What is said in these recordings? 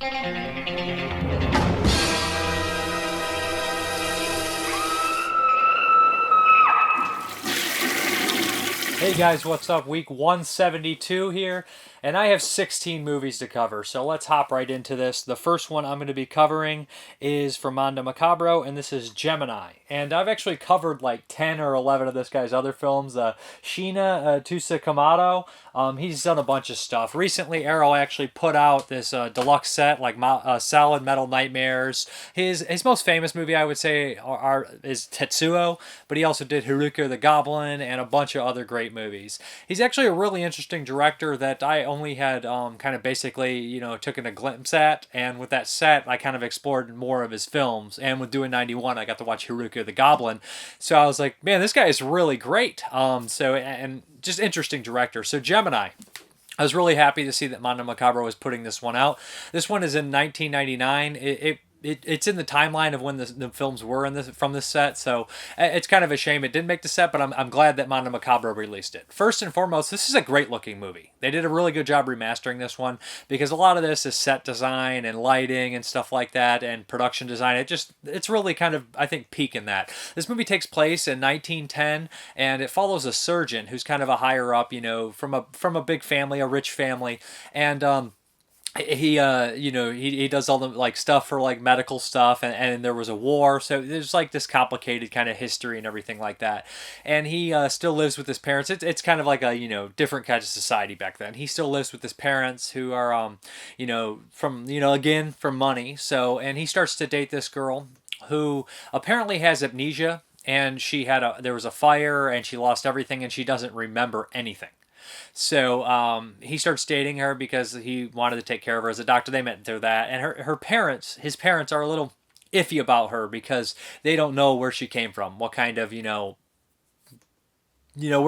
Hey guys, what's up? Week 172 here, and I have 16 movies to cover, so let's hop right into this. The first one I'm going to be covering is from Mondo Macabro, and this is Gemini. And I've actually covered like 10 or 11 of this guy's other films. Shin'ya, Tsukamoto, he's done a bunch of stuff. Recently, Arrow actually put out this deluxe set, like Solid Metal Nightmares. His most famous movie, I would say, is Tetsuo, but he also did Haruka the Goblin and a bunch of other great movies. He's actually a really interesting director that I only had kind of basically, taken a glimpse at, and with that set, I kind of explored more of his films, and with doing 91, I got to watch Haruka the Goblin, so I was like, man, this guy is really great. And just interesting director. So Gemini, I was really happy to see that Mondo Macabro was putting this one out. This one is in 1999. It's in the timeline of when the films were from this set, so it's kind of a shame it didn't make the set, but I'm glad that Mondo Macabro released it. First and foremost, this is a great looking movie. They did a really good job remastering this one, because a lot of this is set design and lighting and stuff like that, and production design. It's really kind of, I think, peak in that. This movie takes place in 1910, and it follows a surgeon who's kind of a higher up, from a big family, a rich family, and he does all the stuff for medical stuff, and there was a war, so there's this complicated kind of history and everything like that. And he still lives with his parents. It's kind of like a different kind of society back then. He still lives with his parents, who are from money. So, and he starts to date this girl who apparently has amnesia, and there was a fire and she lost everything and she doesn't remember anything. So he starts dating her because he wanted to take care of her as a doctor. They met through that. And his parents are a little iffy about her because they don't know where she came from, what kind of, where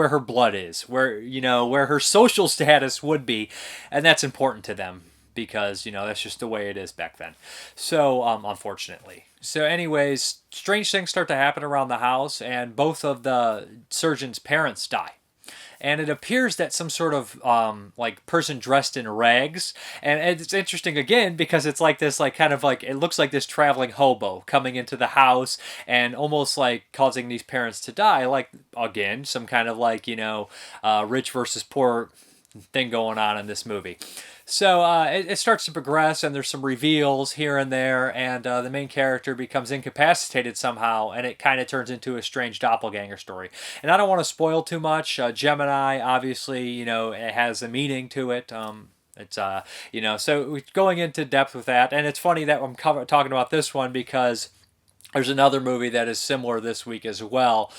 her blood is, where her social status would be. And that's important to them because, that's just the way it is back then. So, unfortunately. So anyways, strange things start to happen around the house, and both of the surgeon's parents die. And it appears that some sort of person dressed in rags, and it's interesting again because it's it looks like this traveling hobo coming into the house and almost causing these parents to die, again some kind of rich versus poor thing going on in this movie. So it starts to progress, and there's some reveals here and there, and the main character becomes incapacitated somehow, and it kind of turns into a strange doppelganger story. And I don't want to spoil too much. Gemini, obviously, it has a meaning to it. It's so going into depth with that, and it's funny that I'm talking about this one because there's another movie that is similar this week as well,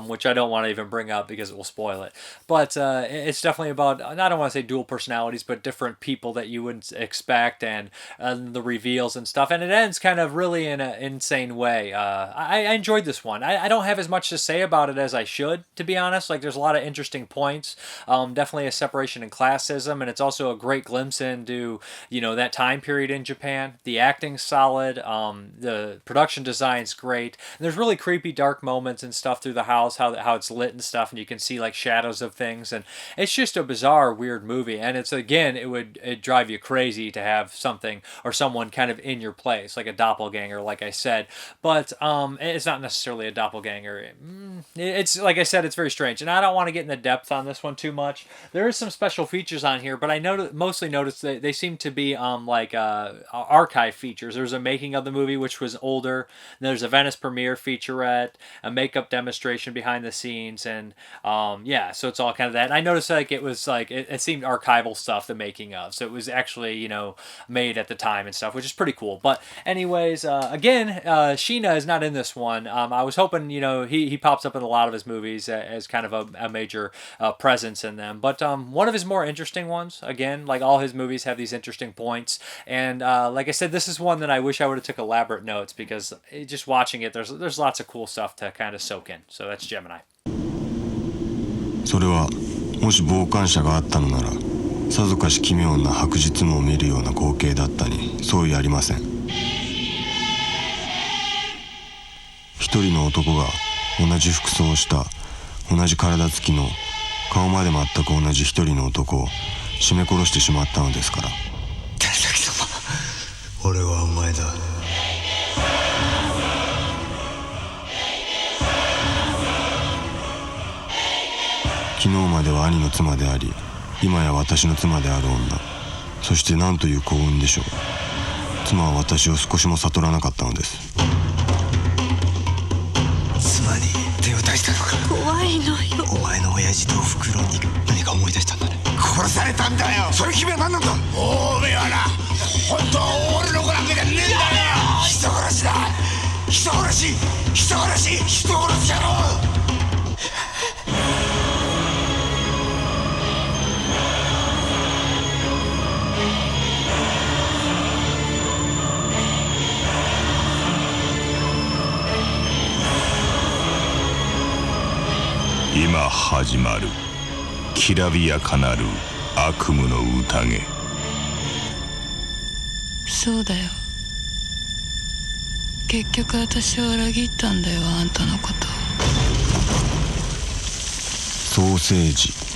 which I don't want to even bring up because it will spoil it. But it's definitely about, I don't want to say dual personalities, but different people that you wouldn't expect, and the reveals and stuff. And it ends kind of really in an insane way. I enjoyed this one. I don't have as much to say about it as I should, to be honest. There's a lot of interesting points. Definitely a separation in classism, and it's also a great glimpse into, that time period in Japan. The acting's solid. The production design great. And there's really creepy dark moments and stuff through the house, how it's lit and stuff, and you can see shadows of things, and it's just a bizarre, weird movie. And it'd drive you crazy to have something or someone kind of in your place, like a doppelganger, like I said. But it's not necessarily a doppelganger. It's, like I said, it's very strange, and I don't want to get into depth on this one too much. There is some special features on here, but I mostly noticed that they seem to be archive features. There's a making of the movie, which was older. There's a Venice premiere featurette, a makeup demonstration behind the scenes, and so it's all kind of that. And I noticed it was it seemed archival stuff, the making of, so it was actually made at the time and stuff, which is pretty cool. But anyways, again, Shin'ya is not in this one. I was hoping he pops up in a lot of his movies as kind of a major presence in them, but one of his more interesting ones. Again, all his movies have these interesting points, and like I said, this is one that I wish I would have took elaborate notes because just watching it, there's lots of cool stuff to kind of soak in. So that's Gemini. それはもし傍観者があったのならさぞかし奇妙な白日夢を見るような光景だったに相違ありません。一人の男が同じ服装をした同じ体つきの顔まで全く同じ一人の男を絞め殺してしまったのですから。昨日までは兄の妻であり、今や私の妻である女。そして何という幸運でしょう。妻は私を少しも悟らなかったのです。妻に手を出したのか。怖いのよ。お前の親父とおふくろに何か思い出したんだね。殺されたんだよ。それ君は何なんだ。おめえはな、本当は俺の子なんかじゃねえんだよ。人殺しだ。人殺し、人殺し、人殺しやろ。今始まるきらびやかなる悪夢の宴。そうだよ。結局私を裏切ったんだよ、あんたのこと。ソーセージ。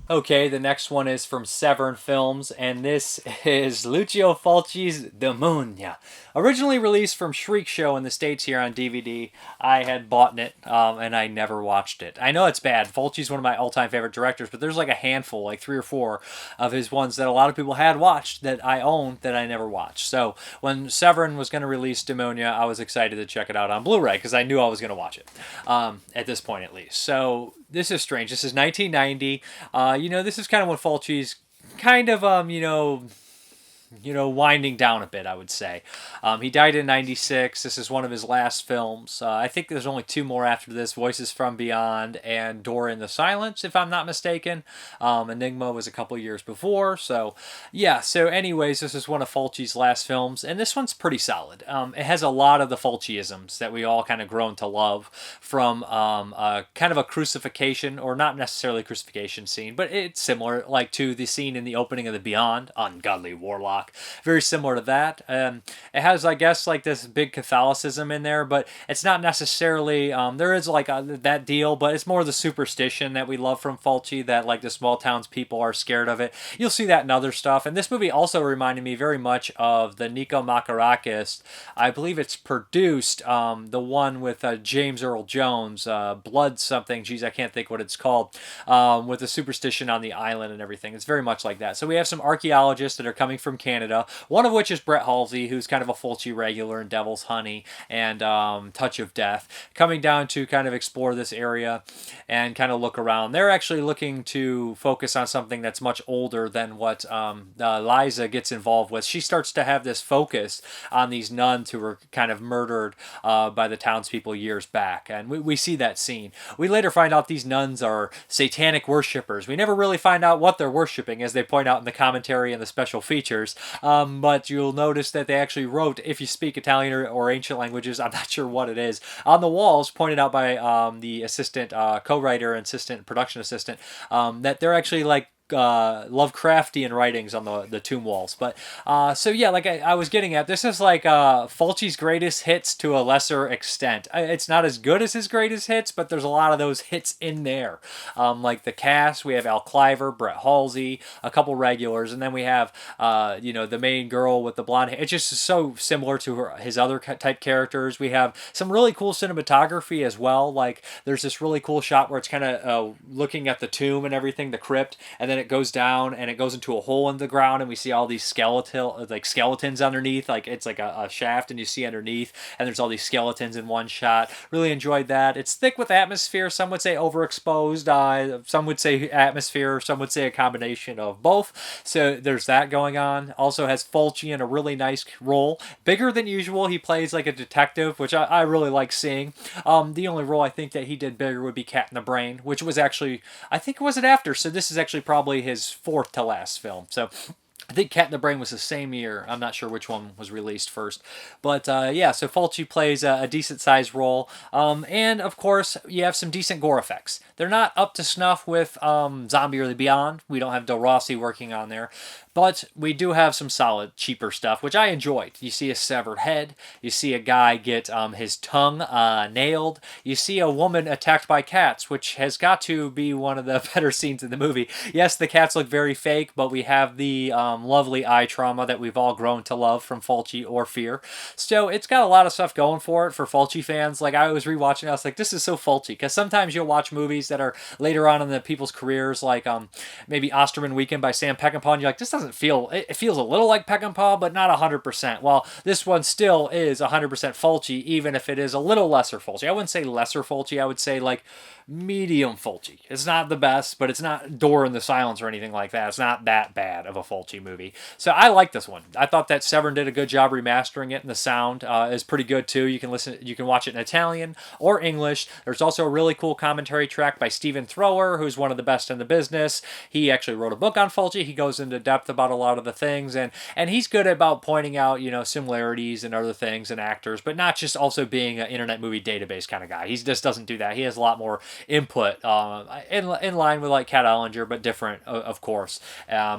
Okay, the next one is from Severn Films, and this is Lucio Fulci's Demonia. Originally released from Shriek Show in the States here on DVD. I had bought it, and I never watched it. I know it's bad. Fulci's one of my all-time favorite directors, but there's like a handful, like 3 or 4 of his ones that a lot of people had watched that I own that I never watched. So when Severn was going to release Demonia, I was excited to check it out on Blu-ray because I knew I was going to watch it, at this point at least. So this is strange. This is 1990. This is kind of when Fulci's kind of, winding down a bit, I would say. He died in 96. This is one of his last films. I think there's only 2 more after this, Voices from Beyond and Door in the Silence, if I'm not mistaken. Enigma was a couple years before. So, yeah. So anyways, this is one of Fulci's last films, and this one's pretty solid. It has a lot of the Fulciisms that we all kind of grown to love from kind of a crucifixion, or not necessarily crucifixion scene, but it's similar, like to the scene in the opening of The Beyond, Ungodly Warlock. Very similar to that. It has, I guess, like this big Catholicism in there, but it's not necessarily, there is like that deal, but it's more the superstition that we love from Fulci, that like the small towns people are scared of it. You'll see that in other stuff. And this movie also reminded me very much of the Nico Makarakis. I believe it's produced, the one with James Earl Jones, Blood something, geez, I can't think what it's called, with the superstition on the island and everything. It's very much like that. So we have some archaeologists that are coming from Canada, one of which is Brett Halsey, who's kind of a Fulci regular in Devil's Honey and Touch of Death, coming down to kind of explore this area and kind of look around. They're actually looking to focus on something that's much older than what Liza gets involved with. She starts to have this focus on these nuns who were kind of murdered by the townspeople years back, and we see that scene. We later find out these nuns are satanic worshippers. We never really find out what they're worshipping, as they point out in the commentary and the special features. But you'll notice that they actually wrote, if you speak Italian or ancient languages, I'm not sure what it is, on the walls, pointed out by the assistant co-writer and assistant production assistant, that they're actually like Lovecraftian writings on the tomb walls. But so yeah, like I was getting at, this is like Fulci's greatest hits to a lesser extent. It's not as good as his greatest hits, but there's a lot of those hits in there. Like the cast, we have Al Cliver, Brett Halsey, a couple regulars, and then we have the main girl with the blonde hair. It's just so similar to his other type characters. We have some really cool cinematography as well. Like there's this really cool shot where it's kind of looking at the tomb and everything, the crypt, and then it goes down and it goes into a hole in the ground, and we see all these skeletons underneath. Like it's like a shaft, and you see underneath, and there's all these skeletons in one shot. Really enjoyed that. It's thick with atmosphere. Some would say overexposed. Some would say atmosphere. Some would say a combination of both. So there's that going on. Also has Fulci in a really nice role, bigger than usual. He plays like a detective, which I really like seeing. The only role I think that he did bigger would be Cat in the Brain, which was actually, I think, was it after? So this is actually probably his 4th to last film. So I think Cat in the Brain was the same year. I'm not sure which one was released first. But yeah, so Fulci plays a decent sized role. And of course, you have some decent gore effects. They're not up to snuff with Zombie or the Beyond. We don't have Del Rossi working on there. But we do have some solid, cheaper stuff, which I enjoyed. You see a severed head. You see a guy get his tongue nailed. You see a woman attacked by cats, which has got to be one of the better scenes in the movie. Yes, the cats look very fake, but we have the lovely eye trauma that we've all grown to love from Fulci or Fear. So it's got a lot of stuff going for it for Fulci fans. Like, I was rewatching, I was like, this is so Fulci, because sometimes you'll watch movies that are later on in the people's careers, like maybe Osterman Weekend by Sam Peckinpah, and you're like, this doesn't feel, it feels a little like Peckinpah, but not 100%. Well, this one still is 100% Fulci, even if it is a little lesser Fulci. I wouldn't say lesser Fulci, I would say like medium Fulci. It's not the best, but it's not Door in the Silence or anything like that. It's not that bad of a Fulci movie. So I like this one. I thought that Severin did a good job remastering it, and the sound is pretty good too. You can watch it in Italian or English. There's also a really cool commentary track by Stephen Thrower, who's one of the best in the business. He actually wrote a book on Fulci. He goes into depth about a lot of the things, and he's good about pointing out, similarities and other things and actors, but not just also being an Internet Movie Database kind of guy. He just doesn't do that. He has a lot more input in line with like Kat Ellinger, but different, of course.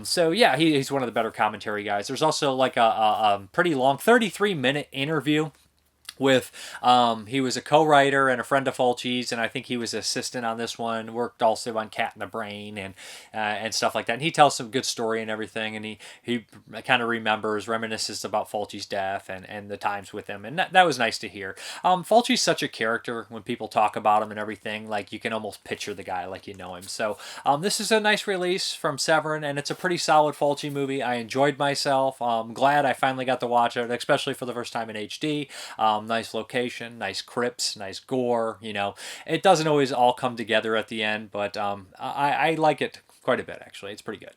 So yeah, he's one of the better commentary guys. There's also like a pretty long 33-minute interview with he was a co-writer and a friend of Fulci's, and I think he was assistant on this one, worked also on Cat in the Brain and stuff like that, and he tells some good story and everything, and he kind of reminisces about Fulci's death and the times with him, and that was nice to hear. Fulci's such a character when people talk about him and everything, like you can almost picture the guy like you know him. So this is a nice release from Severin, and it's a pretty solid Fulci movie. I enjoyed myself. I'm glad I finally got to watch it, especially for the first time in HD. Nice location, nice crypts, nice gore. It doesn't always all come together at the end, but I like it quite a bit, actually. It's pretty good.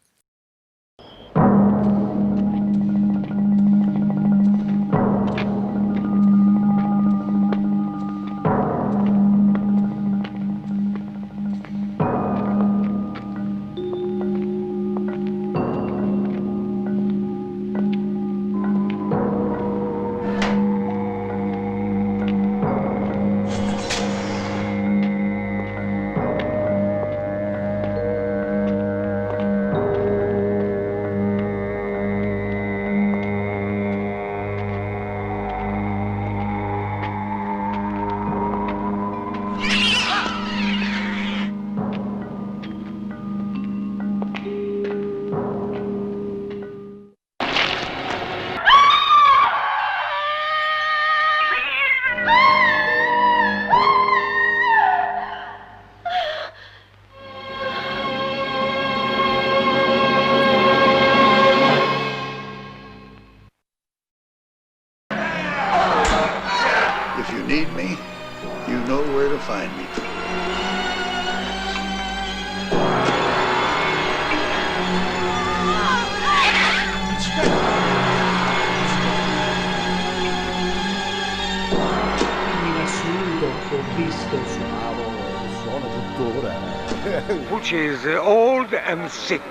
Which is old and sick.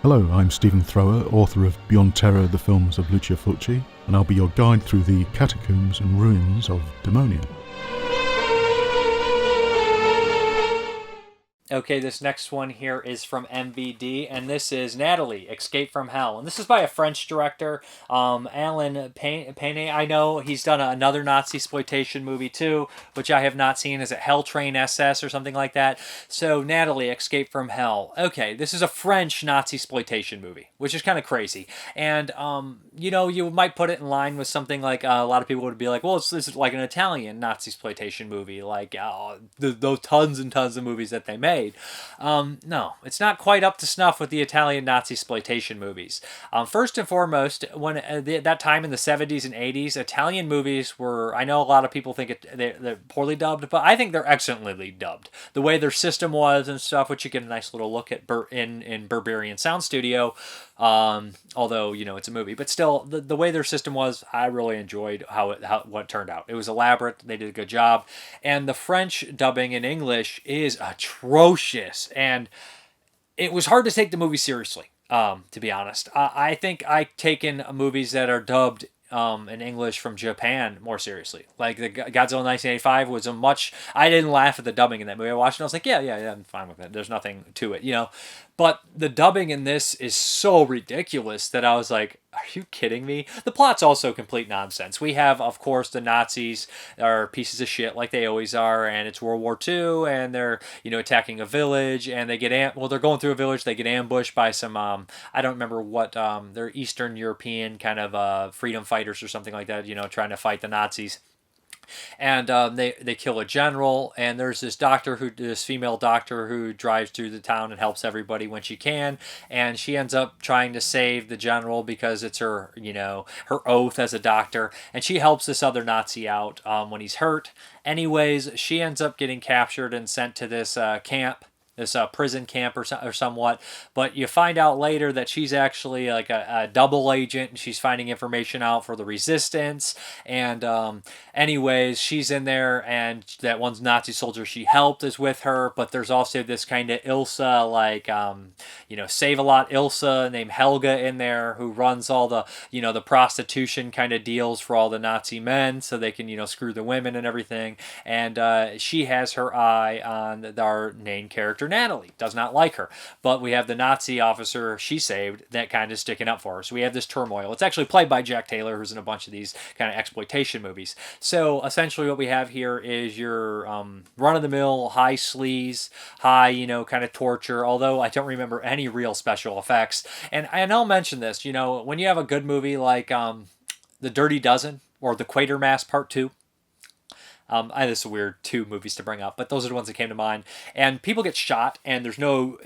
Hello, I'm Stephen Thrower, author of Beyond Terror, the films of Lucio Fulci, and I'll be your guide through the catacombs and ruins of Demonia. Okay, this next one here is from MVD, and this is Nathalie, Escape from Hell. And this is by a French director, Alain Payet. I know he's done another Nazi-exploitation movie too, which I have not seen. Is it Hell Train SS or something like that? So, Nathalie, Escape from Hell. Okay, this is a French Nazi-exploitation movie, which is kind of crazy. And, you might put it in line with something like, a lot of people would be like, well, this is like an Italian Nazi-exploitation movie, like those tons and tons of movies that they made. No, it's not quite up to snuff with the Italian Nazi-exploitation movies. First and foremost, when that time in the 70s and 80s, Italian movies were, I know a lot of people think they're poorly dubbed, but I think they're excellently dubbed. The way their system was and stuff, which you get a nice little look at in Berberian Sound Studio, although, it's a movie, but still, the way their system was, I really enjoyed what turned out. It was elaborate, they did a good job, and the French dubbing in English is atrocious, and it was hard to take the movie seriously, to be honest. I think I've taken movies that are dubbed in English from Japan more seriously. Like the Godzilla 1985 was I didn't laugh at the dubbing in that movie. I watched it and I was like, yeah, I'm fine with it. There's nothing to it, But the dubbing in this is so ridiculous that I was like, are you kidding me? The plot's also complete nonsense. We have, of course, the Nazis are pieces of shit like they always are, and it's World War II, and they're, attacking a village, and they get, they're going through a village, they get ambushed by some, I don't remember what, they're Eastern European kind of freedom fighters or something like that, trying to fight the Nazis. And they kill a general, and there's this female doctor who drives through the town and helps everybody when she can, and she ends up trying to save the general because it's her, her oath as a doctor, and she helps this other Nazi out when he's hurt. Anyways, she ends up getting captured and sent to this camp, this prison camp or somewhat, but you find out later that she's actually like a double agent, and she's finding information out for the resistance, and anyways, she's in there, and that one Nazi soldier she helped is with her, but there's also this kind of Ilsa, like, Save-A-Lot Ilsa named Helga in there, who runs all the, the prostitution kind of deals for all the Nazi men, so they can, screw the women and everything, and she has her eye on our main character, Nathalie. Does not like her, but we have the Nazi officer she saved that kind of sticking up for her. So we have this turmoil. It's actually played by Jack Taylor, who's in a bunch of these kind of exploitation movies. So essentially what we have here is your run-of-the-mill, high sleaze, high, kind of torture, although I don't remember any real special effects. And I'll mention this, when you have a good movie like The Dirty Dozen or The Quatermass Part 2, this is weird, 2 movies to bring up, but those are the ones that came to mind. And people get shot, and there's no,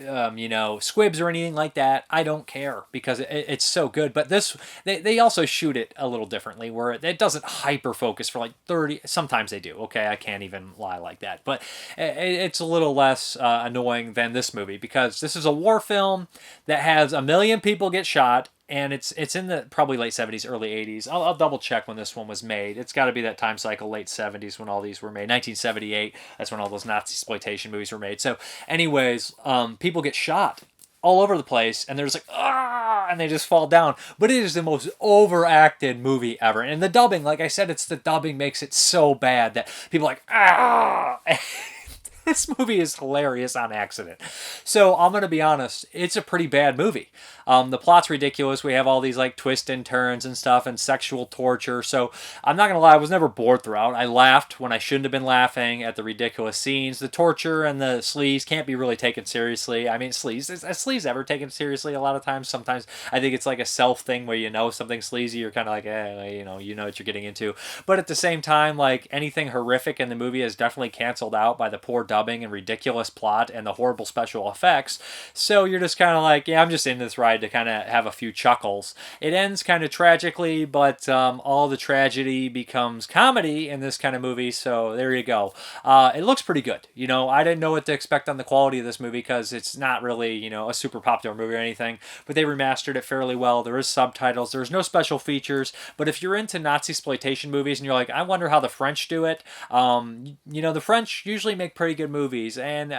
squibs or anything like that. I don't care, because it's so good. But this, they also shoot it a little differently, where it doesn't hyper-focus for like 30... Sometimes they do, okay? I can't even lie like that. But it's a little less annoying than this movie, because this is a war film that has 1 million people get shot, and it's in the probably late 70s, early 80s. I'll double check when this one was made. It's got to be that time cycle, late 70s, when all these were made. 1978, that's when all those Nazi exploitation movies were made. So anyways, people get shot all over the place, and they're just like, ah, and they just fall down. But it is the most overacted movie ever. And the dubbing, like I said, it's the dubbing makes it so bad that people are like, ah. This movie is hilarious on accident. So I'm going to be honest, it's a pretty bad movie. The plot's ridiculous. We have all these like twists and turns and stuff and sexual torture. So I'm not going to lie, I was never bored throughout. I laughed when I shouldn't have been laughing at the ridiculous scenes. The torture and the sleaze can't be really taken seriously. I mean, sleaze, is sleaze ever taken seriously a lot of times? Sometimes I think it's like a self thing where something's sleazy, you're kind of like, you know what you're getting into. But at the same time, like anything horrific in the movie is definitely canceled out by the poor dubbing and ridiculous plot and the horrible special effects. So you're just kind of like, yeah, I'm just in this ride to kind of have a few chuckles. It ends kind of tragically, but all the tragedy becomes comedy in this kind of movie. So there you go. It looks pretty good. I didn't know what to expect on the quality of this movie because it's not really, a super popular movie or anything, but they remastered it fairly well. There is subtitles. There's no special features, but if you're into Nazi exploitation movies and you're like, I wonder how the French do it, the French usually make pretty good movies, and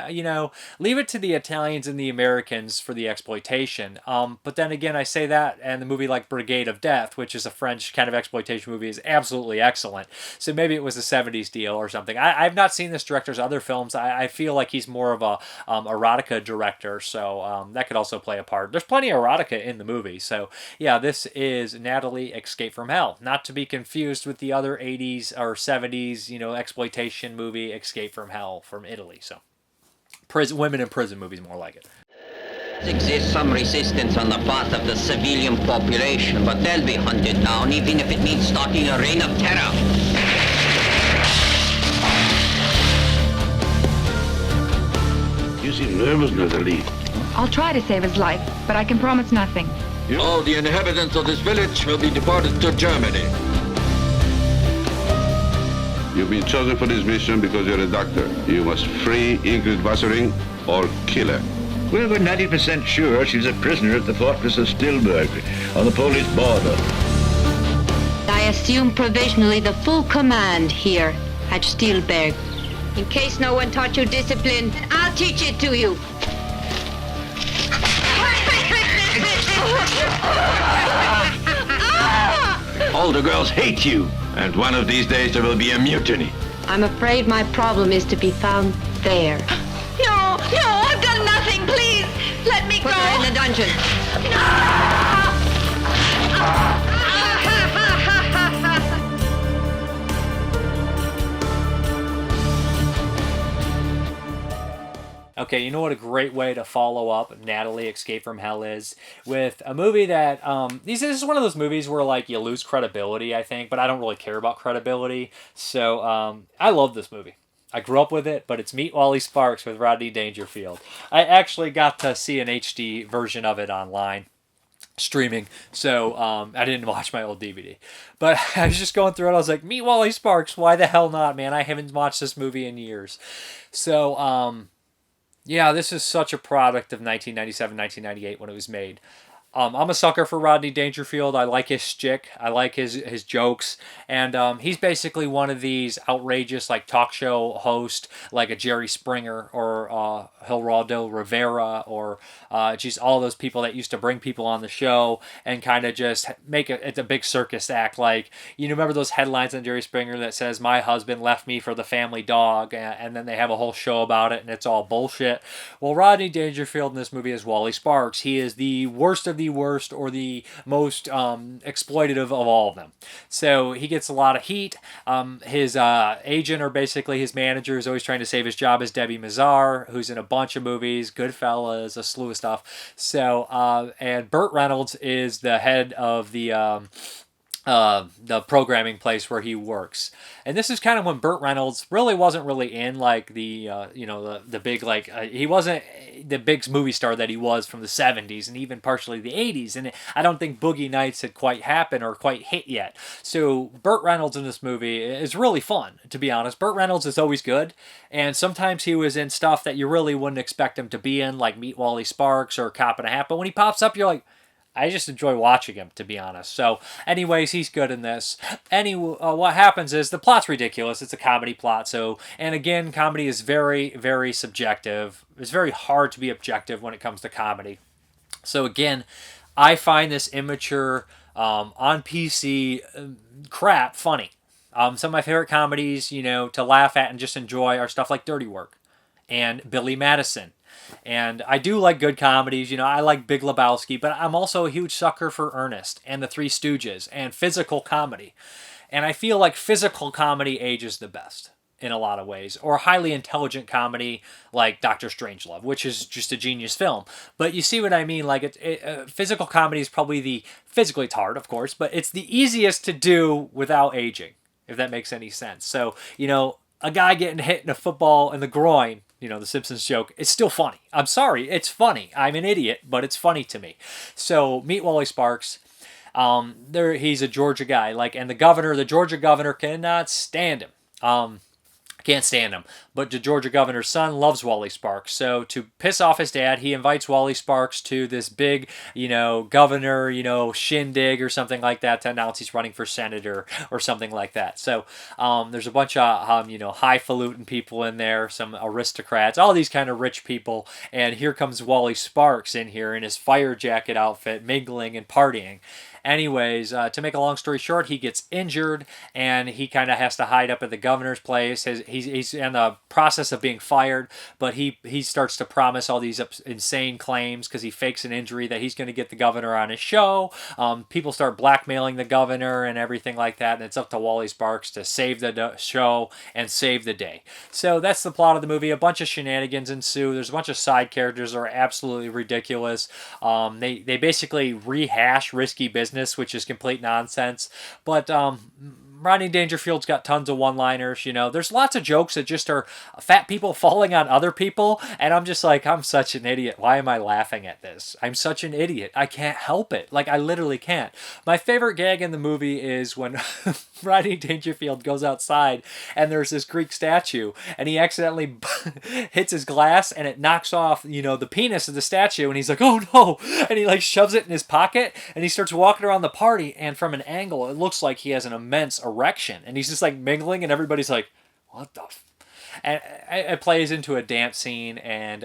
leave it to the Italians and the Americans for the exploitation. But then again, I say that, and the movie like Brigade of Death, which is a French kind of exploitation movie, is absolutely excellent. So maybe it was a 70s deal or something. I've not seen this director's other films. I feel like he's more of a erotica director, so that could also play a part. There's plenty of erotica in the movie. So yeah, this is Nathalie Escape from Hell. Not to be confused with the other 80s or 70s, exploitation movie Escape from Hell from Italy. So women in prison movies, more like it. Exists some resistance on the part of the civilian population, but they'll be hunted down, even if it means starting a reign of terror. You seem nervous, Nathalie. I'll try to save his life, but I can promise nothing. All the inhabitants of this village will be deported to Germany. You've been chosen for this mission because you're a doctor. You must free Ingrid Wassering or kill her. We're 90% sure she's a prisoner at the fortress of Stilburg, on the Polish border. I assume provisionally the full command here at Stilburg. In case no one taught you discipline, I'll teach it to you. All the girls hate you, and one of these days there will be a mutiny. I'm afraid my problem is to be found there. No, I've done nothing, please. Let me go! Put her in the dungeon. Okay, you know what a great way to follow up Nathalie Escape from Hell is? With a movie that, this is one of those movies where, like, you lose credibility, I think, but I don't really care about credibility. So, I love this movie. I grew up with it, but it's Meet Wally Sparks with Rodney Dangerfield. I actually got to see an HD version of it online. Streaming, so I didn't watch my old DVD, but I was just going through it. I was like, Meet Wally Sparks, why the hell not, man? I haven't watched this movie in years. So yeah, this is such a product of 1997, 1998 when it was made. I'm a sucker for Rodney Dangerfield. I like his shtick. I like his jokes. And he's basically one of these outrageous like talk show host, like a Jerry Springer or Geraldo Rivera or just all those people that used to bring people on the show and kind of just make it's a big circus act. Like, you remember those headlines on Jerry Springer that says, "My husband left me for the family dog," and then they have a whole show about it and it's all bullshit. Well, Rodney Dangerfield in this movie is Wally Sparks. He is the worst of the worst or the most exploitative of all of them. So he gets a lot of heat. His agent, or basically his manager, is always trying to save his job, as Debbie Mazar, who's in a bunch of movies, Goodfellas, a slew of stuff. So and Burt Reynolds is the head of the programming place where he works. And this is kind of when Burt Reynolds really wasn't really in like the the big like he wasn't the big movie star that he was from the 70s and even partially the 80s, and I don't think Boogie Nights had quite happened or quite hit yet. So Burt Reynolds in this movie is really fun, to be honest. Burt Reynolds is always good, and sometimes he was in stuff that you really wouldn't expect him to be in, like Meet Wally Sparks or Cop and a Half, but when he pops up you're like, I just enjoy watching him, to be honest. So, anyways, he's good in this. What happens is the plot's ridiculous. It's a comedy plot. So, and again, comedy is very, very subjective. It's very hard to be objective when it comes to comedy. So, again, I find this immature, on PC crap funny. Some of my favorite comedies, to laugh at and just enjoy are stuff like Dirty Work and Billy Madison. And I do like good comedies, I like Big Lebowski, but I'm also a huge sucker for Ernest and The Three Stooges and physical comedy. And I feel like physical comedy ages the best in a lot of ways, or highly intelligent comedy like Dr. Strangelove, which is just a genius film. But you see what I mean? Like physical comedy is probably physically it's hard, of course, but it's the easiest to do without aging, if that makes any sense. So, a guy getting hit in a football in the groin, the Simpsons joke, it's still funny. I'm sorry, it's funny. I'm an idiot, but it's funny to me. So, Meet Wally Sparks. He's a Georgia guy, and the Georgia governor cannot stand him. Can't stand him. But the Georgia governor's son loves Wally Sparks. So to piss off his dad, he invites Wally Sparks to this big, governor, shindig or something like that to announce he's running for senator or something like that. So there's a bunch of, highfalutin people in there, some aristocrats, all these kind of rich people. And here comes Wally Sparks in here in his fire jacket outfit, mingling and partying. Anyways, to make a long story short, he gets injured and he kind of has to hide up at the governor's place. He's in the process of being fired, but he starts to promise all these insane claims because he fakes an injury that he's going to get the governor on his show. People start blackmailing the governor and everything like that, and it's up to Wally Sparks to save the show and save the day. So that's the plot of the movie. A bunch of shenanigans ensue. There's a bunch of side characters that are absolutely ridiculous. They basically rehash Risky Business, which is complete nonsense. But Rodney Dangerfield's got tons of one-liners, There's lots of jokes that just are fat people falling on other people, and I'm just like, I'm such an idiot. Why am I laughing at this? I'm such an idiot. I can't help it. I literally can't. My favorite gag in the movie is when Rodney Dangerfield goes outside, and there's this Greek statue, and he accidentally hits his glass, and it knocks off, the penis of the statue, and he's like, oh no! And he, shoves it in his pocket, and he starts walking around the party, and from an angle, it looks like he has an immense erection, and he's just mingling, and everybody's like, what the and it plays into a dance scene and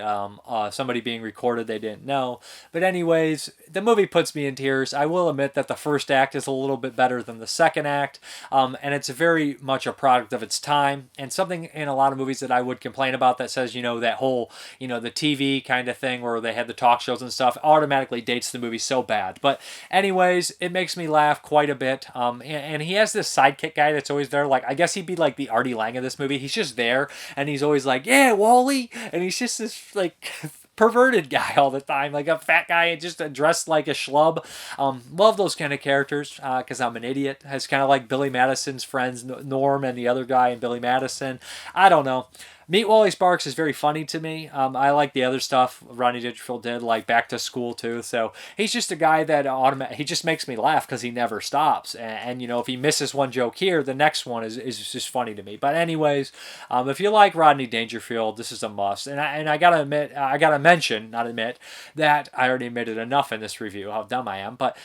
somebody being recorded they didn't know. But anyways, the movie puts me in tears. I will admit that the first act is a little bit better than the second act, and it's very much a product of its time, and something in a lot of movies that I would complain about that says, that whole, the TV kind of thing where they had the talk shows and stuff automatically dates the movie so bad. But anyways, it makes me laugh quite a bit. And he has this sidekick guy that's always there. Like, I guess he'd be like the Artie Lang of this movie. He's just there, and he's always like, yeah, Wally. And he's just this, like, perverted guy all the time, like a fat guy just dressed like a schlub. Love those kind of characters because I'm an idiot. It's kind of like Billy Madison's friends, Norm and the other guy and Billy Madison. I don't know. Meet Wally Sparks is very funny to me. I like the other stuff Rodney Dangerfield did, like Back to School too. So he's just a guy that he just makes me laugh because he never stops. And if he misses one joke here, the next one is just funny to me. But anyways, if you like Rodney Dangerfield, this is a must. And I gotta admit, not admit, that I already admitted enough in this review how dumb I am. But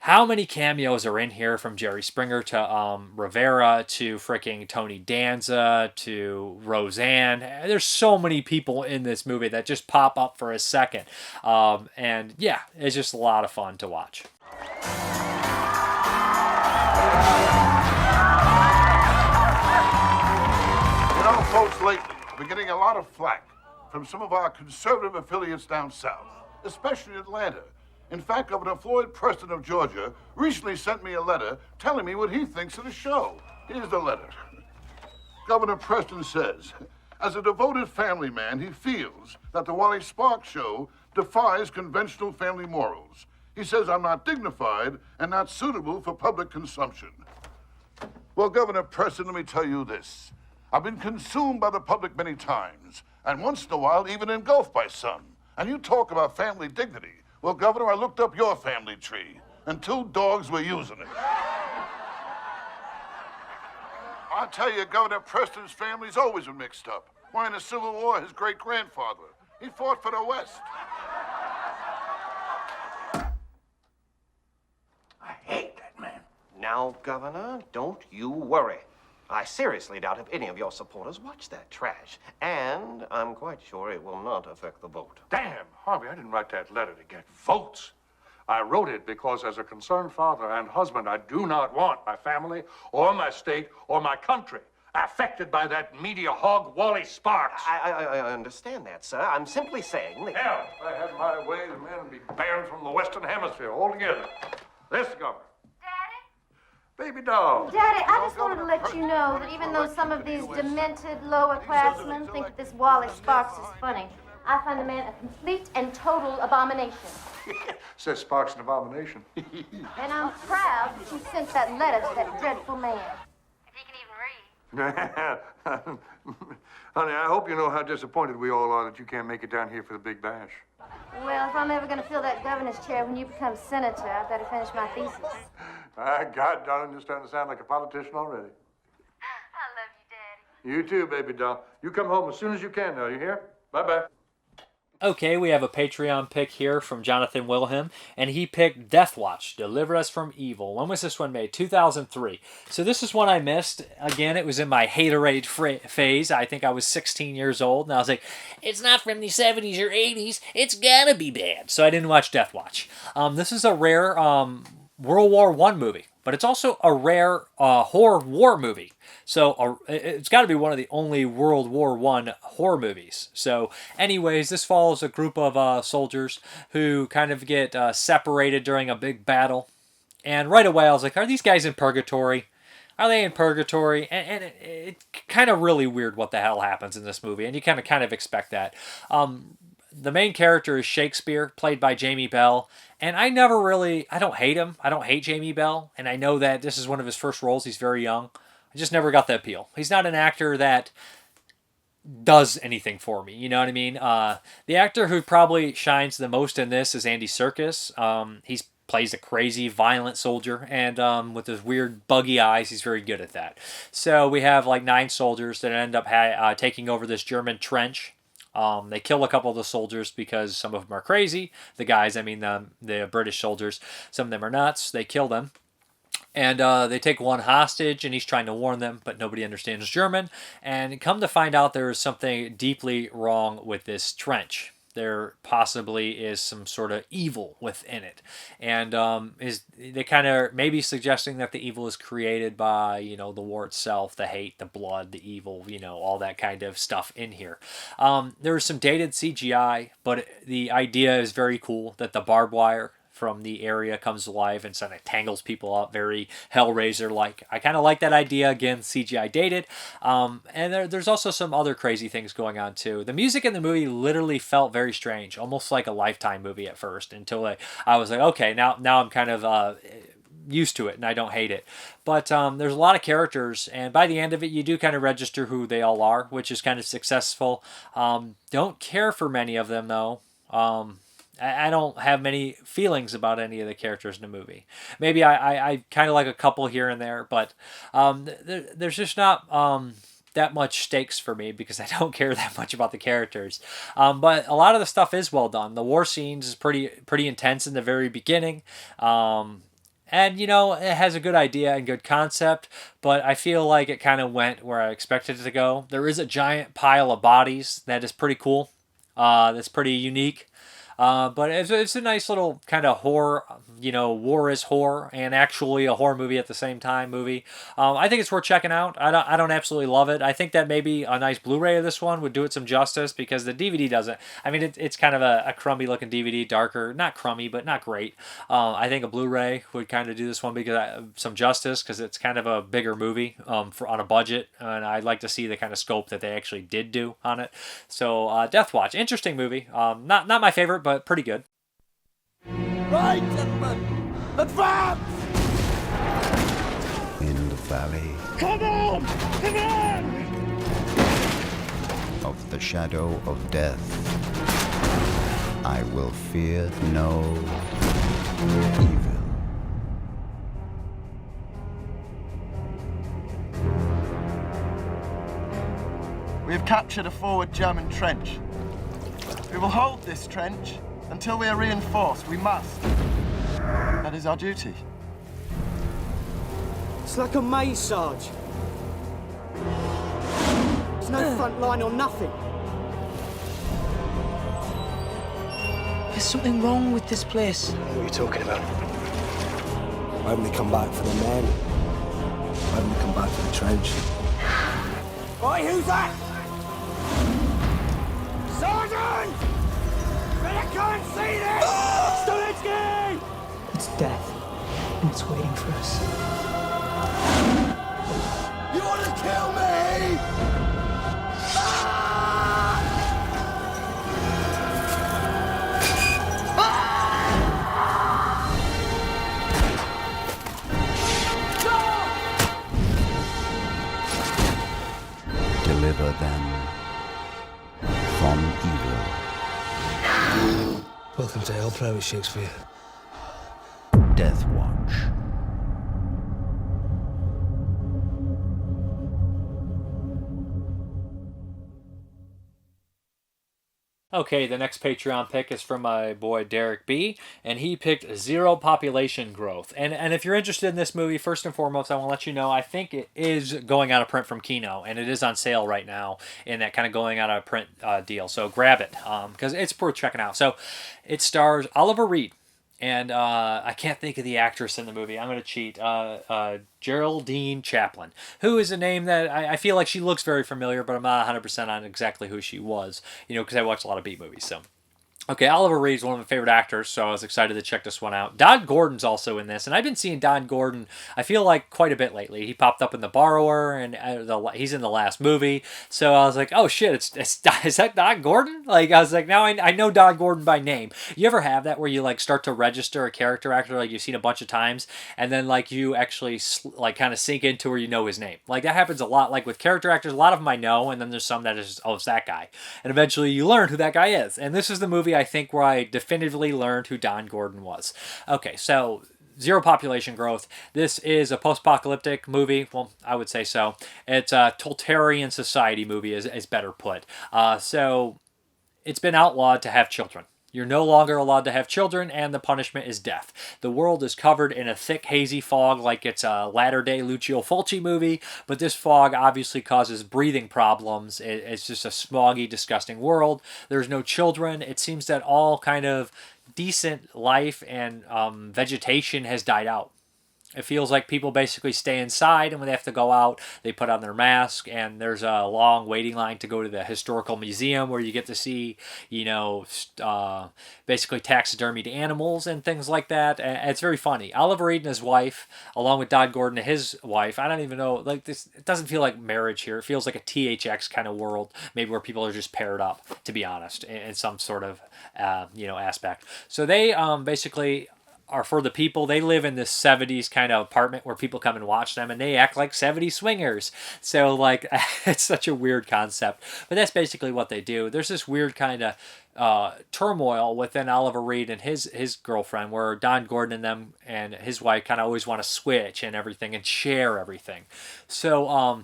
how many cameos are in here, from Jerry Springer to Rivera to freaking Tony Danza to Roseanne? There's so many people in this movie that just pop up for a second. And yeah, it's just a lot of fun to watch. Folks, lately, we're getting a lot of flack from some of our conservative affiliates down south, especially in Atlanta. In fact, Governor Floyd Preston of Georgia recently sent me a letter telling me what he thinks of the show. Here's the letter. Governor Preston says, as a devoted family man, he feels that the Wally Sparks show defies conventional family morals. He says I'm not dignified and not suitable for public consumption. Well, Governor Preston, let me tell you this. I've been consumed by the public many times, and once in a while even engulfed by some. And you talk about family dignity. Well, Governor, I looked up your family tree, and 2 dogs were using it. I'll tell you, Governor Preston's family's always been mixed up. Why, in the Civil War, his great-grandfather, he fought for the West. I hate that man. Now, Governor, don't you worry. I seriously doubt if any of your supporters watch that trash. And I'm quite sure it will not affect the vote. Damn, Harvey, I didn't write that letter to get votes. I wrote it because as a concerned father and husband, I do not want my family or my state or my country affected by that media hog Wally Sparks. I understand that, sir. I'm simply saying that... Hell, if I had my way, the men would be banned from the Western Hemisphere altogether. This, Governor. Baby doll. Daddy, I just wanted to let you know that even though some of these demented lower-classmen think that this Wally Sparks is funny, I find the man a complete and total abomination. Says Sparks an abomination. And I'm proud that you sent that letter to that dreadful man. If he can even read. Honey, I hope you know how disappointed we all are that you can't make it down here for the big bash. Well, if I'm ever going to fill that governor's chair when you become senator, I better finish my thesis. God, darling, you're starting to sound like a politician already. I love you, Daddy. You too, baby doll. You come home as soon as you can now, you hear? Bye-bye. Okay, we have a Patreon pick here from Jonathan Wilhelm, and he picked Deathwatch, Deliver Us from Evil. When was this one made? 2003. So this is one I missed. Again, it was in my haterade phase. I think I was 16 years old, and I was like, it's not from the 70s or 80s. It's gotta be bad. So I didn't watch Deathwatch. This is a rare World War I movie, but it's also a rare horror war movie. So it's got to be one of the only World War I horror movies. So anyways, this follows a group of soldiers who kind of get separated during a big battle. And right away I was like, are these guys in purgatory? Are they in purgatory? And it's kind of really weird what the hell happens in this movie. And you kind of expect that. The main character is Shakespeare, played by Jamie Bell. And I don't hate him. I don't hate Jamie Bell. And I know that this is one of his first roles. He's very young. I just never got the appeal. He's not an actor that does anything for me. You know what I mean? The actor who probably shines the most in this is Andy Serkis. He plays a crazy, violent soldier. And with his weird, buggy eyes, he's very good at that. So we have like 9 soldiers that end up taking over this German trench. They kill a couple of the soldiers because some of them are crazy. The guys, I mean the British soldiers, some of them are nuts. They kill them. And they take one hostage, and he's trying to warn them, but nobody understands German. And come to find out, there is something deeply wrong with this trench. There possibly is some sort of evil within it, and they kind of maybe suggesting that the evil is created by the war itself, the hate, the blood, the evil, all that kind of stuff in here. There is some dated CGI, but the idea is very cool that the barbed wire from the area comes to life and sort of tangles people up, very Hellraiser-like. I kind of like that idea. Again, CGI dated. And there's also some other crazy things going on too. The music in the movie literally felt very strange, almost like a Lifetime movie at first, until I was like, okay, now I'm kind of used to it and I don't hate it. But there's a lot of characters, and by the end of it, you do kind of register who they all are, which is kind of successful. Don't care for many of them though. I don't have many feelings about any of the characters in the movie. Maybe I kind of like a couple here and there, but there's just not that much stakes for me because I don't care that much about the characters. But a lot of the stuff is well done. The war scenes is pretty intense in the very beginning. And, it has a good idea and good concept, but I feel like it kind of went where I expected it to go. There is a giant pile of bodies that is pretty cool. That's pretty unique. But it's a nice little kind of horror, war is horror and actually a horror movie at the same time movie. I think it's worth checking out. I don't absolutely love it. I think that maybe a nice Blu-ray of this one would do it some justice because the DVD doesn't. I mean, it's kind of a crummy looking DVD, darker, not crummy, but not great. I think a Blu-ray would kind of do this one because some justice because it's kind of a bigger movie on a budget, and I'd like to see the kind of scope that they actually did do on it. So Deathwatch, interesting movie. Not my favorite, but pretty good. Right, gentlemen, advance! In the valley Come on! Come on! of the shadow of death, I will fear no evil. We have captured a forward German trench. We will hold this trench until we are reinforced. We must. That is our duty. It's like a maze, Sarge. There's no front line or nothing. There's something wrong with this place. What are you talking about? Why haven't they come back for the men? Why haven't they come back for the trench? Oi, who's that? Sergeant! Better come and see this! Stolitsky! It's death, and it's waiting for us. You want to kill me? Deliver them from evil. Welcome to Hell Pro, Shakespeare. Deathwatch. Okay, the next Patreon pick is from my boy Derek B, and he picked Zero Population Growth. And if you're interested in this movie, first and foremost, I want to let you know I think it is going out of print from Kino, and it is on sale right now in that kind of going out of print deal. So grab it because it's worth checking out. So it stars Oliver Reed. And I can't think of the actress in the movie. I'm going to cheat. Geraldine Chaplin, who is a name that I feel like she looks very familiar, but I'm not 100% on exactly who she was, because I watch a lot of beat movies. So, okay, Oliver Reed is one of my favorite actors, so I was excited to check this one out. Don Gordon's also in this, and I've been seeing Don Gordon, I feel like, quite a bit lately. He popped up in The Borrower, and he's in the last movie, so I was like, oh shit, is that Don Gordon? Like, I was like, now I know Don Gordon by name. You ever have that where you, like, start to register a character actor, like, you've seen a bunch of times, and then, like, you actually, like, kind of sink into where you know his name? Like, that happens a lot, like, with character actors, a lot of them I know, and then there's some that is just, oh, it's that guy. And eventually you learn who that guy is, and this is the movie I think where I definitively learned who Don Gordon was. Okay, so Zero Population Growth. This is a post-apocalyptic movie. Well, I would say so. It's a totalitarian society movie, is better put. So it's been outlawed to have children. You're no longer allowed to have children, and the punishment is death. The world is covered in a thick, hazy fog like it's a latter-day Lucio Fulci movie, but this fog obviously causes breathing problems. It's just a smoggy, disgusting world. There's no children. It seems that all kind of decent life and vegetation has died out. It feels like people basically stay inside, and when they have to go out, they put on their mask, and there's a long waiting line to go to the historical museum where you get to see, basically taxidermied animals and things like that. And it's very funny. Oliver Reed and his wife, along with Don Gordon and his wife, I don't even know, like this, it doesn't feel like marriage here. It feels like a THX kind of world, maybe where people are just paired up, to be honest, in some sort of, aspect. So they basically are for the people. They live in this 70s kind of apartment where people come and watch them, and they act like 70s swingers. So, like, it's such a weird concept. But that's basically what they do. There's this weird kind of turmoil within Oliver Reed and his girlfriend, where Don Gordon and them and his wife kind of always want to switch and everything and share everything. So,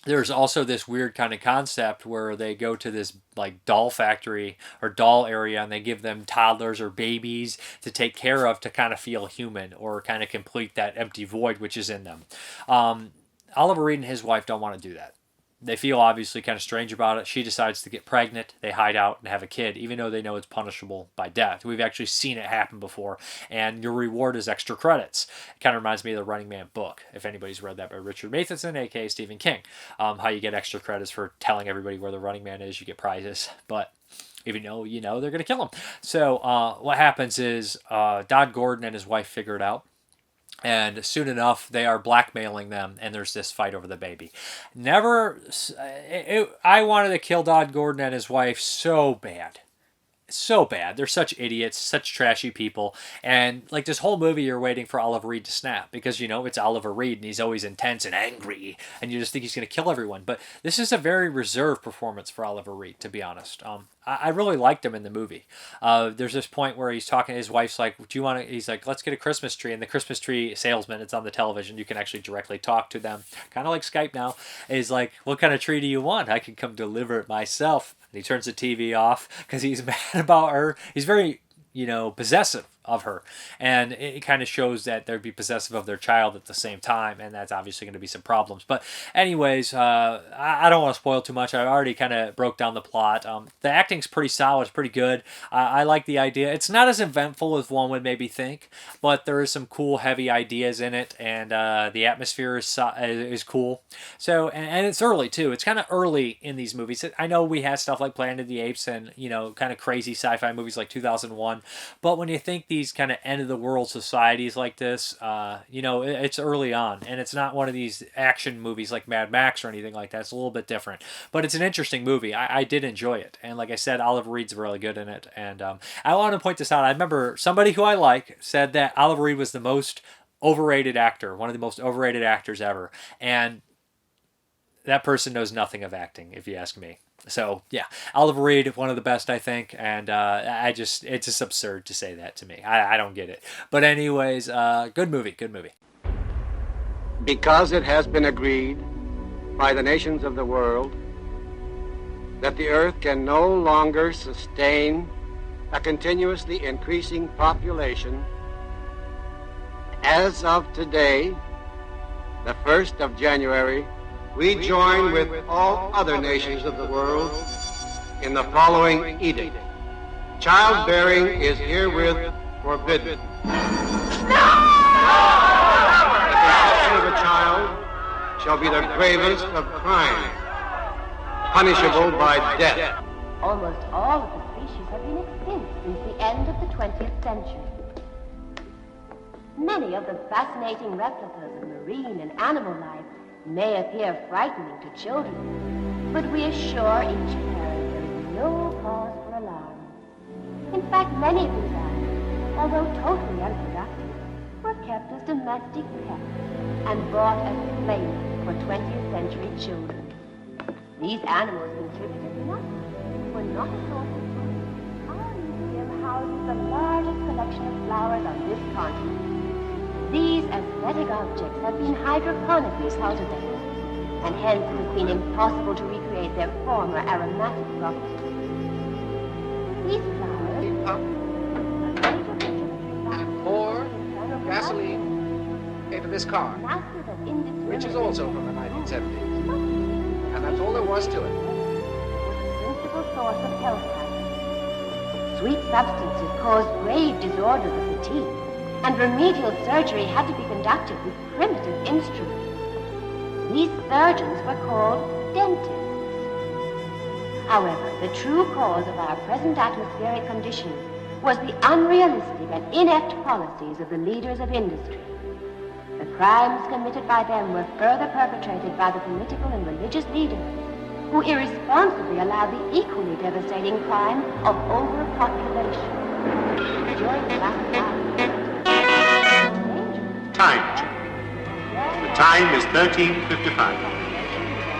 there's also this weird kind of concept where they go to this like doll factory or doll area, and they give them toddlers or babies to take care of to kind of feel human or kind of complete that empty void which is in them. Oliver Reed and his wife don't want to do that. They feel obviously kind of strange about it. She decides to get pregnant. They hide out and have a kid, even though they know it's punishable by death. We've actually seen it happen before, and your reward is extra credits. It kind of reminds me of the Running Man book, if anybody's read that by Richard Matheson, aka Stephen King. How you get extra credits for telling everybody where the Running Man is, you get prizes, but even though you know they're going to kill him. So what happens is Don Gordon and his wife figure it out. And soon enough, they are blackmailing them, and there's this fight over the baby. I wanted to kill Don Gordon and his wife so bad. So bad. They're such idiots, such trashy people. And like this whole movie, you're waiting for Oliver Reed to snap because, it's Oliver Reed and he's always intense and angry and you just think he's going to kill everyone. But this is a very reserved performance for Oliver Reed, to be honest. I really liked him in the movie. There's this point where he's talking to his wife's like, do you want to, he's like, let's get a Christmas tree. And the Christmas tree salesman, it's on the television. You can actually directly talk to them. Kind of like Skype now. He's like, what kind of tree do you want? I can come deliver it myself. And he turns the TV off because he's mad about her. He's very, possessive of her, and it kind of shows that they'd be possessive of their child at the same time, and that's obviously going to be some problems. But anyways, I don't want to spoil too much. I already kind of broke down the plot. The acting's pretty solid. It's pretty good. I like the idea. It's not as eventful as one would maybe think, but there is some cool heavy ideas in it, and the atmosphere is cool. So, and it's early too. It's kind of early in these movies. I know we had stuff like Planet of the Apes and kind of crazy sci-fi movies like 2001, but when you think these kind of end-of-the-world societies like this, it's early on, and it's not one of these action movies like Mad Max or anything like that. It's a little bit different, but it's an interesting movie. I did enjoy it, and like I said, Oliver Reed's really good in it, and I want to point this out. I remember somebody who I like said that Oliver Reed was the most overrated actor, one of the most overrated actors ever, and that person knows nothing of acting, if you ask me. So, yeah, Oliver Reed, one of the best, I think, and it's just absurd to say that to me. I don't get it. But anyways, good movie. Because it has been agreed by the nations of the world that the Earth can no longer sustain a continuously increasing population, as of today, the 1st of January, we join with all other nations of the world in the following edict. Childbearing is herewith forbidden. The conception of a child shall be the gravest of crimes, punishable by death. Almost all of the species have been extinct since the end of the 20th century. Many of the fascinating replicas of marine and animal life may appear frightening to children, but we assure each parent there is no cause for alarm. In fact, many of these animals, although totally unproductive, were kept as domestic pets and bought as playmates for 20th century children. These animals contributed nothing, were not a source of food. Our museum houses the largest collection of flowers on this continent. These aesthetic objects have been hydroponically cultivated, and hence it has been impossible to recreate their former aromatic properties. These flowers pump and pour gasoline into this car, which is also from the 1970s. And that's all there was to it. Principal source of health hazards. Sweet substances caused grave disorders of the teeth, and remedial surgery had to be conducted with primitive instruments. These surgeons were called dentists. However, the true cause of our present atmospheric condition was the unrealistic and inept policies of the leaders of industry. The crimes committed by them were further perpetrated by the political and religious leaders, who irresponsibly allowed the equally devastating crime of overpopulation. During the last Time. The time is 13:55.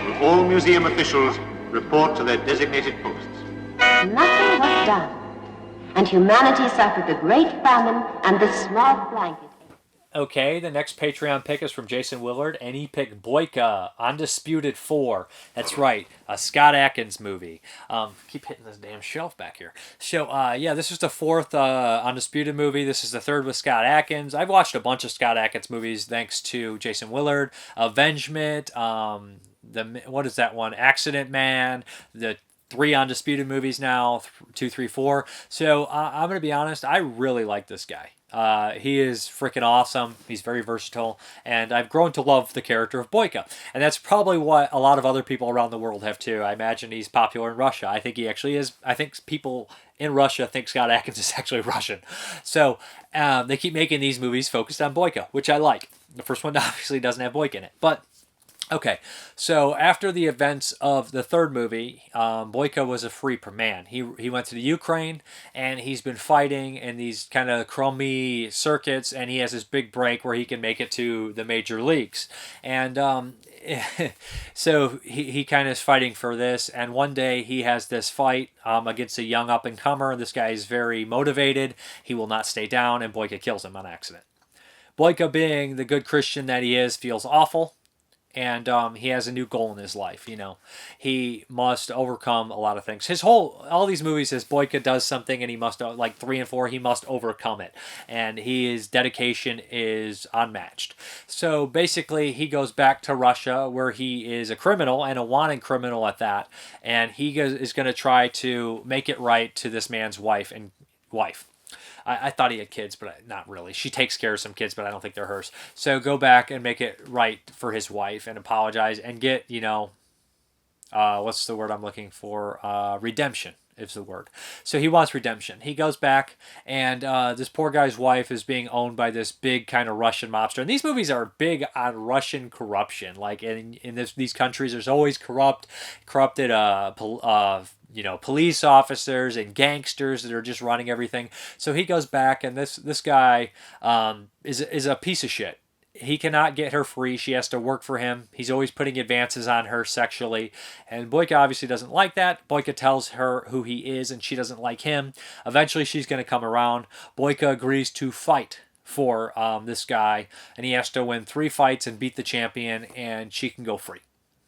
Will all museum officials report to their designated posts? nothing was done, and humanity suffered the great famine and the small blanket. Okay, the next Patreon pick is from Jason Willard, and he picked Bokya, Undisputed 4. That's right, a Scott Adkins movie. Keep hitting this damn shelf back here. So, yeah, this is the fourth Undisputed movie. This is the third with Scott Adkins. I've watched a bunch of Scott Adkins movies thanks to Jason Willard. Avengement, what is that one? Accident Man, the 3 Undisputed movies now, 2, 3, 4. So, I'm going to be honest, I really like this guy. He is freaking awesome. He's very versatile, and I've grown to love the character of Bokya. And that's probably what a lot of other people around the world have too. I imagine he's popular in Russia. I think he actually is. I think people in Russia think Scott Adkins is actually Russian. So they keep making these movies focused on Bokya, which I like. The first one obviously doesn't have Bokya in it, but okay, so after the events of the third movie, Bokya was a free man. He went to the Ukraine, and he's been fighting in these kind of crummy circuits, and he has this big break where he can make it to the major leagues. And so he kind of is fighting for this, and one day he has this fight against a young up-and-comer. This guy is very motivated. He will not stay down, and Bokya kills him on accident. Bokya, being the good Christian that he is, feels awful. And he has a new goal in his life, you know. He must overcome a lot of things. All these movies, his Bokya does something, and he must, like 3 and 4, he must overcome it. And his dedication is unmatched. So basically, he goes back to Russia, where he is a criminal, and a wanted criminal at that. And he is going to try to make it right to this man's wife. I thought he had kids, but not really. She takes care of some kids, but I don't think they're hers. So go back and make it right for his wife and apologize and get, you know, what's the word I'm looking for? Redemption is the word. So he wants redemption. He goes back, and this poor guy's wife is being owned by this big kind of Russian mobster. And these movies are big on Russian corruption. Like in these countries, there's always corrupted police officers and gangsters that are just running everything. So he goes back, and this guy is a piece of shit. He cannot get her free. She has to work for him. He's always putting advances on her sexually. And Bokya obviously doesn't like that. Bokya tells her who he is, and she doesn't like him. Eventually, she's going to come around. Bokya agrees to fight for this guy, and he has to win 3 fights and beat the champion, and she can go free.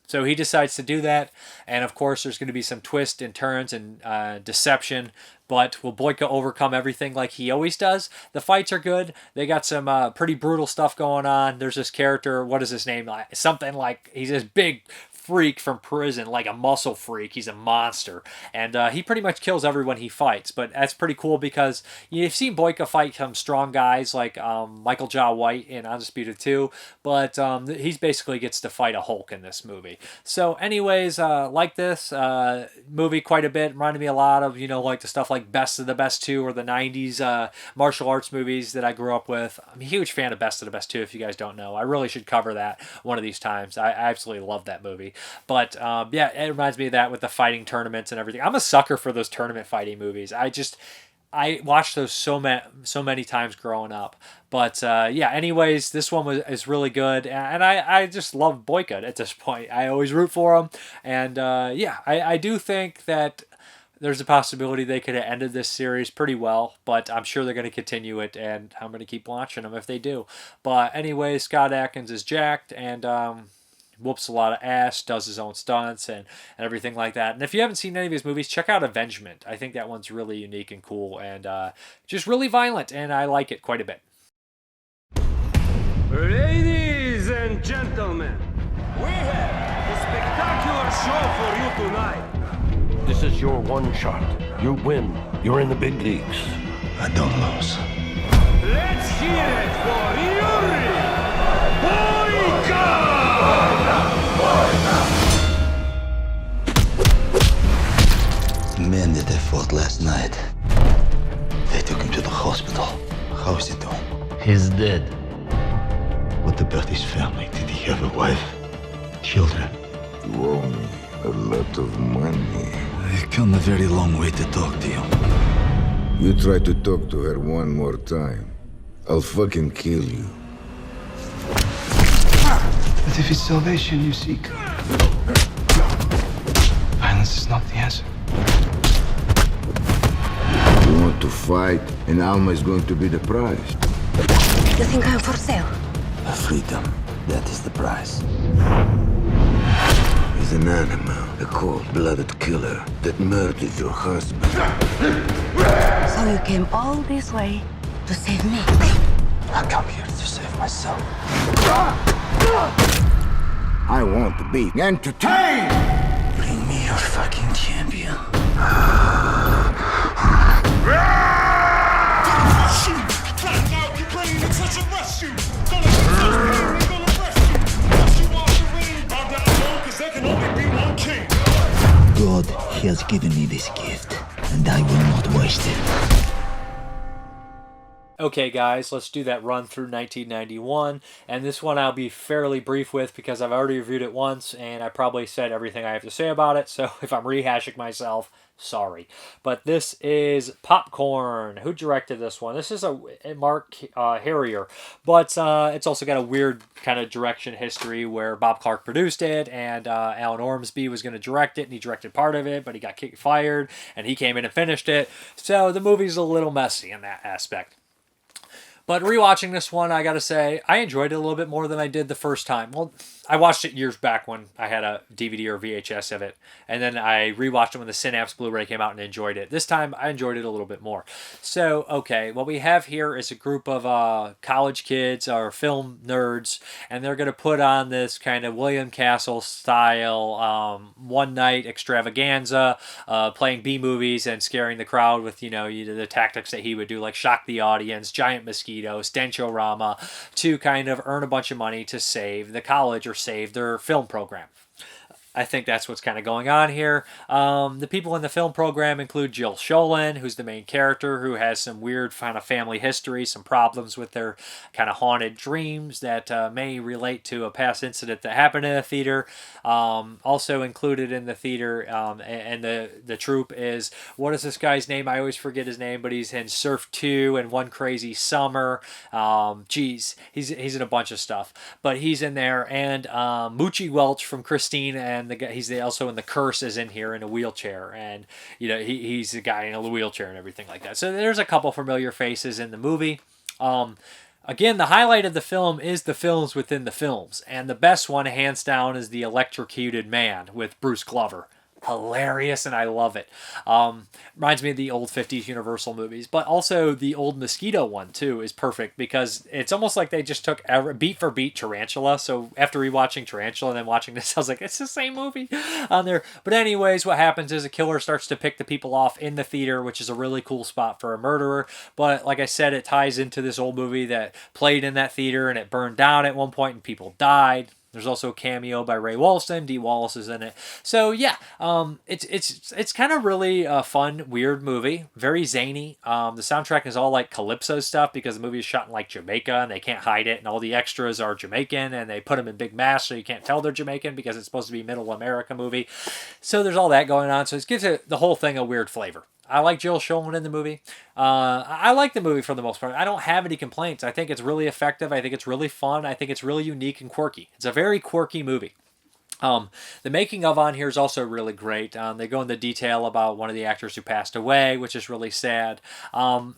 So he decides to do that, and of course there's going to be some twists and turns and deception, but will Bokya overcome everything like he always does? The fights are good. They got some pretty brutal stuff going on. There's this character, what is his name? Something like, he's this big freak from prison, like a muscle freak. He's a monster, and he pretty much kills everyone he fights. But that's pretty cool because you've seen Bokya fight some strong guys like Michael Jai White in Undisputed 2, but he basically gets to fight a Hulk in this movie. So anyways, like this movie quite a bit. Reminded me a lot of, you know, like the stuff like Best of the Best 2 or the 90s martial arts movies that I grew up with. I'm a huge fan of Best of the Best 2, if you guys don't know. I really should cover that one of these times. I absolutely love that movie. But yeah, it reminds me of that with the fighting tournaments and everything. I'm a sucker for those tournament fighting movies. I watched those so many times growing up. But yeah, anyways, this one is really good, and I just love Bokya at this point. I always root for him, and yeah, I do think that there's a possibility they could have ended this series pretty well, but I'm sure they're going to continue it, and I'm going to keep watching them if they do. But anyway, Scott Adkins is jacked, and whoops a lot of ass, does his own stunts and everything like that. And if you haven't seen any of his movies, check out Avengement. I think that one's really unique and cool and just really violent, and I like it quite a bit. Ladies and gentlemen, we have a spectacular show for you tonight. This is your one shot. You win. You're in the big leagues. I don't lose. Let's hear it for Yuri Boyka! The man that I fought last night, they took him to the hospital. How is he doing? He's dead. What about his family? Did he have a wife? Children? You owe me a lot of money. I've come a very long way to talk to you. You try to talk to her one more time, I'll fucking kill you. But if it's salvation you seek, violence is not the answer. You want to fight, and Alma is going to be the prize. You think I'm for sale? A freedom, that is the price. He's an animal, a cold-blooded killer that murdered your husband. So you came all this way to save me? I come here to save myself. I want to be entertained! Bring me your fucking champion. God has given me this gift, and I will not waste it. Okay, guys, let's do that run through 1991, and this one I'll be fairly brief with because I've already reviewed it once, and I probably said everything I have to say about it, so if I'm rehashing myself, sorry. But this is Popcorn. Who directed this one? This is a Mark Harrier, but it's also got a weird kind of direction history where Bob Clark produced it, and Alan Ormsby was going to direct it, and he directed part of it, but he got fired, and he came in and finished it, so the movie's a little messy in that aspect. But rewatching this one, I gotta say, I enjoyed it a little bit more than I did the first time. Well, I watched it years back when I had a DVD or VHS of it, and then I rewatched it when the Synapse Blu-ray came out and enjoyed it. This time, I enjoyed it a little bit more. So, okay, what we have here is a group of college kids or film nerds, and they're gonna put on this kind of William Castle style one-night extravaganza, playing B-movies and scaring the crowd with, the tactics that he would do, like shock the audience, giant mosquitoes, stenchorama, to kind of earn a bunch of money to save the college or save their film program. I think that's what's kind of going on here. The people in the film program include Jill Sholin, who's the main character, who has some weird kind of family history, some problems with their kind of haunted dreams that may relate to a past incident that happened in a theater. Also included in the theater and the troupe is, what is this guy's name? I always forget his name, but he's in Surf 2 and One Crazy Summer. He's in a bunch of stuff, but he's in there, and Moochie Welch from Christine, and he's also in The Curse is in here in a wheelchair, and he's the guy in a wheelchair and everything like that. So there's a couple familiar faces in the movie. Again, the highlight of the film is the films within the films, and the best one, hands down, is The Electrocuted Man with Bruce Glover. Hilarious, and I love it. Reminds me of the old 50s Universal movies, but also the old Mosquito one too is perfect because it's almost like they just took beat for beat Tarantula. So after rewatching Tarantula and then watching this, I was like, it's the same movie on there. But anyways, what happens is a killer starts to pick the people off in the theater, which is a really cool spot for a murderer. But like I said, it ties into this old movie that played in that theater, and it burned down at one point and people died. There's also a cameo by Ray Walston. Dee Wallace is in it. So yeah, it's kind of really a fun, weird movie. Very zany. The soundtrack is all like calypso stuff because the movie is shot in like Jamaica and they can't hide it, and all the extras are Jamaican and they put them in big masks so you can't tell they're Jamaican because it's supposed to be a Middle America movie. So there's all that going on. So it gives the whole thing a weird flavor. I like Jill Sholin in the movie. I like the movie for the most part. I don't have any complaints. I think it's really effective. I think it's really fun. I think it's really unique and quirky. It's a very quirky movie. The making of on here is also really great. They go into detail about one of the actors who passed away, which is really sad. And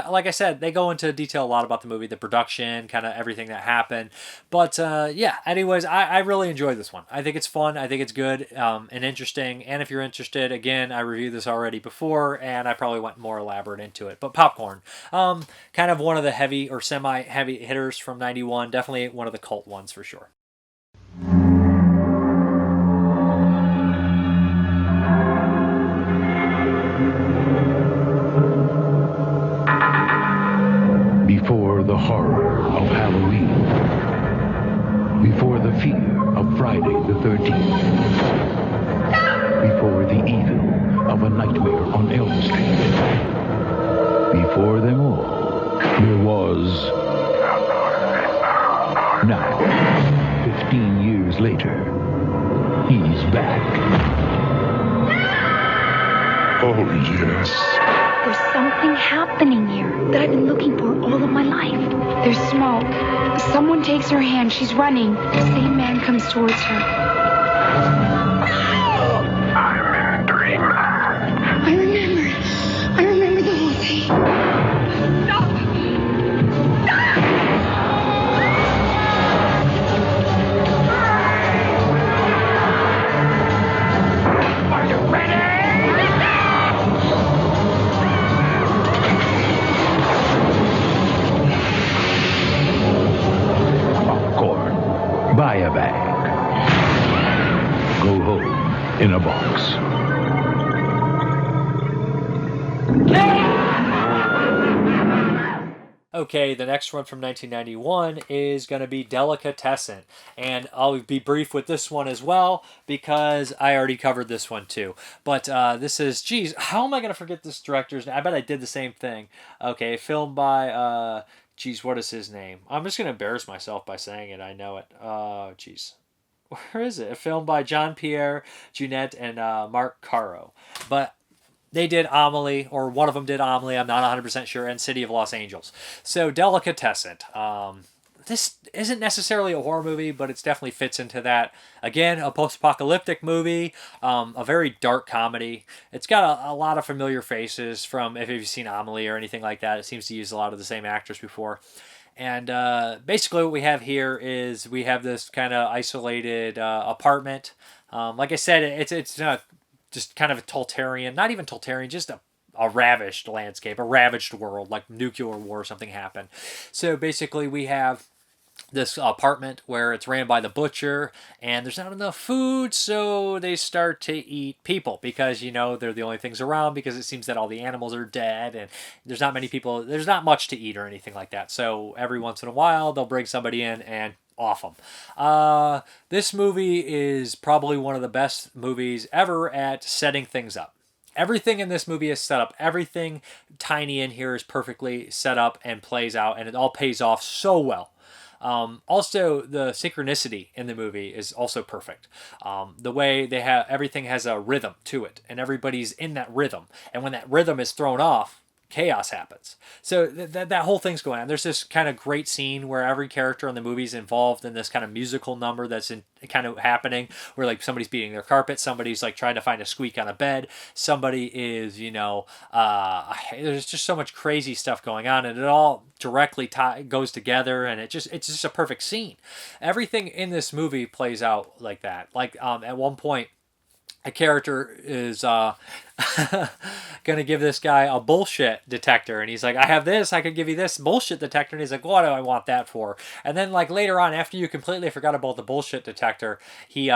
like I said, they go into detail a lot about the movie, the production, kind of everything that happened. But yeah, anyways, I really enjoyed this one. I think it's fun. I think it's good and interesting. And if you're interested, again, I reviewed this already before, and I probably went more elaborate into it. But Popcorn, kind of one of the heavy or semi-heavy hitters from '91. Definitely one of the cult ones for sure. Before the horror of Halloween, before the fear of Friday the 13th, before the evil of A Nightmare on Elm Street, before them all, there was... Now, 15 years later, he's back. Oh, yes. There's something happening here that I've been looking for all of my life. There's smoke. Someone takes her hand. She's running. The same man comes towards her. I'm in a dream. I remember the whole thing. Stop! Are you ready? Buy a bag. Go home in a box. Okay, the next one from 1991 is going to be Delicatessen. And I'll be brief with this one as well because I already covered this one too. But this is, geez, how am I going to forget this director's name? I bet I did the same thing. Okay, filmed by... Geez, what is his name? I'm just going to embarrass myself by saying it. I know it. Geez. Where is it? Filmed by Jean-Pierre Jeunet and Marc Caro. But they did Amelie, or one of them did Amelie, I'm not 100% sure, and City of Los Angeles. So, Delicatessen. This isn't necessarily a horror movie, but it definitely fits into that. Again, a post-apocalyptic movie, a very dark comedy. It's got a lot of familiar faces from, if you've seen Amelie or anything like that, it seems to use a lot of the same actors before. And basically what we have here is we have this kind of isolated apartment. Like I said, it's just kind of a totalitarian, not even totalitarian, just a ravished landscape, a ravaged world, like nuclear war or something happened. So basically we have this apartment where it's ran by the butcher and there's not enough food, so they start to eat people because, you know, they're the only things around because it seems that all the animals are dead and there's not many people, there's not much to eat or anything like that. So every once in a while they'll bring somebody in and off them. This movie is probably one of the best movies ever at setting things up. Everything in this movie is set up. Everything tiny in here is perfectly set up and plays out, and it all pays off so well. Also, the synchronicity in the movie is also perfect. The way they have everything has a rhythm to it, and everybody's in that rhythm. And when that rhythm is thrown off, chaos happens. So that whole thing's going on. There's this kind of great scene where every character in the movie is involved in this kind of musical number that's kind of happening, where like somebody's beating their carpet, somebody's like trying to find a squeak on a bed, somebody is, you know, there's just so much crazy stuff going on, and it all directly goes together, and it's just a perfect scene. Everything in this movie plays out like that. Like at one point, a character is gonna give this guy a bullshit detector, and he's like, I have this, I could give you this bullshit detector, and he's like, what do I want that for? And then like later on, after you completely forgot about the bullshit detector, he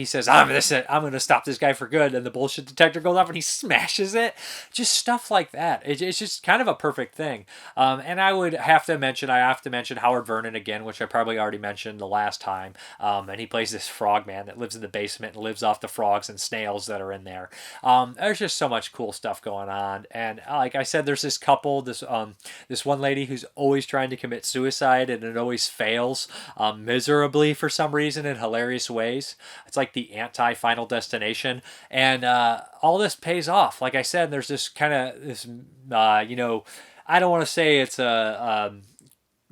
says, I'm gonna stop this guy for good, and the bullshit detector goes off and he smashes it. Just stuff like that. It's just kind of a perfect thing. And I have to mention Howard Vernon again, which I probably already mentioned the last time. And he plays this frog man that lives in the basement and lives off the frogs and snails that are in there. There's just so much cool stuff going on, and like I said, there's this couple, this one lady who's always trying to commit suicide, and it always fails miserably for some reason in hilarious ways. It's like the anti-Final Destination, and all this pays off. Like I said, there's this kind of this, you know, I don't want to say it's a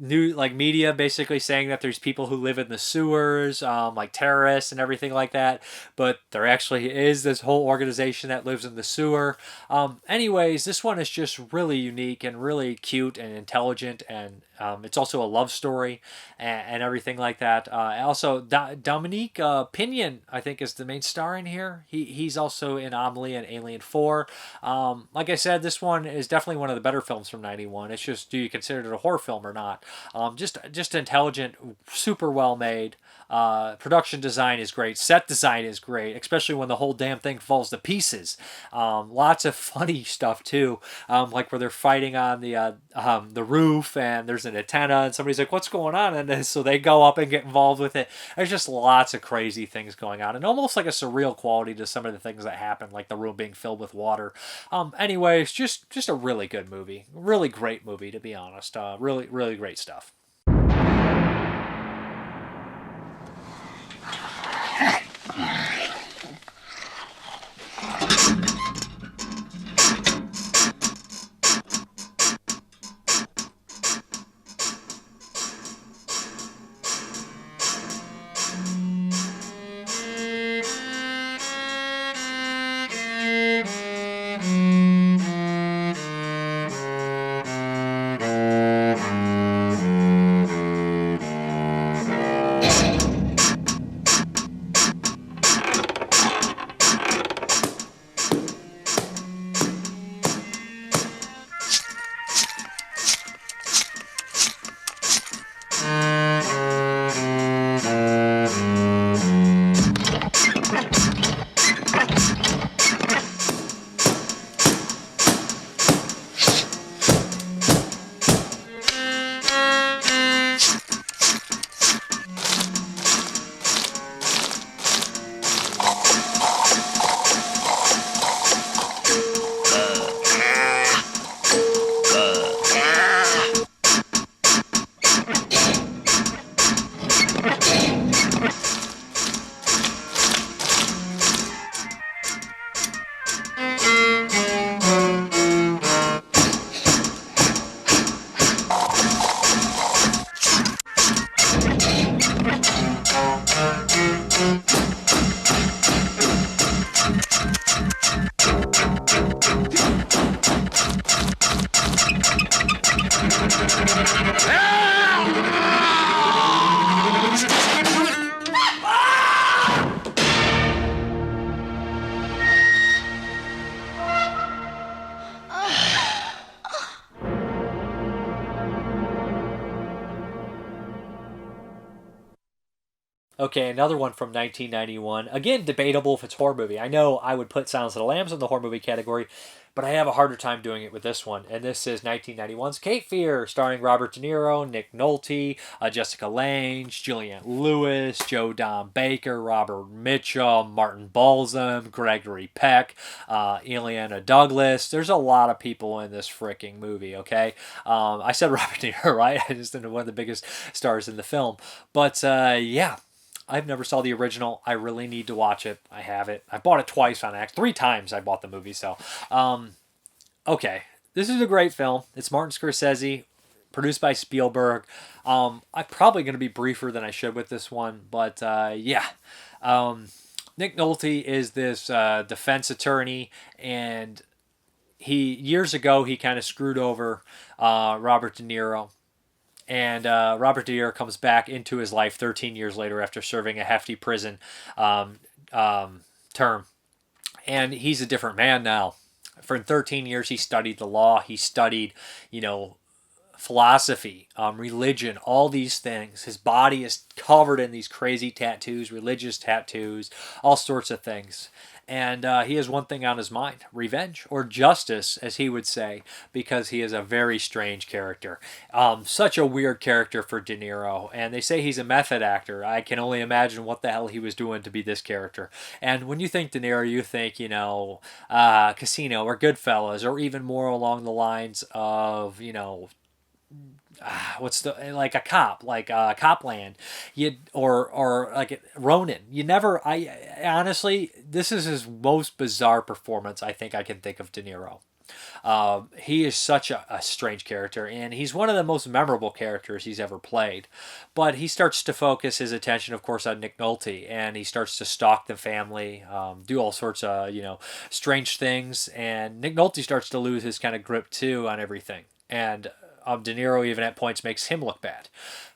new like media basically saying that there's people who live in the sewers, like terrorists and everything like that, but there actually is this whole organization that lives in the sewer. Anyways, this one is just really unique and really cute and intelligent, and it's also a love story and everything like that. Also, Dominique Pinion, I think, is the main star in here. He's also in Amelie and Alien 4. Like I said, this one is definitely one of the better films from '91. It's just, do you consider it a horror film or not? Just intelligent, super well made. Production design is great. Set design is great, especially when the whole damn thing falls to pieces. Lots of funny stuff too, like where they're fighting on the roof and there's an antenna and somebody's like, "What's going on?" And then, so they go up and get involved with it. There's just lots of crazy things going on, and almost like a surreal quality to some of the things that happen, like the room being filled with water. Anyways, just a really good movie, really great movie to be honest. Really great stuff. Okay, another one from 1991. Again, debatable if it's horror movie. I know I would put Silence of the Lambs in the horror movie category, but I have a harder time doing it with this one. And this is 1991's Cape Fear, starring Robert De Niro, Nick Nolte, Jessica Lange, Julianne Lewis, Joe Don Baker, Robert Mitchum, Martin Balsam, Gregory Peck, Ileana Douglas. There's a lot of people in this freaking movie, okay? I said Robert De Niro, right? I just didn't know one of the biggest stars in the film. But, yeah. I've never saw the original. I really need to watch it. I have it. I bought it twice on X. 3 times I bought the movie. So, okay. This is a great film. It's Martin Scorsese, produced by Spielberg. I'm probably going to be briefer than I should with this one. But, yeah. Nick Nolte is this defense attorney. And years ago, he kind of screwed over Robert De Niro. And Robert De Niro comes back into his life 13 years later after serving a hefty prison term. And he's a different man now. For 13 years, he studied the law. He studied, philosophy, religion, all these things. His body is covered in these crazy tattoos, religious tattoos, all sorts of things. And he has one thing on his mind: revenge, or justice, as he would say, because he is a very strange character. Such a weird character for De Niro. And they say he's a method actor. I can only imagine what the hell he was doing to be this character. And when you think De Niro, you think, Casino or Goodfellas, or even more along the lines of, like a cop, like Copland, or like Ronin. I honestly, this is his most bizarre performance I think I can think of De Niro. He is such a strange character, and he's one of the most memorable characters he's ever played. But he starts to focus his attention, of course, on Nick Nolte, and he starts to stalk the family, do all sorts of, strange things, and Nick Nolte starts to lose his kind of grip, too, on everything. And De Niro even at points makes him look bad.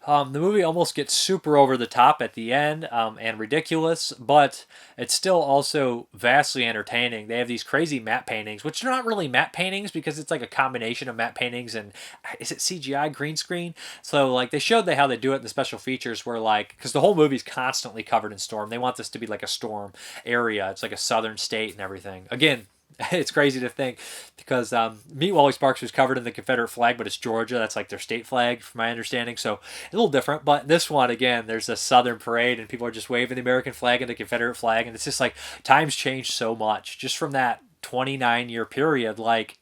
The movie almost gets super over the top at the end and ridiculous, but it's still also vastly entertaining. They have these crazy matte paintings, which are not really matte paintings because it's like a combination of matte paintings and is it CGI green screen? So like they showed how they do it in the special features where like, because the whole movie's constantly covered in storm. They want this to be like a storm area. It's like a southern state and everything. Again, it's crazy to think because Meet Wally Sparks was covered in the Confederate flag, but it's Georgia. That's like their state flag, from my understanding. So a little different. But this one, again, there's a Southern parade and people are just waving the American flag and the Confederate flag. And it's just like times changed so much just from that 29-year period. Like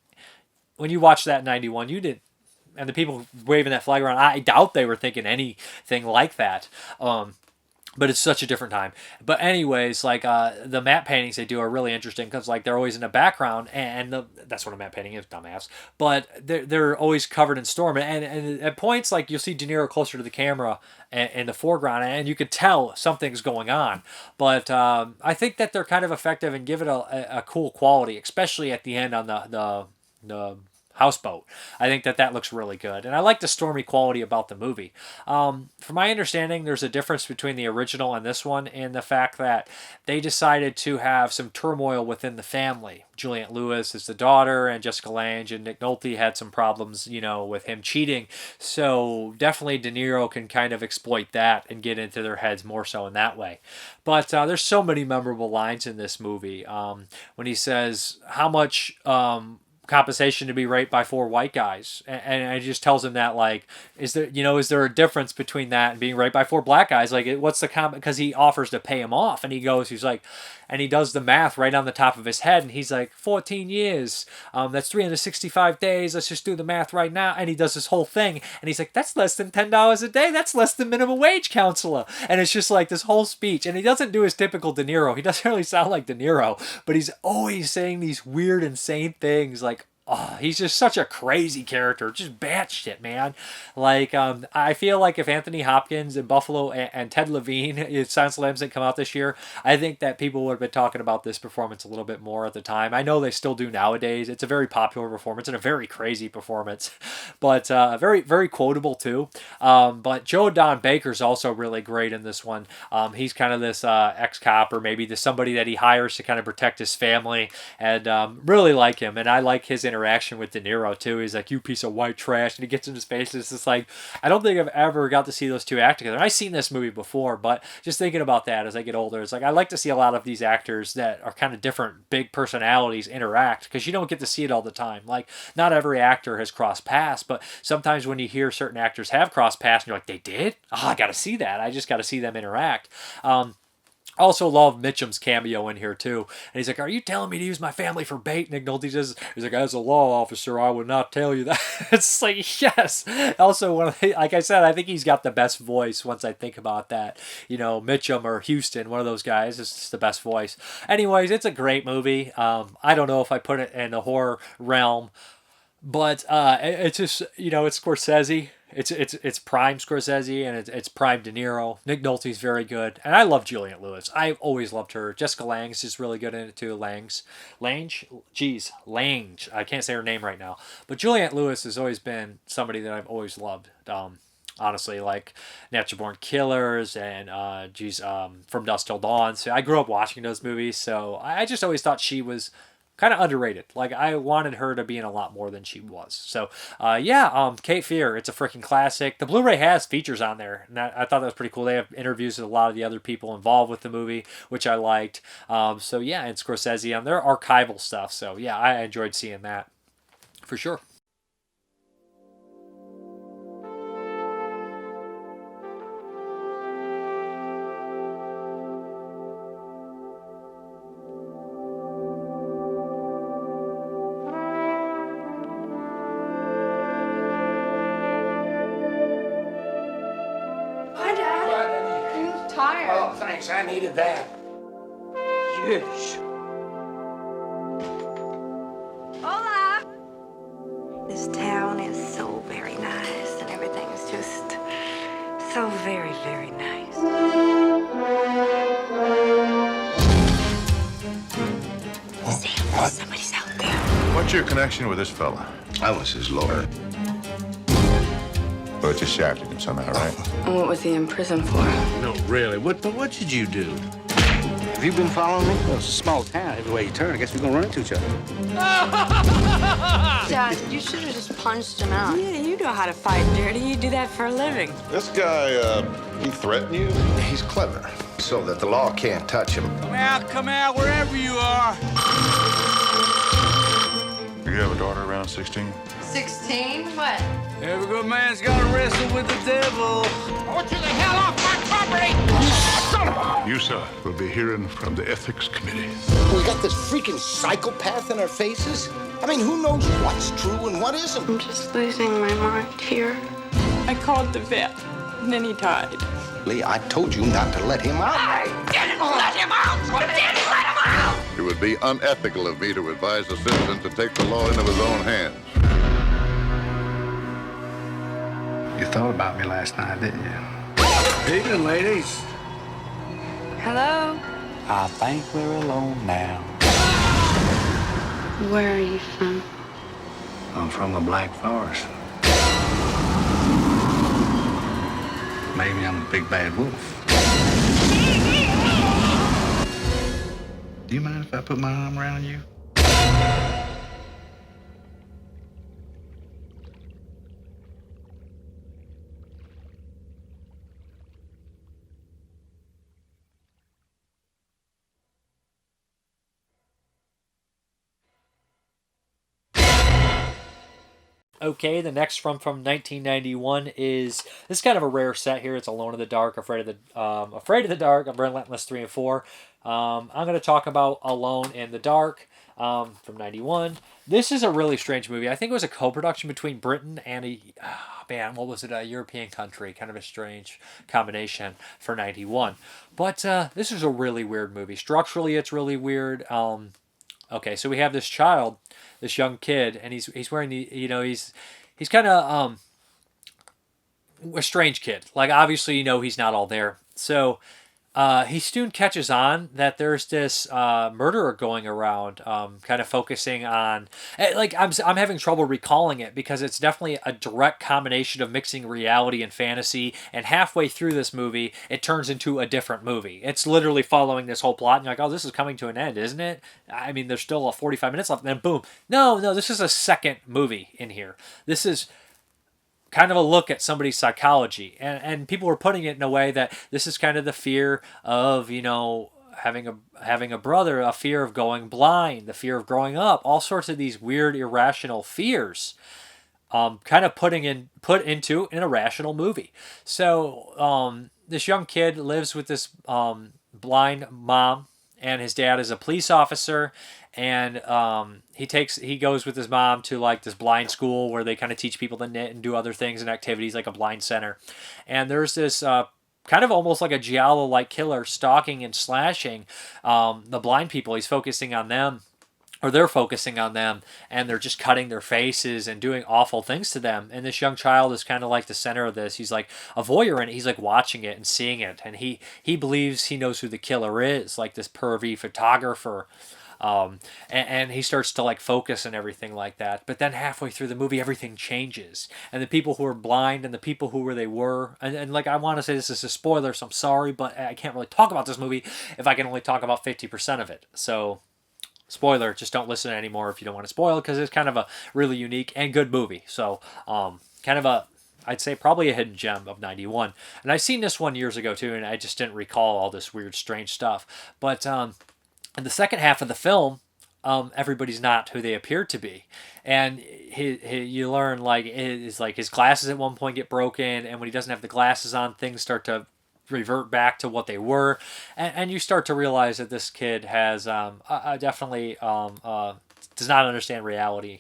when you watched that in 91, you didn't. And the people waving that flag around, I doubt they were thinking anything like that. But it's such a different time. But anyways, like the matte paintings they do are really interesting because like they're always in the background, and that's what a matte painting is, dumbass. But they're always covered in storm, and at points like you'll see De Niro closer to the camera in the foreground, and you could tell something's going on. But I think that they're kind of effective and give it a cool quality, especially at the end on the houseboat. I think that looks really good. And I like the stormy quality about the movie. From my understanding, there's a difference between the original and this one in the fact that they decided to have some turmoil within the family. Juliette Lewis is the daughter, and Jessica Lange and Nick Nolte had some problems, with him cheating. So definitely De Niro can kind of exploit that and get into their heads more so in that way. But there's so many memorable lines in this movie. When he says, how much compensation to be raped by 4 white guys, and it just tells him that like, is there a difference between that and being raped by 4 black guys? Like, what's the because he offers to pay him off, and he's like, and he does the math right on the top of his head, and he's like, 14 years, that's 365 days, let's just do the math right now, and he does this whole thing, and he's like, that's less than $10 a day, that's less than minimum wage, counselor. And it's just like this whole speech, and he doesn't do his typical De Niro. He doesn't really sound like De Niro, but he's always saying these weird, insane things like, oh, he's just such a crazy character, just batshit, man. Like, I feel like if Anthony Hopkins and Buffalo and Ted Levine, Silence of the Lambs didn't come out this year, I think that people would have been talking about this performance a little bit more at the time. I know they still do nowadays. It's a very popular performance and a very crazy performance, but very, very quotable too. But Joe Don Baker's also really great in this one. He's kind of this ex-cop, or maybe this somebody that he hires to kind of protect his family, and really like him, and I like his interaction with De Niro too. He's like, you piece of white trash, and he gets in his face. It's just like, I don't think I've ever got to see those two act together. I've seen this movie before, but just thinking about that as I get older, it's like I like to see a lot of these actors that are kind of different big personalities interact, because you don't get to see it all the time. Like, not every actor has crossed paths, but sometimes when you hear certain actors have crossed paths and you're like, they did? Oh, I gotta see that. I just gotta see them interact. Also love Mitchum's cameo in here too. And he's like, are you telling me to use my family for bait? Nick Nolte says, he's like, as a law officer, I would not tell you that. It's like, yes. Also, like I said, I think he's got the best voice once I think about that. Mitchum or Houston, one of those guys, is just the best voice. Anyways, it's a great movie. I don't know if I put it in the horror realm, but it's just, it's Scorsese. It's prime Scorsese, and it's prime De Niro. Nick Nolte's very good, and I love Juliette Lewis. I've always loved her. Jessica Lange's just really good in it too. Lange. I can't say her name right now, but Juliette Lewis has always been somebody that I've always loved. Honestly, like Natural Born Killers and From Dusk Till Dawn. So I grew up watching those movies, so I just always thought she was kind of underrated. Like, I wanted her to be in a lot more than she was. So, Cape Fear, it's a freaking classic. The Blu-ray has features on there, and I thought that was pretty cool. They have interviews with a lot of the other people involved with the movie, which I liked. And Scorsese on their archival stuff. So, yeah, I enjoyed seeing that for sure. I needed that. Yes. Hola! very nice. Sam, somebody's out there. What's your connection with this fella? I was his lawyer. But you shafted him somehow, right? What was he in prison for? No, really. What did you do? Have you been following me? Well, it's a small town. Every way you turn, I guess we're gonna run into each other. Dad, you should have just punched him out. Yeah, you know how to fight dirty. You do that for a living. This guy, he threatened you? He's clever, so that the law can't touch him. Come out, wherever you are. You have a daughter around 16? 16? What? Every good man's got to wrestle with the devil. I want you the hell off my property! You, sir, will be hearing from the Ethics Committee. We got this freaking psychopath in our faces? I mean, who knows what's true and what isn't? I'm just losing my mind here. I called the vet, and then he died. Lee, I told you not to let him out. I didn't let him out! I didn't let him out! It would be unethical of me to advise the citizen to take the law into his own hands. You thought about me last night, didn't you? Evening, ladies. Hello? I think we're alone now. Where are you from? I'm from the Black Forest. Maybe I'm a big bad wolf. Do you mind if I put my arm around you? Okay, the next from 1991 is, this is kind of a rare set here. It's Alone in the Dark, Afraid of the Dark, Relentless 3 and 4. I'm going to talk about Alone in the Dark from 91. This is a really strange movie. I think it was a co-production between Britain and a European country. Kind of a strange combination for 91. But this is a really weird movie. Structurally, it's really weird. Okay, so we have this child, this young kid, and he's wearing the, he's kind of a strange kid. Like, obviously, he's not all there. So he soon catches on that there's this murderer going around, kind of focusing on, like, I'm having trouble recalling it because it's definitely a direct combination of mixing reality and fantasy, and halfway through this movie it turns into a different movie. It's literally following this whole plot and you're like, oh, this is coming to an end, isn't it? I mean, there's still 45 minutes left, and then boom, no, this is a second movie in here. This is kind of a look at somebody's psychology, and people were putting it in a way that this is kind of the fear of having a brother, a fear of going blind, the fear of growing up, all sorts of these weird irrational fears, kind of put into an irrational movie. So this young kid lives with this blind mom, and his dad is a police officer, and he goes with his mom to like this blind school where they kind of teach people to knit and do other things and activities, like a blind center. And there's this kind of almost like a giallo-like killer stalking and slashing the blind people. He's focusing on them, or they're focusing on them, and they're just cutting their faces and doing awful things to them. And this young child is kind of like the center of this. He's like a voyeur, and he's like watching it and seeing it, and he believes he knows who the killer is, like this pervy photographer. And he starts to like focus and everything like that. But then halfway through the movie, everything changes, and the people who are blind and the people who they were, and like, I want to say this is a spoiler, so I'm sorry, but I can't really talk about this movie if I can only talk about 50% of it. So, spoiler, just don't listen anymore if you don't want to spoil it, because it's kind of a really unique and good movie. So, kind of I'd say probably a hidden gem of 91. And I've seen this one years ago too, and I just didn't recall all this weird, strange stuff. But in the second half of the film, everybody's not who they appear to be, and you learn like his glasses at one point get broken, and when he doesn't have the glasses on, things start to revert back to what they were, and you start to realize that this kid has definitely does not understand reality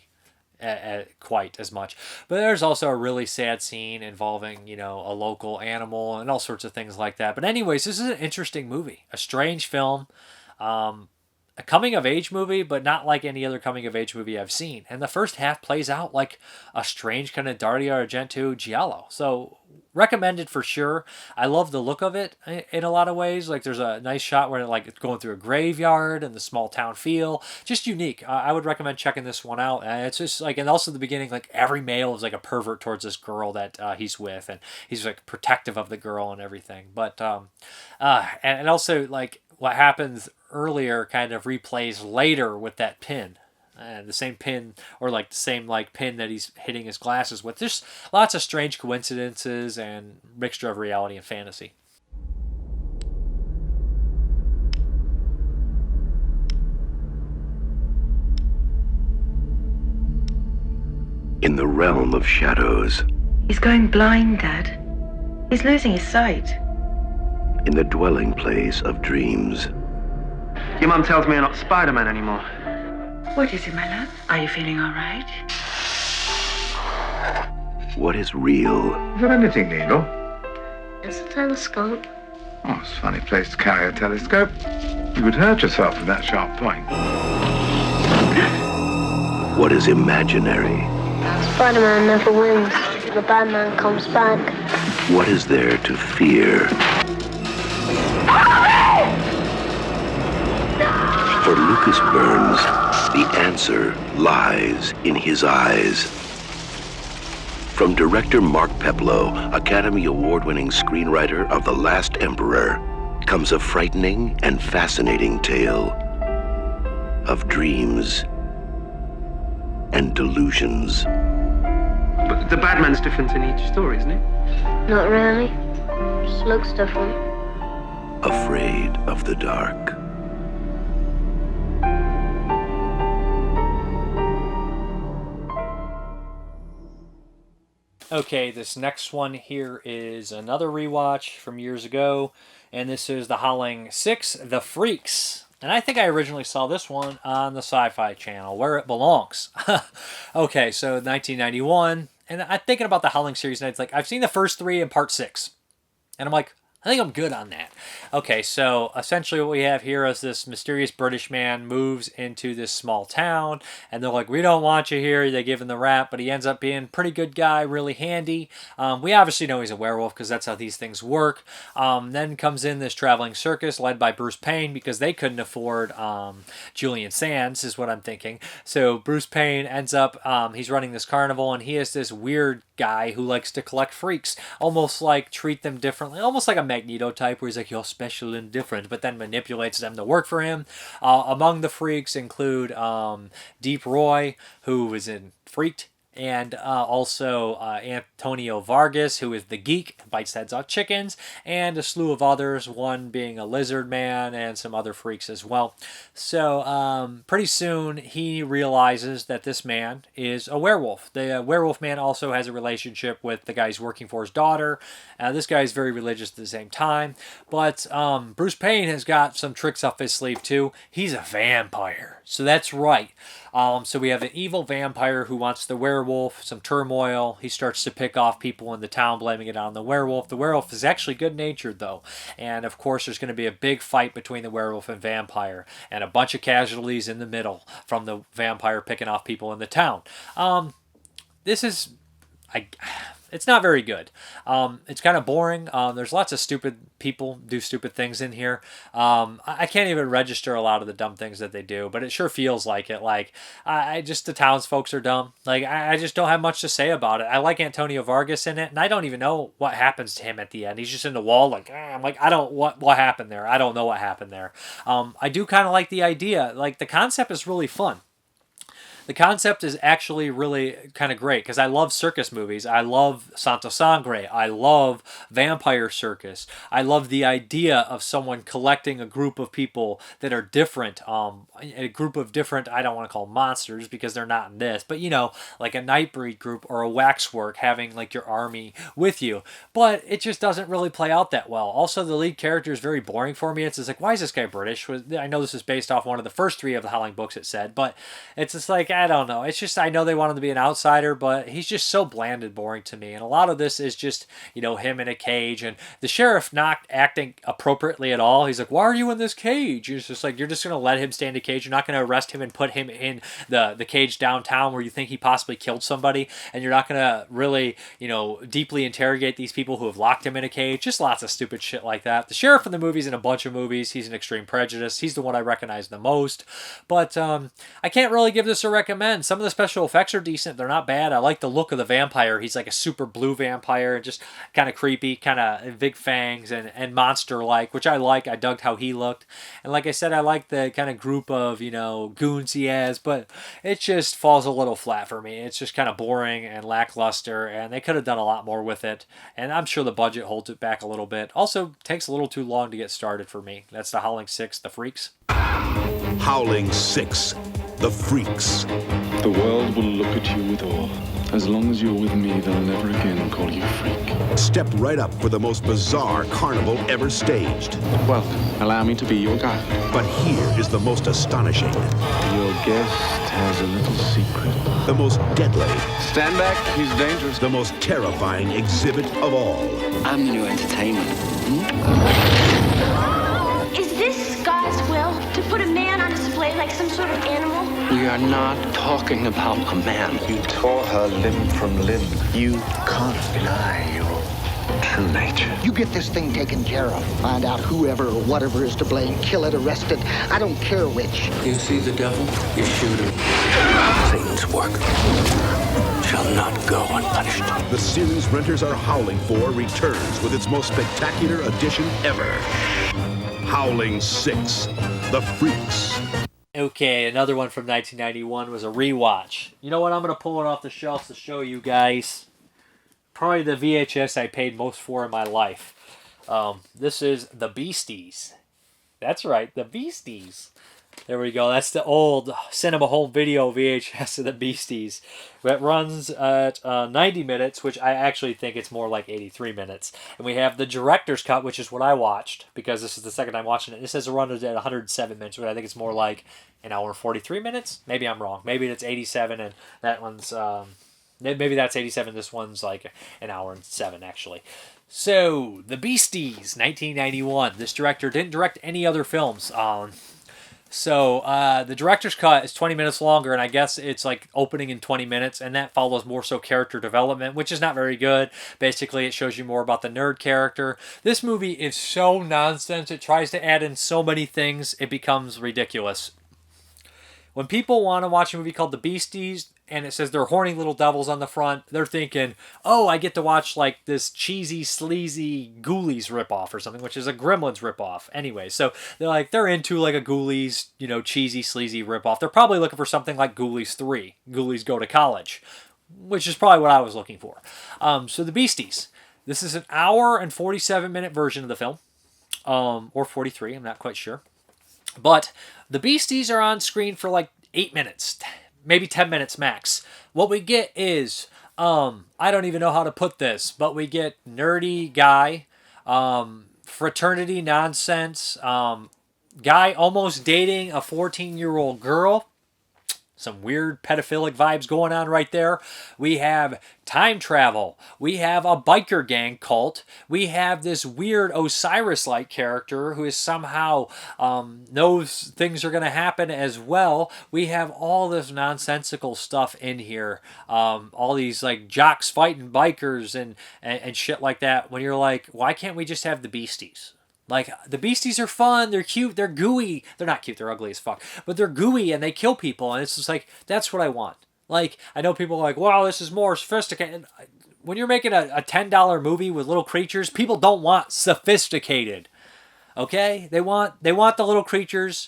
quite as much. But there's also a really sad scene involving a local animal and all sorts of things like that. But anyways, this is an interesting movie, a strange film. a coming of age movie, but not like any other coming of age movie I've seen. And the first half plays out like a strange kind of Dario Argento giallo. So recommended for sure. I love the look of it in a lot of ways. Like there's a nice shot where like it's going through a graveyard and the small town feel, just unique. I would recommend checking this one out. And it's just like, and also the beginning, like every male is like a pervert towards this girl that he's with, and he's like protective of the girl and everything. But and also like what happens earlier kind of replays later with that pin. The same pin, or like the same like pin that he's hitting his glasses with. There's lots of strange coincidences and mixture of reality and fantasy. In the realm of shadows. He's going blind, Dad. He's losing his sight. In the dwelling place of dreams. Your mum tells me you're not Spider-Man anymore. What is it, my love? Are you feeling all right? What is real? Is that a knitting needle? It's a telescope. Oh, it's a funny place to carry a telescope. You would hurt yourself with that sharp point. What is imaginary? Spider-Man never wins. The bad man comes back. What is there to fear? For Lucas Burns, the answer lies in his eyes. From director Mark Peplow, Academy Award-winning screenwriter of The Last Emperor, comes a frightening and fascinating tale of dreams and delusions. But the bad man's different in each story, isn't he? Not really. Just looks different. Afraid of the dark. Okay, this next one here is another rewatch from years ago, and this is The Howling 6, The Freaks. And I think I originally saw this one on the Sci-Fi Channel, where it belongs. Okay, so 1991, and I'm thinking about the Howling series, and it's like, I've seen the first 3 in part 6. And I'm like, I think I'm good on that. Okay, so essentially what we have here is this mysterious British man moves into this small town, and they're like, we don't want you here. They give him the rap, but he ends up being a pretty good guy, really handy. We obviously know he's a werewolf because that's how these things work. Then comes in this traveling circus led by Bruce Payne because they couldn't afford Julian Sands, is what I'm thinking. So Bruce Payne ends up, he's running this carnival, and he is this weird guy who likes to collect freaks, almost like treat them differently, almost like a Magneto type where he's like, you're special and different, but then manipulates them to work for him. Among the freaks include Deep Roy, who was in Freaked, and also Antonio Vargas, who is the geek, bites heads off chickens, and a slew of others, one being a lizard man and some other freaks as well. So pretty soon he realizes that this man is a werewolf. The werewolf man also has a relationship with the guy he's working for, his daughter. This guy is very religious at the same time, but Bruce Payne has got some tricks up his sleeve too. He's a vampire, so that's right. So we have an evil vampire who wants the werewolf, some turmoil. He starts to pick off people in the town, blaming it on the werewolf. The werewolf is actually good-natured, though. And, of course, there's going to be a big fight between the werewolf and vampire, and a bunch of casualties in the middle from the vampire picking off people in the town. This is... It's not very good. It's kind of boring. There's lots of stupid people do stupid things in here. I can't even register a lot of the dumb things that they do, but it sure feels like it. Like, I just, the townsfolk are dumb. Like, I just don't have much to say about it. I like Antonio Vargas in it, and I don't even know what happens to him at the end. He's just in the wall, like, I'm like, what happened there? I don't know what happened there. I do kind of like the idea. Like, the concept is really fun. The concept is actually really kind of great because I love circus movies. I love Santo Sangre. I love Vampire Circus. I love the idea of someone collecting a group of people that are different. A group of different, I don't want to call them monsters because they're not in this, but you know, like a Nightbreed group or a Waxwork having like your army with you. But it just doesn't really play out that well. Also, the lead character is very boring for me. It's just like, why is this guy British? I know this is based off one of the first 3 of the Howling books, it said, but it's just like, I don't know. It's just, I know they want him to be an outsider, but he's just so bland and boring to me. And a lot of this is just, him in a cage, and the sheriff not acting appropriately at all. He's like, why are you in this cage? It's just like, you're just going to let him stay in the cage. You're not going to arrest him and put him in the cage downtown where you think he possibly killed somebody. And you're not going to really, deeply interrogate these people who have locked him in a cage. Just lots of stupid shit like that. The sheriff in the movie's in a bunch of movies. He's in Extreme Prejudice. He's the one I recognize the most. But I can't really give this a recommend. Some of the special effects are decent. They're not bad. I like the look of the vampire. He's like a super blue vampire, just kind of creepy, kind of big fangs and monster-like, which I like. I dug how he looked. And like I said, I like the kind of group of, goons he has, but it just falls a little flat for me. It's just kind of boring and lackluster, and they could have done a lot more with it. And I'm sure the budget holds it back a little bit. Also, takes a little too long to get started for me. That's the Howling 6, The Freaks. Howling 6, The Freaks. The world will look at you with awe. As long as you're with me, they'll never again call you freak. Step right up for the most bizarre carnival ever staged. Welcome. Allow me to be your guide. But here is the most astonishing. Your guest has a little secret. The most deadly. Stand back, he's dangerous. The most terrifying exhibit of all. I'm the new entertainment. Is this God's will to put a man on display like some sort of animal? We are not talking about a man. You tore her limb from limb. You can't deny your true nature. You get this thing taken care of. Find out whoever or whatever is to blame. Kill it, arrest it. I don't care which. You see the devil, you shoot him. Satan's work shall not go unpunished. The series renters are howling for returns with its most spectacular addition ever. Howling 6, The Freaks. Okay, another one from 1991 was a rewatch. You know what? I'm going to pull it off the shelf to show you guys. Probably the VHS I paid most for in my life. This is The Beasties. That's right, The Beasties. There we go. That's the old Cinema Home Video VHS of The Beasties. It runs at 90 minutes, which I actually think it's more like 83 minutes. And we have the director's cut, which is what I watched, because this is the second time watching it. It says it runs at 107 minutes, but I think it's more like an hour and 43 minutes. Maybe I'm wrong. Maybe it's 87, and that one's... maybe that's 87. This one's like an hour and 7, actually. So, The Beasties, 1991. This director didn't direct any other films. So the director's cut is 20 minutes longer, and I guess it's like opening in 20 minutes, and that follows more so character development, which is not very good. Basically, it shows you more about the nerd character. This movie is so nonsense. It tries to add in so many things, it becomes ridiculous. When people want to watch a movie called The Beasties, and it says they're horny little devils on the front, they're thinking, oh, I get to watch like this cheesy, sleazy Ghoulies ripoff or something, which is a Gremlins ripoff. Anyway, so they're into like a Ghoulies, cheesy, sleazy ripoff. They're probably looking for something like Ghoulies 3, Ghoulies Go to College, which is probably what I was looking for. So The Beasties. This is an hour and 47-minute version of the film, or 43, I'm not quite sure. But the Beasties are on screen for like 8 minutes, maybe 10 minutes max. What we get is, I don't even know how to put this, but we get nerdy guy, fraternity nonsense, guy almost dating a 14-year-old girl. Some weird pedophilic vibes going on right there. We have time travel. We have a biker gang cult. We have this weird Osiris-like character who is somehow knows things are going to happen as well. We have all this nonsensical stuff in here. All these like jocks fighting bikers and shit like that. When you're like, why can't we just have the Beasties? Like, the Beasties are fun, they're cute, they're gooey. They're not cute, they're ugly as fuck. But they're gooey and they kill people, and it's just like, that's what I want. Like, I know people are like, wow, this is more sophisticated. When you're making a $10 movie with little creatures, people don't want sophisticated. Okay? They want the little creatures,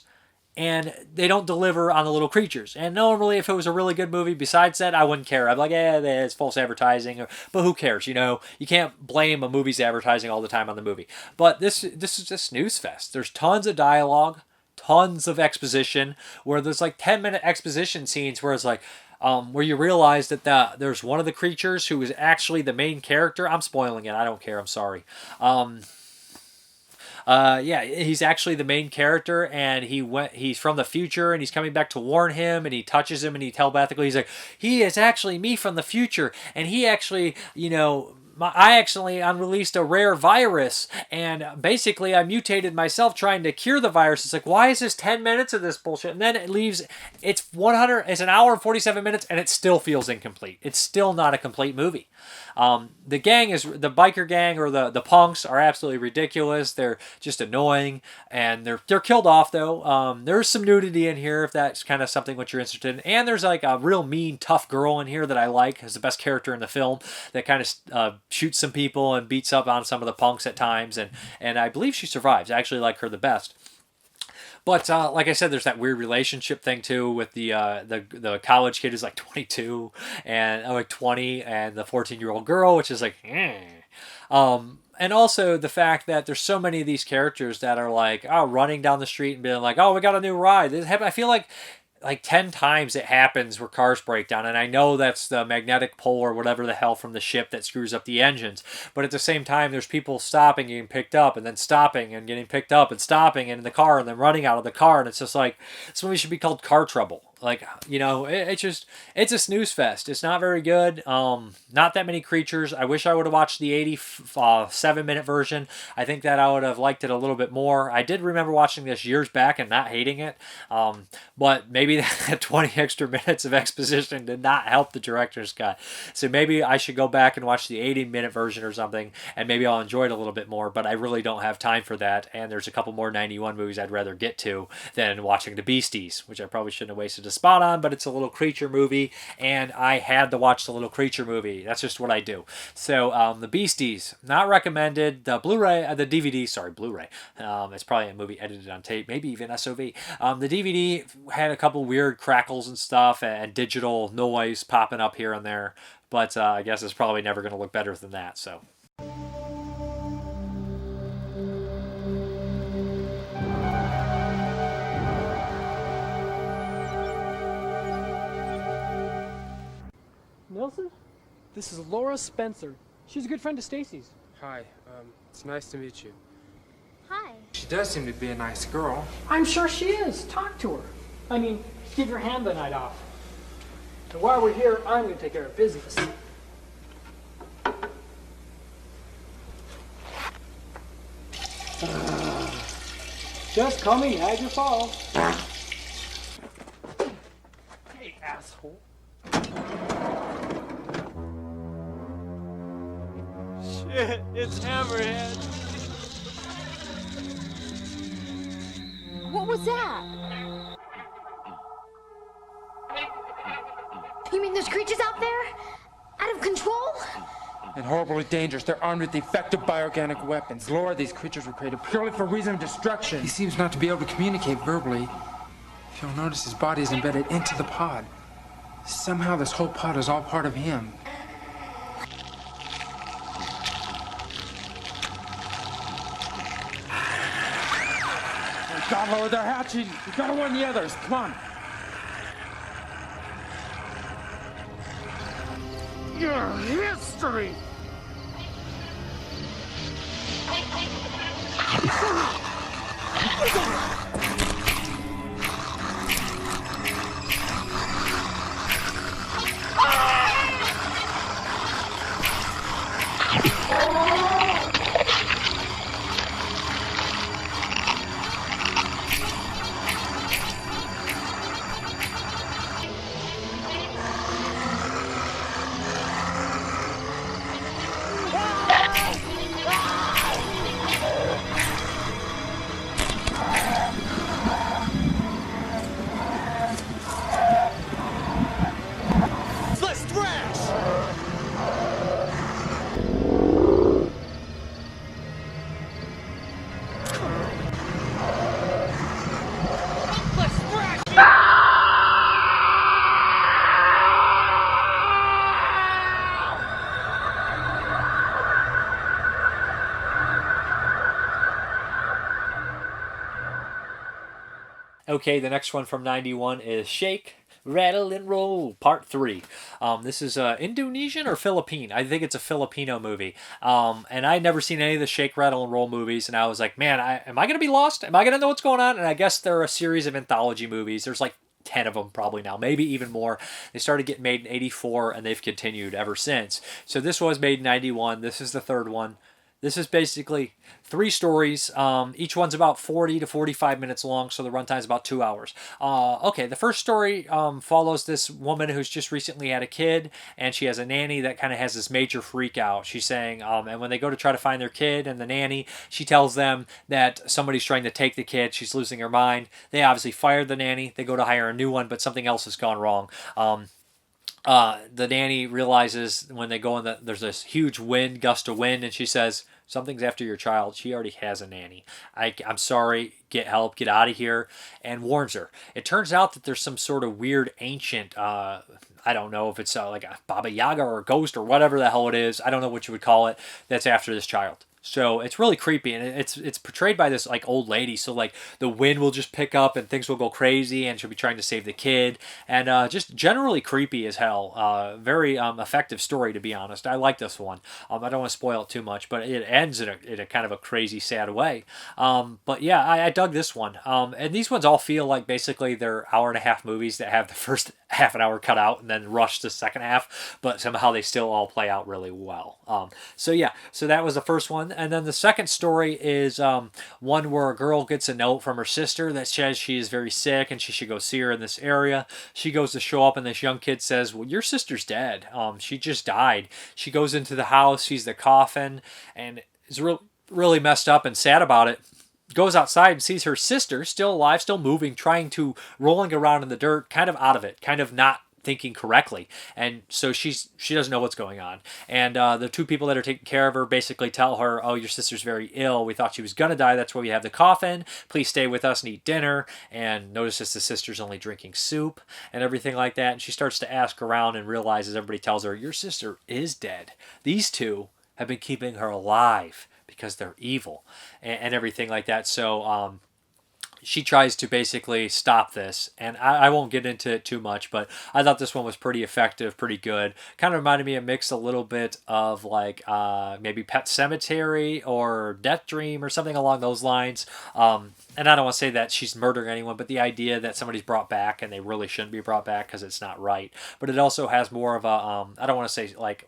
and they don't deliver on the little creatures. And normally, if it was a really good movie besides that, I wouldn't care. I'd be like, it's false advertising. But who cares, You can't blame a movie's advertising all the time on the movie. But this is just snooze fest. There's tons of dialogue, tons of exposition, where there's like 10-minute exposition scenes where it's like, where you realize that there's one of the creatures who is actually the main character. I'm spoiling it. I don't care. I'm sorry. Yeah, he's actually the main character, and he's from the future, and he's coming back to warn him, and he touches him, and he telepathically, he's like, he is actually me from the future, and he actually, I accidentally unreleased a rare virus, and basically I mutated myself trying to cure the virus. It's like, why is this 10 minutes of this bullshit? And then it leaves, it's an hour and 47 minutes, and it still feels incomplete. It's still not a complete movie. The biker gang, or the punks, are absolutely ridiculous. They're just annoying, and they're killed off though. There's some nudity in here if that's kind of something what you're interested in, and there's like a real mean, tough girl in here that I like as the best character in the film that kind of shoots some people and beats up on some of the punks at times, and I believe she survives. I actually like her the best. But like I said, there's that weird relationship thing too with the college kid who's like 22 and like 20, and the 14-year-old girl, which is like, and also the fact that there's so many of these characters that are like, running down the street and being like, we got a new ride. I feel like 10 times it happens where cars break down, and I know that's the magnetic pole or whatever the hell from the ship that screws up the engines, but at the same time there's people stopping, getting picked up, and then stopping and getting picked up, and stopping in the car, and then running out of the car, and it's just like, this movie should be called Car Trouble. Like, it's a snooze fest. It's not very good. Not that many creatures. I wish I would have watched the 87-minute version. I think that I would have liked it a little bit more. I did remember watching this years back and not hating it. But maybe that 20 extra minutes of exposition did not help the director's cut. So maybe I should go back and watch the 80-minute version or something, and maybe I'll enjoy it a little bit more, but I really don't have time for that, and there's a couple more 91 movies I'd rather get to than watching the Beasties, which I probably shouldn't have wasted a spot on, but it's a little creature movie, and I had to watch the little creature movie. That's just what I do. So the Beasties, not recommended. The Blu-ray, the DVD, sorry, Blu-ray. It's probably a movie edited on tape, maybe even SOV. The DVD had a couple weird crackles and stuff, and digital noise popping up here and there, but I guess it's probably never going to look better than that. So. Nelson? This is Laura Spencer. She's a good friend of Stacy's. Hi, it's nice to meet you. Hi. She does seem to be a nice girl. I'm sure she is. Talk to her. I mean, give your hand the night off. And while we're here, I'm going to take care of business. Just call me Niagara Falls. Hey, asshole. Shit, it's Hammerhead. What was that? You mean there's creatures out there? Out of control? And horribly dangerous. They're armed with effective bioorganic weapons. Laura, these creatures were created purely for reason of destruction. He seems not to be able to communicate verbally. If you'll notice, his body is embedded into the pod. Somehow this whole pod is all part of him. God, Lord, they're hatching. We gotta warn the others. Come on. Your history! Okay, the next one from 91 is Shake. Rattle and Roll Part 3. This is Indonesian or Philippine? I think it's a Filipino movie. And I'd never seen any of the Shake, Rattle, and Roll movies, and I was like, man, am I going to be lost? Am I going to know what's going on? And I guess they're a series of anthology movies. There's like 10 of them probably now, maybe even more. They started getting made in 84, and they've continued ever since. So this was made in 91. This is the third one. This is basically 3 stories. Each one's about 40 to 45 minutes long, so the runtime is about 2 hours. Okay, the first story follows this woman who's just recently had a kid, and she has a nanny that kind of has this major freak out. She's saying, and when they go to try to find their kid and the nanny, she tells them that somebody's trying to take the kid. She's losing her mind. They obviously fired the nanny. They go to hire a new one, but something else has gone wrong. The nanny realizes when they go in that there's this huge gust of wind, and she says, something's after your child. She already has a nanny. I'm sorry. Get help. Get out of here. And warns her. It turns out that there's some sort of weird ancient, I don't know if it's like a Baba Yaga or a ghost or whatever the hell it is. I don't know what you would call it. That's after this child. So it's really creepy, and it's portrayed by this like old lady. So like the wind will just pick up and things will go crazy, and she'll be trying to save the kid, and just generally creepy as hell. Very effective story, to be honest. I like this one. I don't want to spoil it too much, but it ends in a kind of a crazy, sad way. But yeah, I dug this one. And these ones all feel like basically they're hour-and-a-half movies that have the first half an hour cut out and then rush the second half, but somehow they still all play out really well. So yeah, so that was the first one. And then the second story is one where a girl gets a note from her sister that says she is very sick and she should go see her in this area. She goes to show up, and this young kid says, well, your sister's dead. She just died. She goes into the house, sees the coffin, and is really messed up and sad about it. Goes outside and sees her sister still alive, still moving, rolling around in the dirt, kind of out of it, kind of not thinking correctly, and so she doesn't know what's going on. And the 2 people that are taking care of her basically tell her, oh, your sister's very ill, we thought she was gonna die, that's why we have the coffin, please stay with us and eat dinner. And notices the sister's only drinking soup and everything like that, and she starts to ask around and realizes everybody tells her your sister is dead. These 2 have been keeping her alive because they're evil and everything like that. So she tries to basically stop this, and I won't get into it too much, but I thought this one was pretty effective, pretty good. Kind of reminded me of mix a little bit of like maybe Pet Sematary or Death Dream or something along those lines. And I don't want to say that she's murdering anyone, but the idea that somebody's brought back and they really shouldn't be brought back because it's not right. But it also has more of a, I don't want to say like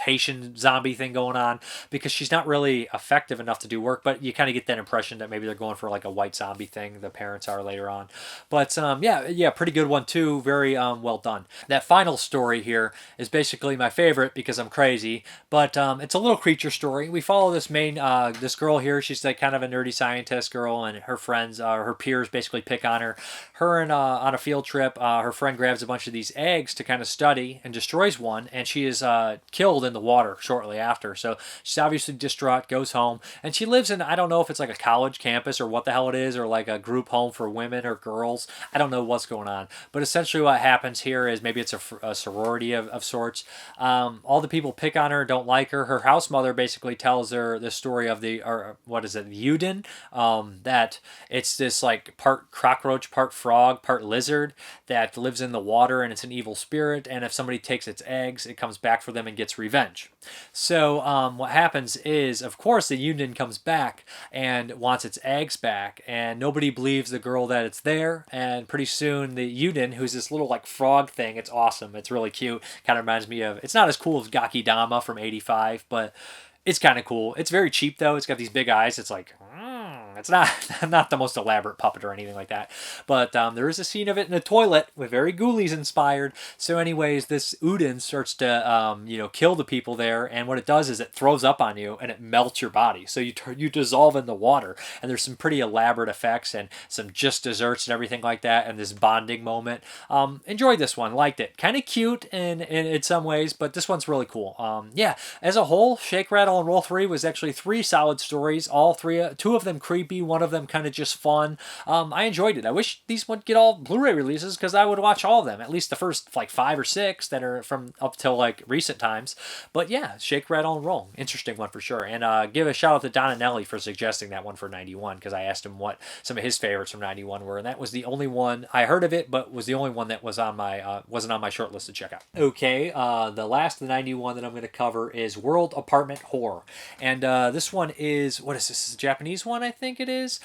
Haitian zombie thing going on, because she's not really effective enough to do work, but you kind of get that impression that maybe they're going for like a white zombie thing, the parents are later on. But yeah, pretty good one too, very well done. That final story here is basically my favorite because I'm crazy, but it's a little creature story. We follow this this girl here. She's like kind of a nerdy scientist girl, and her friends, her peers basically pick on her. And on a field trip, her friend grabs a bunch of these eggs to kind of study and destroys one, and she is killed in the water shortly after. So she's obviously distraught, goes home, and she lives in, I don't know if it's like a college campus or what the hell it is, or like a group home for women or girls. I don't know what's going on, but essentially what happens here is maybe it's a sorority of sorts. All the people pick on her, don't like her. Her house mother basically tells her the story of the Yuden, that it's this like part cockroach, part frog, part lizard that lives in the water, and it's an evil spirit, and if somebody takes its eggs, it comes back for them and gets revenge. So what happens is, of course, the Union comes back and wants its eggs back, and nobody believes the girl that it's there, and pretty soon the Union, who's this little like frog thing, it's awesome, it's really cute, kind of reminds me of, it's not as cool as Gaki Dama from 85, but it's kind of cool. It's very cheap though, it's got these big eyes, it's like, it's not the most elaborate puppet or anything like that. But there is a scene of it in a toilet with very Ghoulies inspired. So anyways, this Udin starts to kill the people there, and what it does is it throws up on you and it melts your body. So you dissolve in the water, and there's some pretty elaborate effects and some just desserts and everything like that, and this bonding moment. Enjoyed this one, liked it. Kind of cute in some ways, but this one's really cool. Yeah, as a whole, Shake, Rattle, and Roll 3 was actually 3 solid stories. All 3, 2 of them creepy, creepy, one of them kind of just fun. I enjoyed it. I wish these would get all Blu-ray releases because I would watch all of them, at least the first like 5 or 6 that are from up till like recent times. But yeah, Shake, Rattle, and Roll. Interesting one for sure. And give a shout out to Donanelli for suggesting that one for 91 because I asked him what some of his favorites from 91 were, and that was the only one I heard of it, but was the only one that was on my wasn't on my short list to check out. Okay, the last of the 91 that I'm going to cover is World Apartment Horror, and this one is, what is this? A Japanese one, I think it is.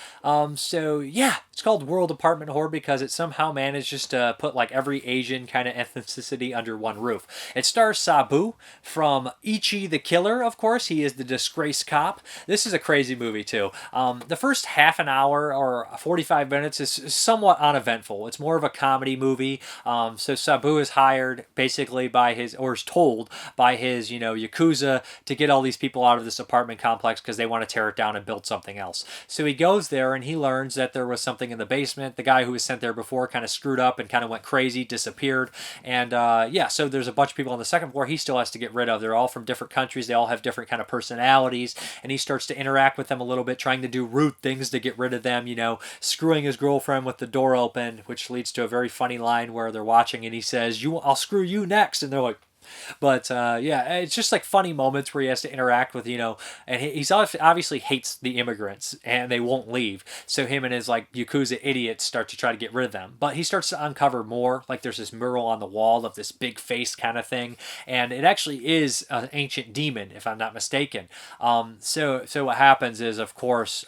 So yeah, it's called World Apartment Horror because it somehow manages to put like every Asian kind of ethnicity under one roof. It stars Sabu from Ichi the Killer, of course. He is the disgraced cop. This is a crazy movie too. The first half an hour or 45 minutes is somewhat uneventful. It's more of a comedy movie. So Sabu is hired basically by his, or is told by his, Yakuza to get all these people out of this apartment complex because they want to tear it down and build something else. So he goes there and he learns that there was something in the basement. The guy who was sent there before kind of screwed up and kind of went crazy, disappeared. And yeah, so there's a bunch of people on the second floor he still has to get rid of. They're all from different countries. They all have different kind of personalities. And he starts to interact with them a little bit, trying to do rude things to get rid of them, screwing his girlfriend with the door open, which leads to a very funny line where they're watching and he says, I'll screw you next. And they're like, but yeah, it's just like funny moments where he has to interact with, and he's obviously hates the immigrants and they won't leave. So him and his like Yakuza idiots start to try to get rid of them. But he starts to uncover more. Like there's this mural on the wall of this big face kind of thing. And it actually is an ancient demon, if I'm not mistaken. So what happens is, of course,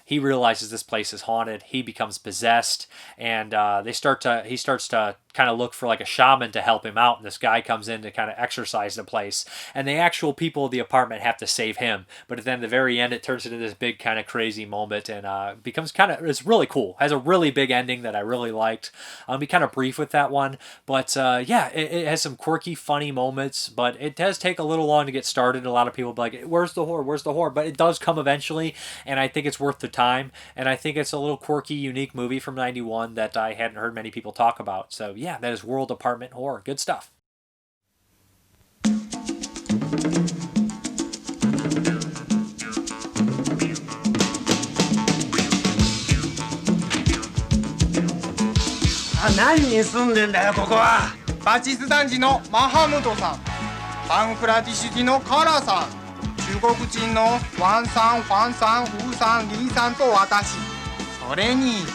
he realizes this place is haunted. He becomes possessed, and he starts to kind of look for like a shaman to help him out. And this guy comes in to kind of exorcise the place, and the actual people of the apartment have to save him. But then at the very end, it turns into this big kind of crazy moment, and becomes it's really cool. Has a really big ending that I really liked. Be kind of brief with that one, but yeah, it has some quirky, funny moments, but it does take a little long to get started. A lot of people be like, "Where's the horror? Where's the horror?" But it does come eventually, and I think it's worth the time. And I think it's a little quirky, unique movie from 91 that I hadn't heard many people talk about. So yeah, that is World Apartment Horror. Good stuff. 何人住んでんだよここは。バチスタン人のマハムドさん、バングラディッシュ人のカラさん、中国人のワンさん、ファンさん、ウーさん、リーさんと私、それに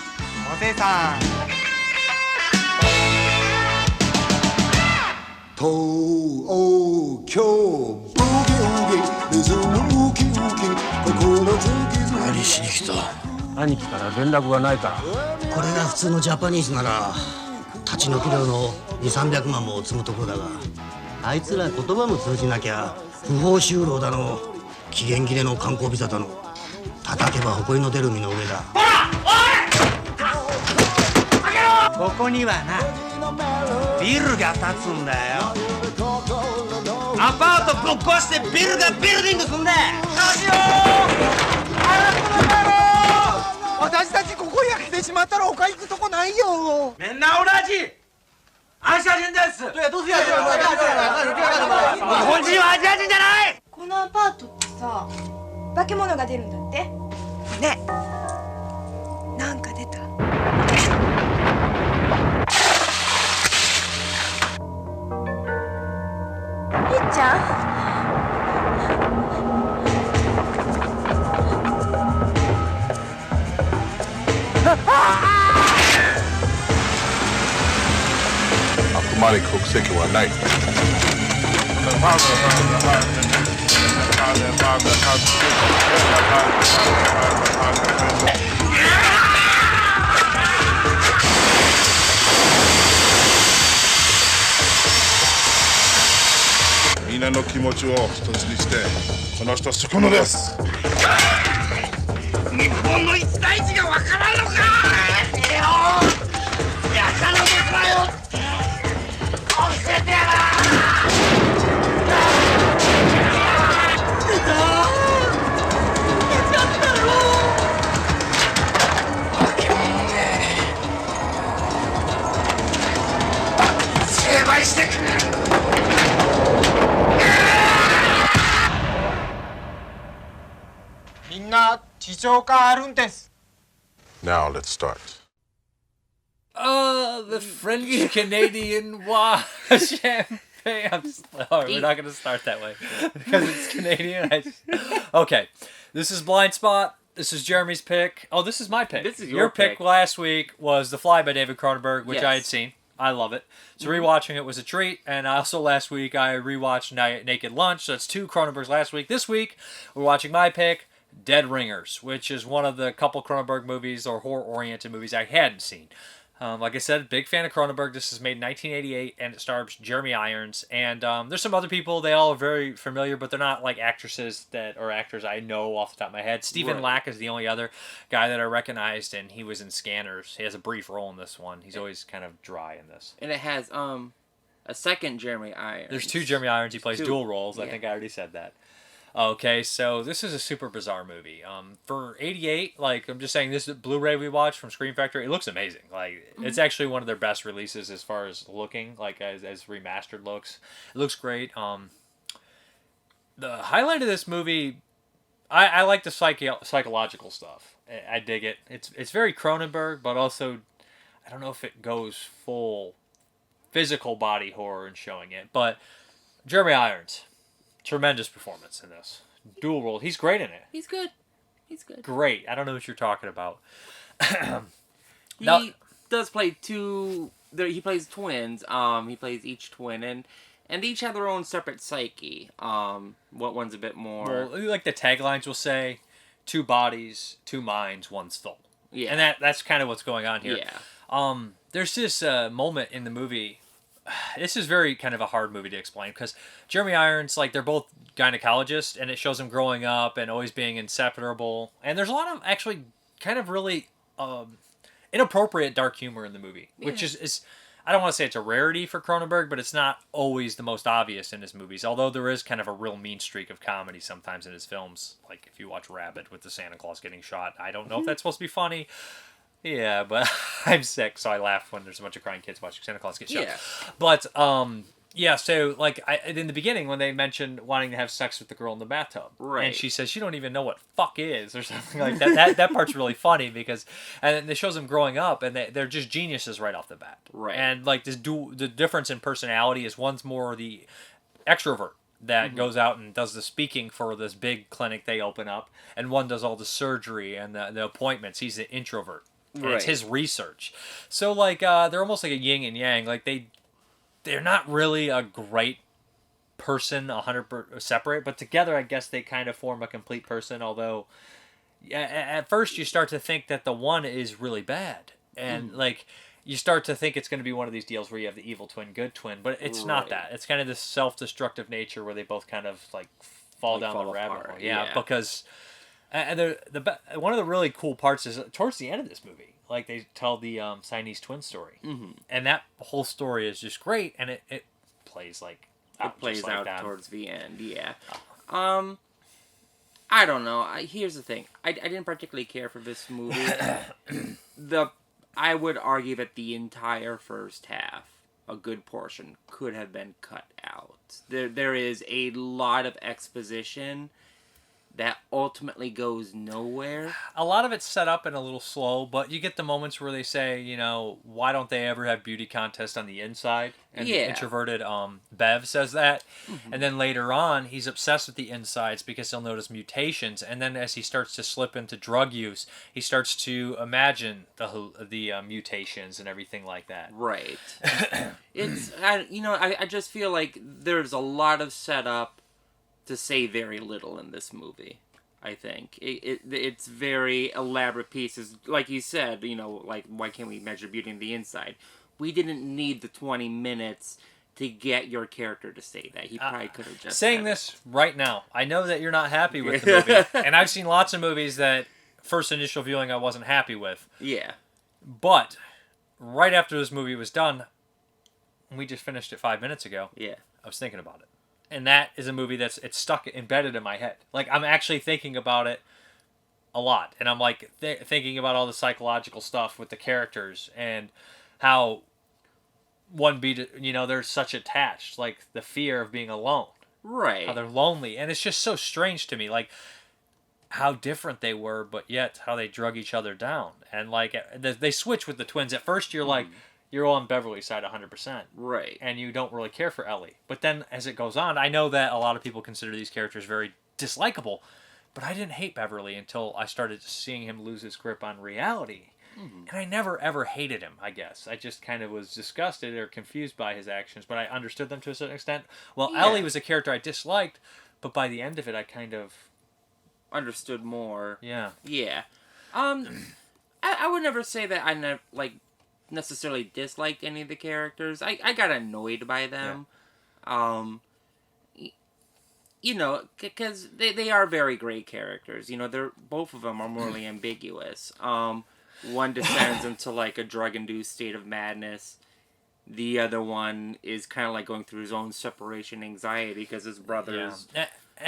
ホセさん。東京ブギウギリズムウキウキ心ズキズキ。何しに来た？兄貴から連絡がないから。これが普通のジャパニーズなら立ち退き料の200-300万も積むとこだが、あいつら言葉も通じなきゃ不法就労だの期限切れの観光ビザだの叩けば埃の出る身の上だ。ほらおい！ここにはなビルが建つんだよ。アパートぶっ壊してビルがビルディングすんだ。ラジオ私たちここへ来てしまったら他行くとこないよ。みんな同じアジア人です。日本人はアジア人じゃない。このアパートってさ、化け物が出るんだってね。なんか出た？いっちゃん？あくまで国籍はない。みんなの気持ちを一つにしてこの人そこのです。日本の一大事がわからんのか。やかのですわよ。教えてやら。成敗してくれ。みんな地証があるんです。 Now let's start. The French Canadian champagne. We're not going to start that way because it's Canadian. Okay, this is Blindspot. This is Jeremy's pick. Oh, this is my pick. This is your pick last week was The Fly by David Cronenberg, which Yes. I had seen. I love it. So rewatching it was a treat. And also last week I rewatched Naked Lunch. So that's 2 Cronenbergs last week. This week we're watching my pick, Dead Ringers, which is one of the couple Cronenberg movies or horror-oriented movies I hadn't seen. Like I said, big fan of Cronenberg. This is made in 1988, and it stars Jeremy Irons. And there's some other people. They all are very familiar, but they're not like actresses or actors I know off the top of my head. Stephen Lack is the only other guy that I recognized, and he was in Scanners. He has a brief role in this one. He's always kind of dry in this. And it has a second Jeremy Irons. There's 2 Jeremy Irons. He plays 2. dual roles. Yeah. I think I already said that. Okay, so this is a super bizarre movie. For 88, like I'm just saying, this Blu-ray we watched from Scream Factory, it looks amazing. Like it's actually one of their best releases as far as looking, like as remastered looks. It looks great. The highlight of this movie, I like the psychological stuff. I dig it. It's very Cronenberg, but also I don't know if it goes full physical body horror in showing it. But Jeremy Irons. Tremendous performance in this. Dual role. He's great in it. He's good. Great. I don't know what you're talking about. He does play 2... He plays twins. He plays each twin, and they each have their own separate psyche. What one's a bit more... Well, like the taglines will say, 2 bodies, 2 minds, 1 soul. Yeah. And that's kind of what's going on here. Yeah. There's this moment in the movie... This is very kind of a hard movie to explain because Jeremy Irons, like they're both gynecologists, and it shows them growing up and always being inseparable. And there's a lot of actually kind of really inappropriate dark humor in the movie, which is I don't want to say it's a rarity for Cronenberg, but it's not always the most obvious in his movies. Although there is kind of a real mean streak of comedy sometimes in his films. Like if you watch Rabid with the Santa Claus getting shot, I don't know if that's supposed to be funny. Yeah, but I'm sick, so I laugh when there's a bunch of crying kids watching Santa Claus get shot. Yeah. But, yeah, so, like, in the beginning, when they mentioned wanting to have sex with the girl in the bathtub, right. And she says, you don't even know what fuck is, or something like that. That part's really funny, because, and it shows them growing up, and they're just geniuses right off the bat. Right. And, like, the difference in personality is one's more the extrovert that goes out and does the speaking for this big clinic they open up, and one does all the surgery and the appointments. He's the introvert. And it's his research. So, like, they're almost like a yin and yang. Like, they're not really a great person 100% separate, but together I guess they kind of form a complete person, although at first you start to think that the one is really bad. And, like, you start to think it's going to be one of these deals where you have the evil twin, good twin, but it's not that. It's kind of this self-destructive nature where they both kind of, like, fall down the rabbit hole. Yeah, because... And one of the really cool parts is towards the end of this movie, like they tell the Siamese twin story, and that whole story is just great, and it plays like it plays out towards the end. Yeah. I don't know. Here's the thing. I didn't particularly care for this movie. I would argue that the entire first half, a good portion, could have been cut out. There is a lot of exposition that ultimately goes nowhere. A lot of it's set up and a little slow, but you get the moments where they say, you know, why don't they ever have beauty contests on the inside? And the introverted Bev says that. And then later on, he's obsessed with the insides because he'll notice mutations. And then as he starts to slip into drug use, he starts to imagine the mutations and everything like that. Right. I just feel like there's a lot of setup to say very little in this movie. I think it's very elaborate pieces, like you said. You know, like why can't we measure beauty in the inside? We didn't need the 20 minutes to get your character to say that. He probably could have just saying this right now. I know that you're not happy with the movie, and I've seen lots of movies that first initial viewing I wasn't happy with. Yeah, but right after this movie was done, we just finished it 5 minutes ago. Yeah, I was thinking about it. And that is a movie it's stuck, embedded in my head. Like, I'm actually thinking about it a lot. And I'm, like, thinking about all the psychological stuff with the characters and how they're such attached. Like, the fear of being alone. Right. How they're lonely. And it's just so strange to me. Like, how different they were, but yet how they drug each other down. And like they switch with the twins. At first, you're like, you're on Beverly's side 100%. Right. And you don't really care for Ellie. But then as it goes on, I know that a lot of people consider these characters very dislikable, but I didn't hate Beverly until I started seeing him lose his grip on reality. And I never ever hated him, I guess. I just kind of was disgusted or confused by his actions, but I understood them to a certain extent. Well, Yeah. Ellie was a character I disliked, but by the end of it, I kind of understood more. Yeah. Yeah. I would never say that I necessarily disliked any of the characters. I got annoyed by them. You know, because they are very great characters. You know, they're both of them are morally ambiguous. One descends into like a drug-induced state of madness. The other one is kind of like going through his own separation anxiety because his brother's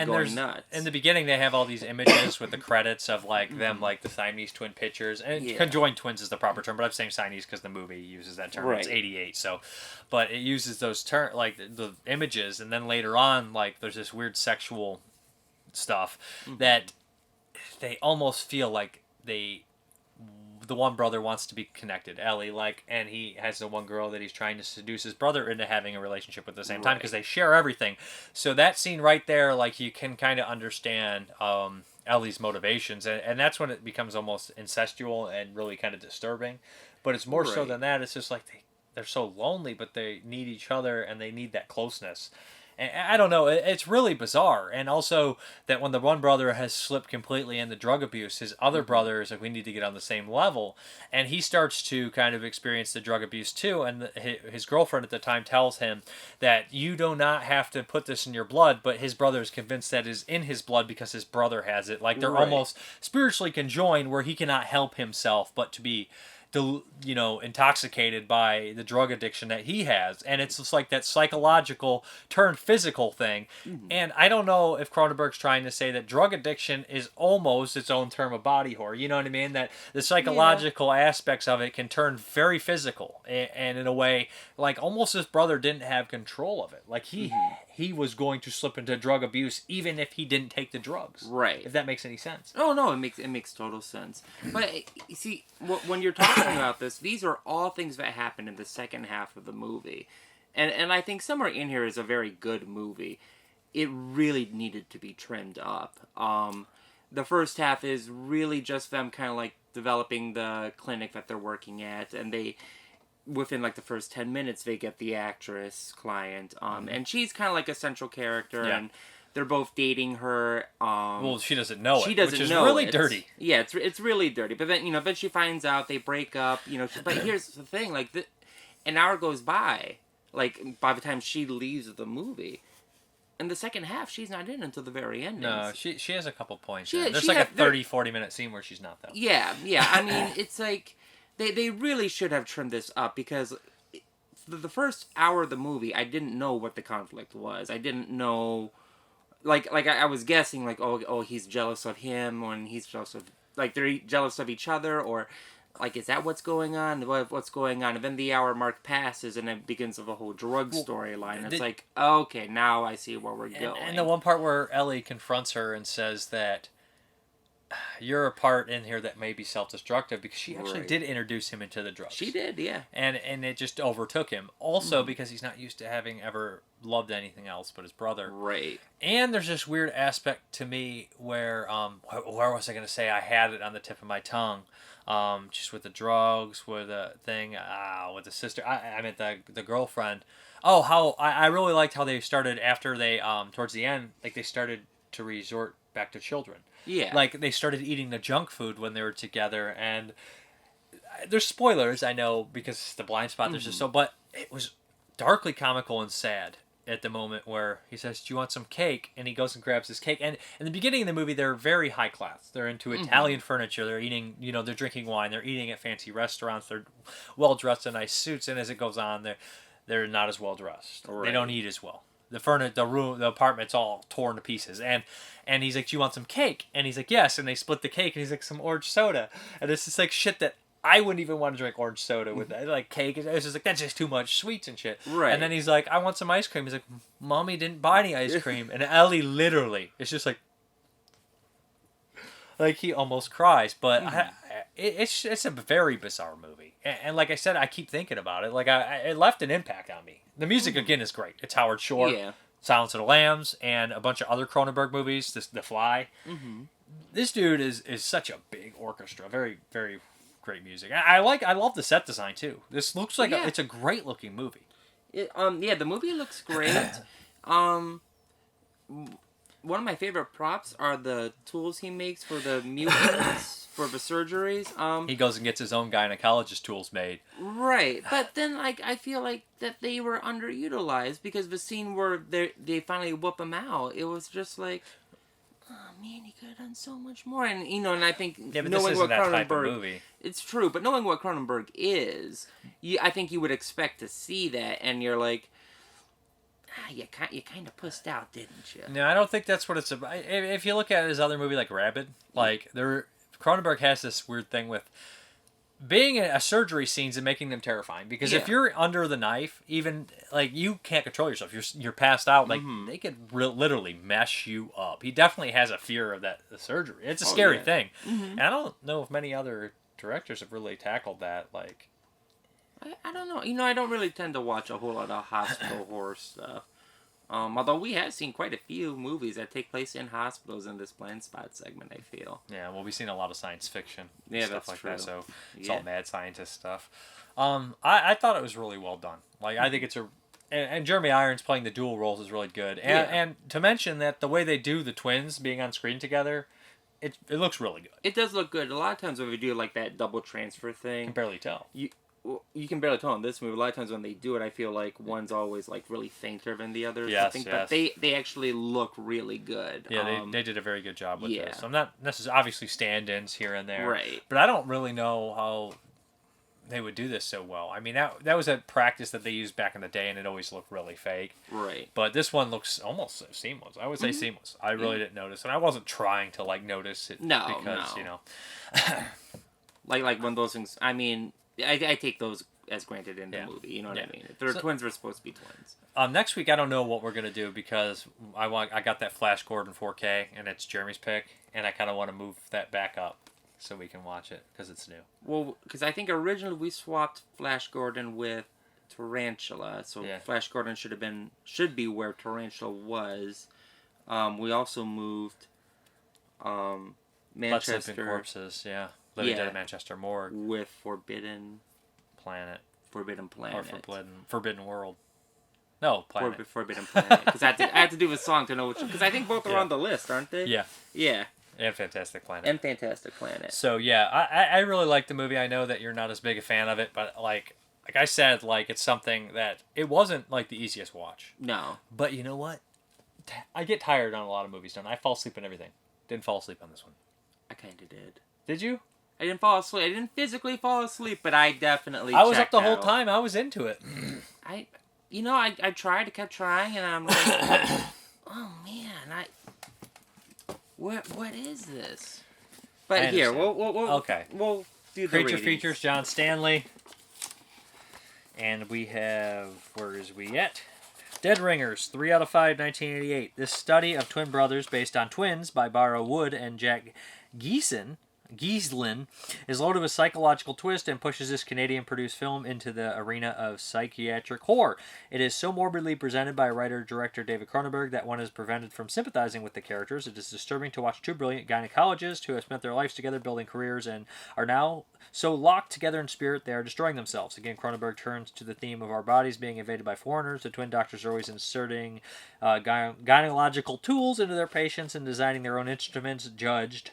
going nuts. In the beginning, they have all these images with the credits of like them, like the Siamese twin pictures. And conjoined twins is the proper term, but I'm saying Siamese because the movie uses that term. Right. It's 88, so. But it uses those like the images, and then later on, like there's this weird sexual stuff that they almost feel like the one brother wants to be connected, Ellie, and he has the one girl that he's trying to seduce his brother into having a relationship with at the same time because they share everything. So that scene right there, like you can kind of understand Ellie's motivations, and that's when it becomes almost incestual and really kind of disturbing. But it's more so than that. It's just like they're so lonely, but they need each other and they need that closeness. And I don't know, it's really bizarre. And also that when the one brother has slipped completely into drug abuse, his other brother is like, we need to get on the same level. And he starts to kind of experience the drug abuse too. And his girlfriend at the time tells him that you do not have to put this in your blood, but his brother is convinced that it is in his blood because his brother has it. Like they're almost spiritually conjoined where he cannot help himself but to be intoxicated by the drug addiction that he has. And it's just like that psychological turned physical thing. And I don't know if Cronenberg's trying to say that drug addiction is almost its own term of body horror. You know what I mean? That the psychological aspects of it can turn very physical. And in a way, like almost his brother didn't have control of it. Like he was going to slip into drug abuse even if he didn't take the drugs. Right. If that makes any sense. Oh, no, it makes total sense. But, you see, when you're talking about this, these are all things that happen in the second half of the movie. And I think somewhere in here is a very good movie. It really needed to be trimmed up. The first half is really just them kind of like developing the clinic that they're working at, and within like the first 10 minutes they get the actress client and she's kind of like a central character and they're both dating her well, she doesn't know she it doesn't which is know really it. dirty. Yeah, it's really dirty, but then then she finds out, they break up, but here's the thing, like an hour goes by, like by the time she leaves the movie. In the second half, she's not in until the very end. No, she has a couple points. There's like a 30-40 minute scene where she's not, though. Yeah. I mean, it's like they really should have trimmed this up because the first hour of the movie, I didn't know what the conflict was. I didn't know, like I was guessing, like oh he's jealous of him, or he's jealous of, like they're jealous of each other, or like is that what's going on? What's going on? And then the hour mark passes, and it begins with a whole drug storyline. It's like, okay, now I see where we're going. And the one part where Ellie confronts her and says that you're a part in here that may be self-destructive, because she actually did introduce him into the drugs. She did, yeah. And it just overtook him. Also because he's not used to having ever loved anything else but his brother. Right. And there's this weird aspect to me where where was I going to say? I had it on the tip of my tongue. Just with the drugs, with the thing, with the sister. I meant the girlfriend. Oh, how I really liked how they started after they towards the end, like they started to resort back to children. Yeah. Like they started eating the junk food when they were together, and there's spoilers, I know, because it's the Blindspot. There's just but it was darkly comical and sad at the moment where he says, "Do you want some cake?" And he goes and grabs his cake. And in the beginning of the movie, they're very high class. They're into Italian furniture. They're eating, they're drinking wine. They're eating at fancy restaurants. They're well dressed in nice suits. And as it goes on, they're not as well dressed. Right. They don't eat as well. The apartment's all torn to pieces. And he's like, "Do you want some cake?" And he's like, "Yes." And they split the cake. And he's like, "Some orange soda." And it's just like shit that I wouldn't even want to drink orange soda with that. Like cake. It's just like, that's just too much sweets and shit. Right. And then he's like, "I want some ice cream." He's like, "Mommy didn't buy any ice cream." And Ellie literally, it's just like, Like, he almost cries. But it's a very bizarre movie. And like I said, I keep thinking about it. Like, it left an impact on me. The music, again, is great. It's Howard Shore, Silence of the Lambs, and a bunch of other Cronenberg movies, The Fly. This dude is such a big orchestra. Very, very great music. I love the set design, too. This looks like it's a great-looking movie. The movie looks great. One of my favorite props are the tools he makes for the mutants for the surgeries. He goes and gets his own gynecologist tools made. Right, but then I feel like that they were underutilized because the scene where they finally whoop him out, it was just like, oh man, he could have done so much more. And and I think but knowing what Cronenberg, type of movie. It's true, but knowing what Cronenberg is, I think you would expect to see that, and you're like, you kind of pussed out, didn't you? No, I don't think that's what it's about. If you look at his other movie, like Rabid, like Cronenberg has this weird thing with being a surgery scenes and making them terrifying. Because if you're under the knife, even like you can't control yourself. You're passed out. Like they could literally mess you up. He definitely has a fear of the surgery. It's a scary thing. And I don't know if many other directors have really tackled that. Like, I don't know. I don't really tend to watch a whole lot of hospital horror stuff. Although we have seen quite a few movies that take place in hospitals in this Blindspot segment, I feel. Yeah, well, we've seen a lot of science fiction and stuff that's like true. that, so it's all mad scientist stuff. I thought it was really well done. Like, I think it's and Jeremy Irons playing the dual roles is really good. And to mention that the way they do the twins being on screen together, it looks really good. It does look good. A lot of times when we do like that double transfer thing, you can barely tell. You can barely tell in this movie. A lot of times when they do it, I feel like one's always like really fainter than the other. Yes. But they actually look really good. Yeah, they did a very good job with this. I'm not necessarily obviously stand-ins here and there, right? But I don't really know how they would do this so well. I mean, that was a practice that they used back in the day, and it always looked really fake. Right. But this one looks almost seamless. I would say seamless. I really didn't notice, and I wasn't trying to like notice it. Because like one of those things. I mean, I take those as granted in the movie. You know what I mean? If they're twins, they're supposed to be twins. Next week, I don't know what we're gonna do because I got that Flash Gordon 4K, and it's Jeremy's pick, and I kind of want to move that back up so we can watch it because it's new. Well, because I think originally we swapped Flash Gordon with Tarantula, so Flash Gordon should be where Tarantula was. We also moved Manchester Blood Corpses, Living Dead at Manchester Morgue with Forbidden Planet. Or Forbidden World. No, Planet. Forbidden Planet. Because I had to do a song to know which. Because I think both are on the list, aren't they? Yeah. Yeah. And Fantastic Planet. So I really like the movie. I know that you're not as big a fan of it, but like I said, like it's something that it wasn't like the easiest watch. No. But you know what? I get tired on a lot of movies, don't I? I fall asleep on everything. Didn't fall asleep on this one. I kind of did. Did you? I didn't fall asleep. I didn't physically fall asleep, but I definitely I was up the checked whole out. time. I was into it. I tried. I kept trying, and I'm like, oh man, what is this? But here, we'll do the Creature ratings. features John Stanley, and we have we at? Dead Ringers, 3 out of 5, 1988. This study of twin brothers based on twins by Barrow Wood and Jack Gieslin is loaded with psychological twist and pushes this Canadian-produced film into the arena of psychiatric horror. It is so morbidly presented by writer-director David Cronenberg that one is prevented from sympathizing with the characters. It is disturbing to watch two brilliant gynecologists who have spent their lives together building careers and are now so locked together in spirit they are destroying themselves. Again, Cronenberg turns to the theme of our bodies being invaded by foreigners. The twin doctors are always inserting gynecological tools into their patients and designing their own instruments, judged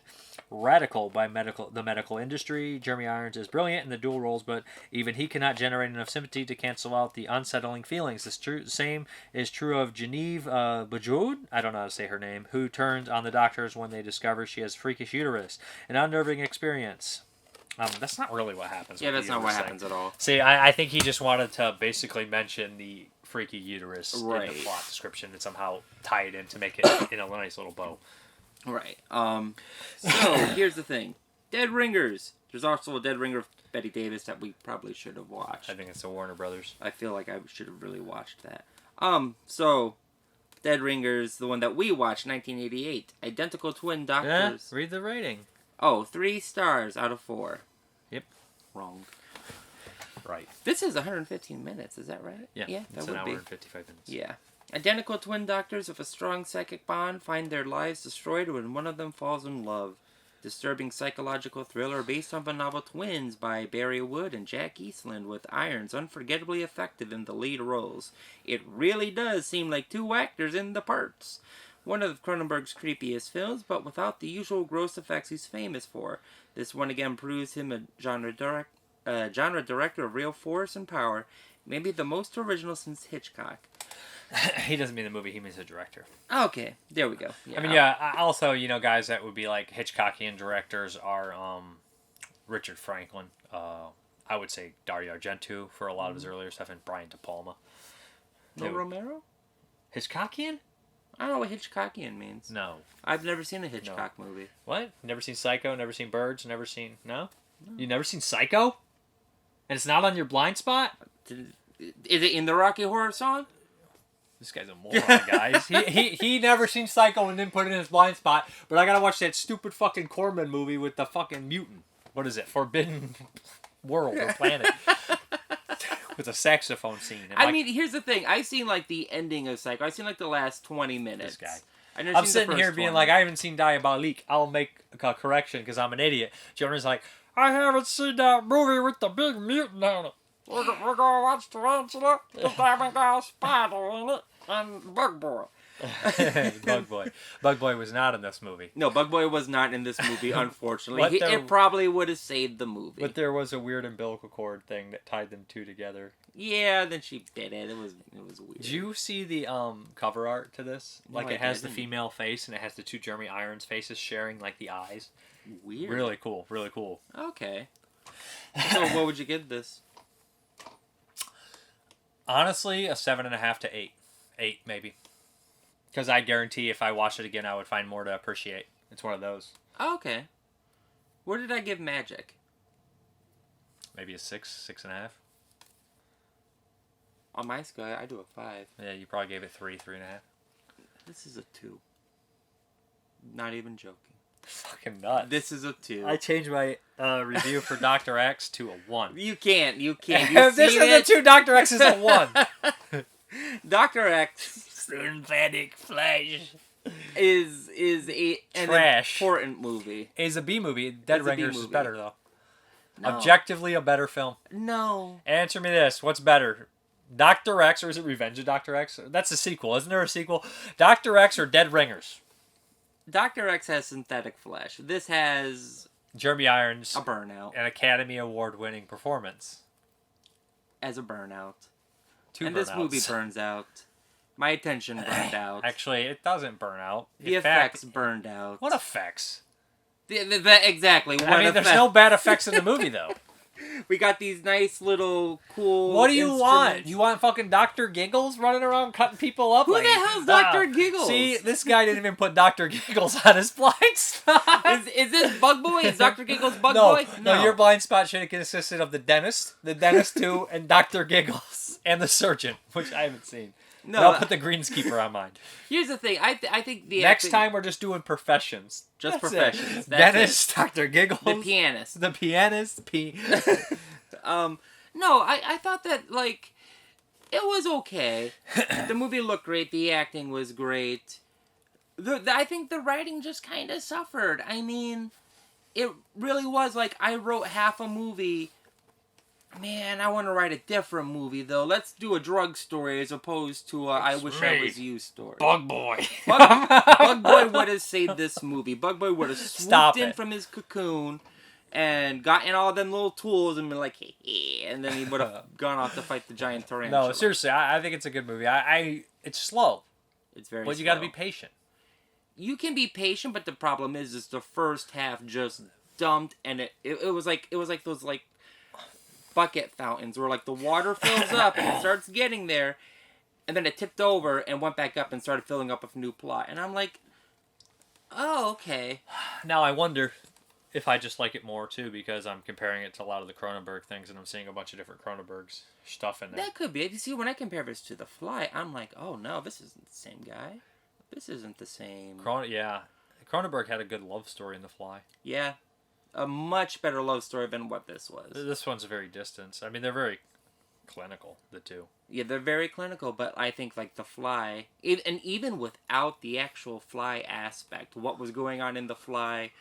radical by the medical industry. Jeremy Irons is brilliant in the dual roles, but even he cannot generate enough sympathy to cancel out the unsettling feelings. The same is true of Genevieve Bujoud, I don't know how to say her name, who turns on the doctors when they discover she has freakish uterus. An unnerving experience. That's not really what happens. Yeah, that's not what happens at all. See, I think he just wanted to basically mention the freaky uterus in the plot description and somehow tie it in to make it in a nice little bow. Right. So, here's the thing. Dead Ringers. There's also a Dead Ringer of Bette Davis that we probably should have watched. I think it's the Warner Brothers. I feel like I should have really watched that. So, Dead Ringers, the one that we watched, 1988. Identical twin doctors. Yeah, read the rating. Oh, 3 stars out of 4. Yep. Wrong. Right. This is 115 minutes, is that right? Yeah, that it's would an hour be. and 55 minutes. Yeah. Identical twin doctors with a strong psychic bond find their lives destroyed when one of them falls in love. Disturbing psychological thriller based on the novel Twins by Barry Wood and Jack Eastland, with Irons unforgettably effective in the lead roles. It really does seem like 2 actors in the parts. One of Cronenberg's creepiest films, but without the usual gross effects he's famous for. This one again proves him a genre director of real force and power, maybe the most original since Hitchcock. He doesn't mean the movie, he means the director. Okay, there we go. Yeah, I mean, yeah, also, guys that would be like Hitchcockian directors are Richard Franklin. I would say Dario Argento for a lot of his earlier stuff, and Brian De Palma. No Romero? Hitchcockian? I don't know what Hitchcockian means. No. I've never seen a Hitchcock movie. What? Never seen Psycho? Never seen Birds? Never seen... No? You never seen Psycho? And it's not on your blind spot? Is it in the Rocky Horror song? This guy's a moron, guys. he never seen Psycho and didn't put it in his blind spot, but I gotta watch that stupid fucking Corman movie with the fucking mutant. What is it? Forbidden World or Planet. With a saxophone scene. And I mean, here's the thing. I've seen, like, the ending of Psycho. I've seen, like, the last 20 minutes. This guy. I'm sitting here being like, I haven't seen Diabolique. I'll make a correction because I'm an idiot. Jonah's like, I haven't seen that movie with the big mutant on it. We're gonna watch Tarantula, the Diamond Got a Spider in it, and Bug Boy. Bug Boy. Bug Boy was not in this movie. No, Bug Boy was not in this movie, unfortunately. It probably would have saved the movie. But there was a weird umbilical cord thing that tied them two together. Yeah, then she did it. It was weird. Did you see the cover art to this? No, Like, it has the female face, and it has the 2 Jeremy Irons faces sharing, like, the eyes. Weird. Really cool. Really cool. Okay. So what would you give this? Honestly, a 7.5 to 8. 8, maybe. Because I guarantee if I watched it again, I would find more to appreciate. It's one of those. Okay. What did I give Magic? Maybe a 6, 6.5. On my scale, I do a 5. Yeah, you probably gave it 3, 3.5. This is a 2. Not even joking. Fucking nuts. This is a 2. I changed my review for Dr. X to a 1. You can't. If this is a 2, Dr. X is a 1. Dr. X Synthetic Flesh is an trash. Important movie. Is a B movie. Dead Ringers is better though. No. Objectively a better film. No. Answer me this: what's better, Dr. X or is it Revenge of Dr. X? That's a sequel, isn't there a sequel? Dr. X or Dead Ringers? Dr. X has synthetic flesh. This has Jeremy Irons, a burnout, an Academy Award-winning performance as a burnout. 2 and burnouts. This movie burns out. My attention burned out. Actually, it doesn't burn out. The effects burned out. What effects? Exactly. I mean, there's no bad effects in the movie, though. We got these nice little cool. What do you want? You want fucking Dr. Giggles running around cutting people up? Who the hell's Dr. Giggles? See, this guy didn't even put Dr. Giggles on his blind spot. Is this Bug Boy? Is Dr. Giggles Bug No, Boy? no, your blind spot should have consisted of the dentist too, and Dr. Giggles, and the surgeon, which I haven't seen. No, I'll put the greenskeeper on mine. Here's the thing. I think the next time we're just doing professions. Just professions. Dentist, Dr. Giggles, the pianist. No, I thought that like it was okay. The movie looked great. The acting was great. I think the writing just kind of suffered. I mean, it really was like I wrote half a movie. Man, I want to write a different movie, though. Let's do a drug story as opposed to a I Wish I Was You story. Bug Boy. Bug Boy would have saved this movie. Bug Boy would have swooped in from his cocoon and gotten all them little tools and been like, hey, and then he would have gone off to fight the giant tarantula. No, seriously, I think it's a good movie. It's slow. It's very But you got to be patient. You can be patient, but the problem is the first half just dumped, and it was like those like bucket fountains where like the water fills up and it starts getting there, and then it tipped over and went back up and started filling up with new plot, and I'm like, oh, okay. Now I wonder if I just like it more too because I'm comparing it to a lot of the Cronenberg things and I'm seeing a bunch of different Cronenberg's stuff in there. That could be. You see, when I compare this to The Fly, I'm like, oh no, this isn't the same guy. This isn't the same. Cronenberg had a good love story in The Fly. Yeah. A much better love story than what this was. This one's very distant. I mean, they're very clinical, the two. Yeah, they're very clinical, but I think, like, The Fly, and even without the actual Fly aspect, what was going on in The Fly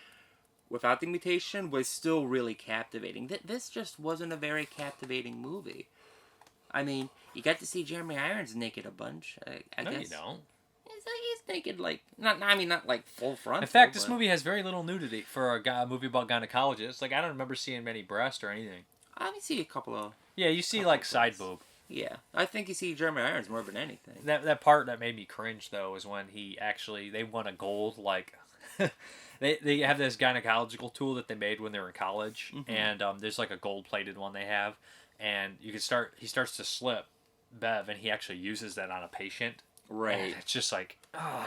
without the mutation was still really captivating. This just wasn't a very captivating movie. I mean, you got to see Jeremy Irons naked a bunch, I guess. No, you don't. He's naked, like, not like full front. In fact, this movie has very little nudity for a movie about gynecologists. Like, I don't remember seeing many breasts or anything. I see a couple of... Yeah, you see, like, side boob. Yeah, I think you see Jeremy Irons more than anything. That part that made me cringe, though, is when they won a gold, like... They have this gynecological tool that they made when they were in college, and there's like a gold-plated one they have, and he starts to slip, Bev, and he actually uses that on a patient. Right. And it's just like,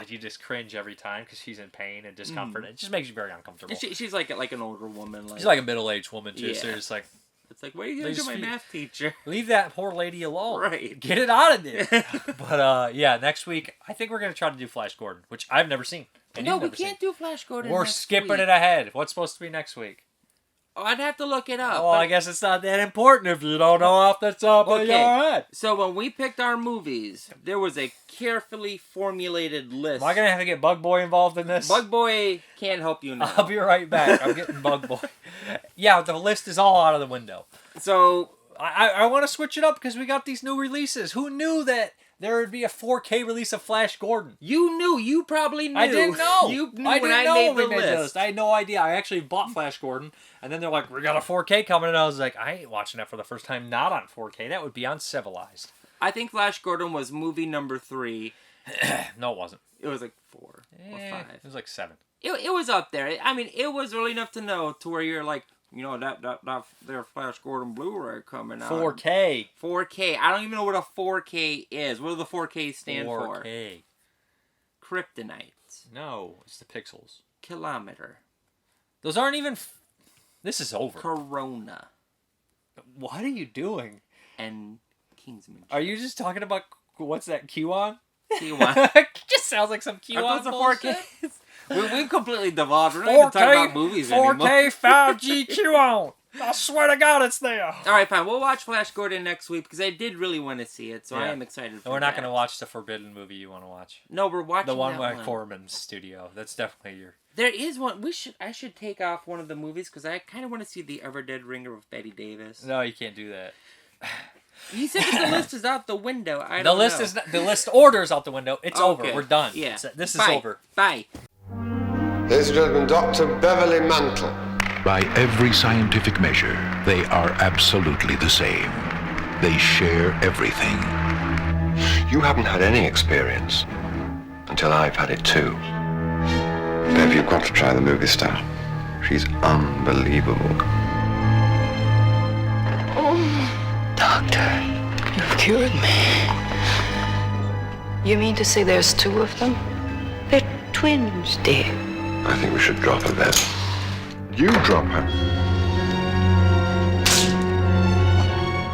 you just cringe every time because she's in pain and discomfort. It just makes you very uncomfortable. She's like an older woman. She's like a middle-aged woman, too, so it's like... It's like, what are you doing to my math teacher? Leave that poor lady alone. Right. Get it out of there. But, yeah, next week, I think we're going to try to do Flash Gordon, which I've never seen. No, we can't do Flash Gordon. We're skipping it ahead. What's supposed to be next week? Oh, I'd have to look it up. Well, I guess it's not that important if you don't know off the top of your head. So when we picked our movies, there was a carefully formulated list. Am I going to have to get Bug Boy involved in this? Bug Boy can't help you now. I'll be right back. I'm getting Bug Boy. Yeah, the list is all out of the window. So I want to switch it up because we got these new releases. Who knew that there would be a 4K release of Flash Gordon? You knew. You probably knew. I didn't know. You knew I when didn't I know made the when they list. I had no idea. I actually bought Flash Gordon, and then they're like, we got a 4K coming, and I was like, I ain't watching that for the first time. Not on 4K. That would be uncivilized. I think Flash Gordon was movie number 3. No, it wasn't. It was like 4 or 5. It was like 7. It was up there. I mean, it was early enough to know to where you're like, you know, that their Flash Gordon Blu-ray coming out. 4K. 4K. I don't even know what a 4K is. What do the 4K stand 4K. for? Kryptonite. No, it's the pixels. Kilometer. Those aren't even... This is over. Corona. What are you doing? And Kingsman. Are you just talking about... What's that? Kiwan? Kiwan. It just sounds like some Kiwan Are those the bullshit. 4K? We've completely devolved. We're not even talking about movies 4K, anymore. 5G Kiwan. I swear to God, it's there. All right, fine. We'll watch Flash Gordon next week because I did really want to see it, so I am excited for And we're not that. going to watch the forbidden movie you want to watch. No, we're watching the one that by Corman's studio. That's definitely your... There is one. I should take off one of the movies because I kind of want to see the Ever Dead Ringer with Betty Davis. No, you can't do that. You said that the list is out the window. The list order is out the window. It's over. We're done. Yeah. This is over. Bye. Ladies and gentlemen, Dr. Beverly Mantle. By every scientific measure, they are absolutely the same. They share everything. You haven't had any experience until I've had it too. Bev, you've got to try the movie star. She's unbelievable. Doctor, you've cured me. You mean to say there's 2 of them? They're twins, dear. I think we should drop her, Bev. You drop her.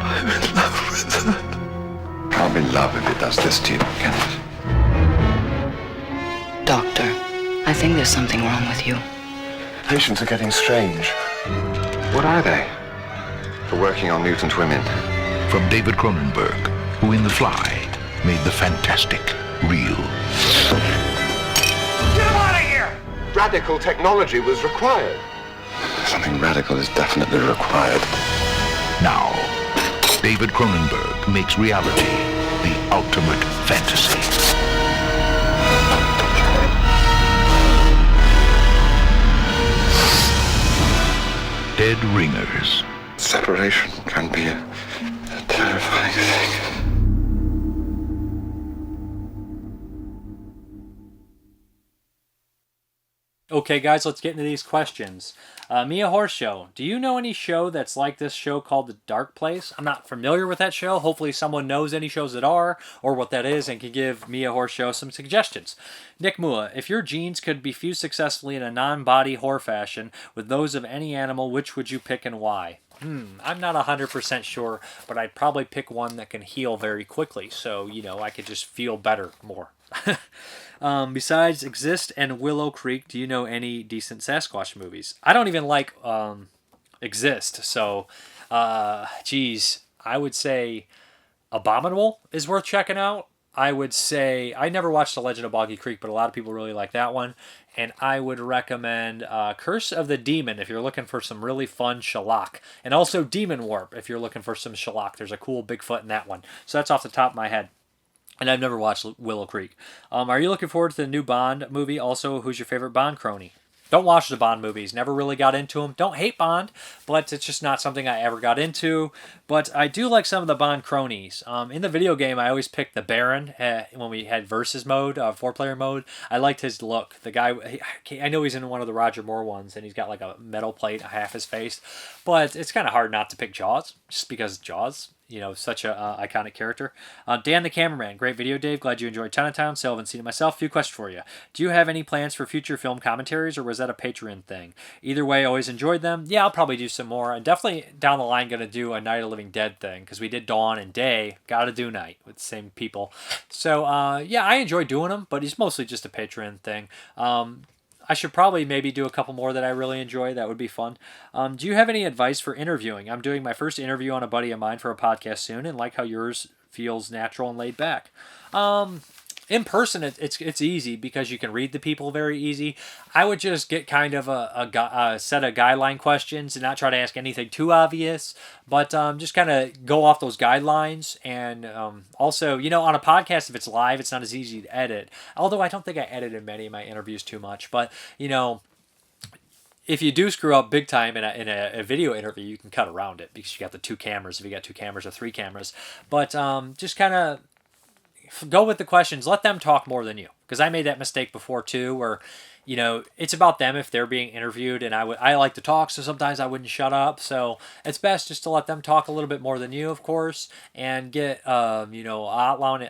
I'm in love with her. Can't be love if it does this to you, can it? Doctor, I think there's something wrong with you. Patients are getting strange. What are they? For working on mutant women. From David Cronenberg, who in The Fly made the fantastic real. Get him out of here! Radical technology was required. Something radical is definitely required. Now, David Cronenberg makes reality the ultimate fantasy. Dead Ringers. Separation can be a terrifying thing. Okay, guys, let's get into these questions. Mia Horse Show. Do you know any show that's like this show called The Dark Place? I'm not familiar with that show. Hopefully someone knows any shows that are, or what that is, and can give Mia Horse Show some suggestions. Nick Mua. If your genes could be fused successfully in a non-body whore fashion with those of any animal, which would you pick and why? I'm not 100% sure, but I'd probably pick one that can heal very quickly. So, I could just feel better more. Besides Exist and Willow Creek, do you know any decent Sasquatch movies? I don't even like Exist, so geez, I would say Abominable is worth checking out. I would say I never watched The Legend of Boggy Creek, but a lot of people really like that one. And I would recommend Curse of the Demon if you're looking for some really fun shellac. And also Demon Warp if you're looking for some shellac. There's a cool Bigfoot in that one. So that's off the top of my head. And I've never watched Willow Creek. Are you looking forward to the new Bond movie? Also, who's your favorite Bond crony? Don't watch the Bond movies. Never really got into them. Don't hate Bond, but it's just not something I ever got into. But I do like some of the Bond cronies. In the video game, I always picked the Baron when we had versus mode, 4-player mode. I liked his look. The guy, I know he's in one of the Roger Moore ones, and he's got like a metal plate half his face. But it's kind of hard not to pick Jaws, just because Jaws, such a iconic character. Dan the Cameraman, great video, Dave. Glad you enjoyed Chinatown. Still haven't seen it myself. Few questions for you. Do you have any plans for future film commentaries, or was that a Patreon thing? Either way, always enjoyed them. Yeah, I'll probably do some more. I'm definitely down the line going to do a Night of the Living Dead thing, because we did Dawn and Day. Got to do Night with the same people. So, yeah, I enjoy doing them, but it's mostly just a Patreon thing. I should probably maybe do a couple more that I really enjoy. That would be fun. Do you have any advice for interviewing? I'm doing my first interview on a buddy of mine for a podcast soon, and like how yours feels natural and laid back. In person, it's easy because you can read the people very easy. I would just get kind of a set of guideline questions and not try to ask anything too obvious, but just kind of go off those guidelines. And also, on a podcast, if it's live, it's not as easy to edit. Although I don't think I edited many of my interviews too much, but if you do screw up big time in a video interview, you can cut around it because you got the 2 cameras. If you got 2 cameras or 3 cameras, but just kind of go with the questions. Let them talk more than you, because I made that mistake before too, where it's about them if they're being interviewed, and I like to talk, so sometimes I wouldn't shut up. So it's best just to let them talk a little bit more than you, of course, and get outline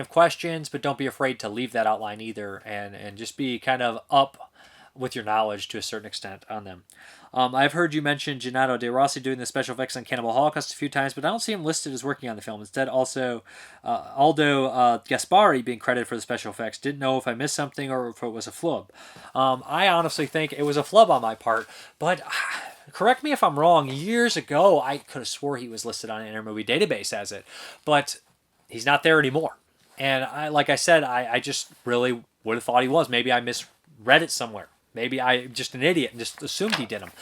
of questions, but don't be afraid to leave that outline either, and just be kind of up with your knowledge to a certain extent on them. I've heard you mention Gennaro De Rossi doing the special effects on Cannibal Holocaust a few times, but I don't see him listed as working on the film. Instead, also Aldo Gaspari being credited for the special effects. Didn't know if I missed something or if it was a flub. I honestly think it was a flub on my part, but correct me if I'm wrong. Years ago, I could have swore he was listed on Intermovie Database as it, but he's not there anymore. And like I said, I just really would have thought he was. Maybe I misread it somewhere. Maybe I'm just an idiot and just assumed he did them.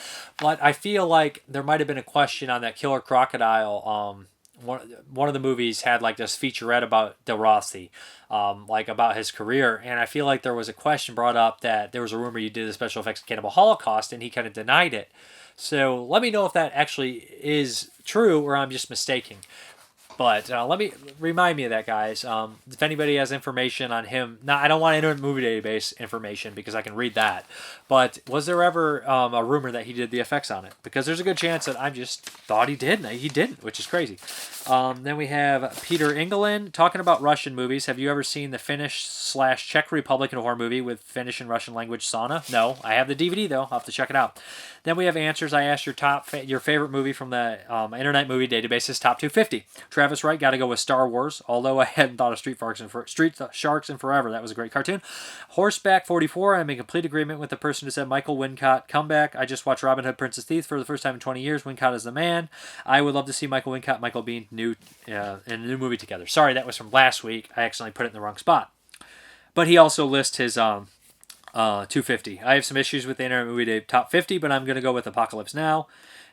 But I feel like there might have been a question on that Killer Crocodile. One of the movies had like this featurette about De Rossi, like about his career. And I feel like there was a question brought up that there was a rumor you did the special effects of Cannibal Holocaust, and he kind of denied it. So let me know if that actually is true or I'm just mistaking. But let me remind me of that, guys. If anybody has information on him, I don't want Internet Movie Database information because I can read that. But was there ever a rumor that he did the effects on it? Because there's a good chance that I just thought he did, and he didn't, which is crazy. Then we have Peter Engelin talking about Russian movies. Have you ever seen the Finnish/Czech Republican horror movie with Finnish and Russian language sauna? No, I have the DVD though. I'll have to check it out. Then we have answers. I asked your favorite movie from the Internet Movie Database's top 250. Travis Wright, got to go with Star Wars, although I hadn't thought of Street Sharks in forever. That was a great cartoon. Horseback 44, I'm in complete agreement with the person who said Michael Wincott comeback. I just watched Robin Hood, Princess Thief for the first time in 20 years. Wincott is the man. I would love to see Michael Wincott, Michael Biehn in a new movie together. Sorry, that was from last week. I accidentally put it in the wrong spot. But he also lists his 250. I have some issues with the Internet Movie Day top 50, but I'm going to go with Apocalypse Now.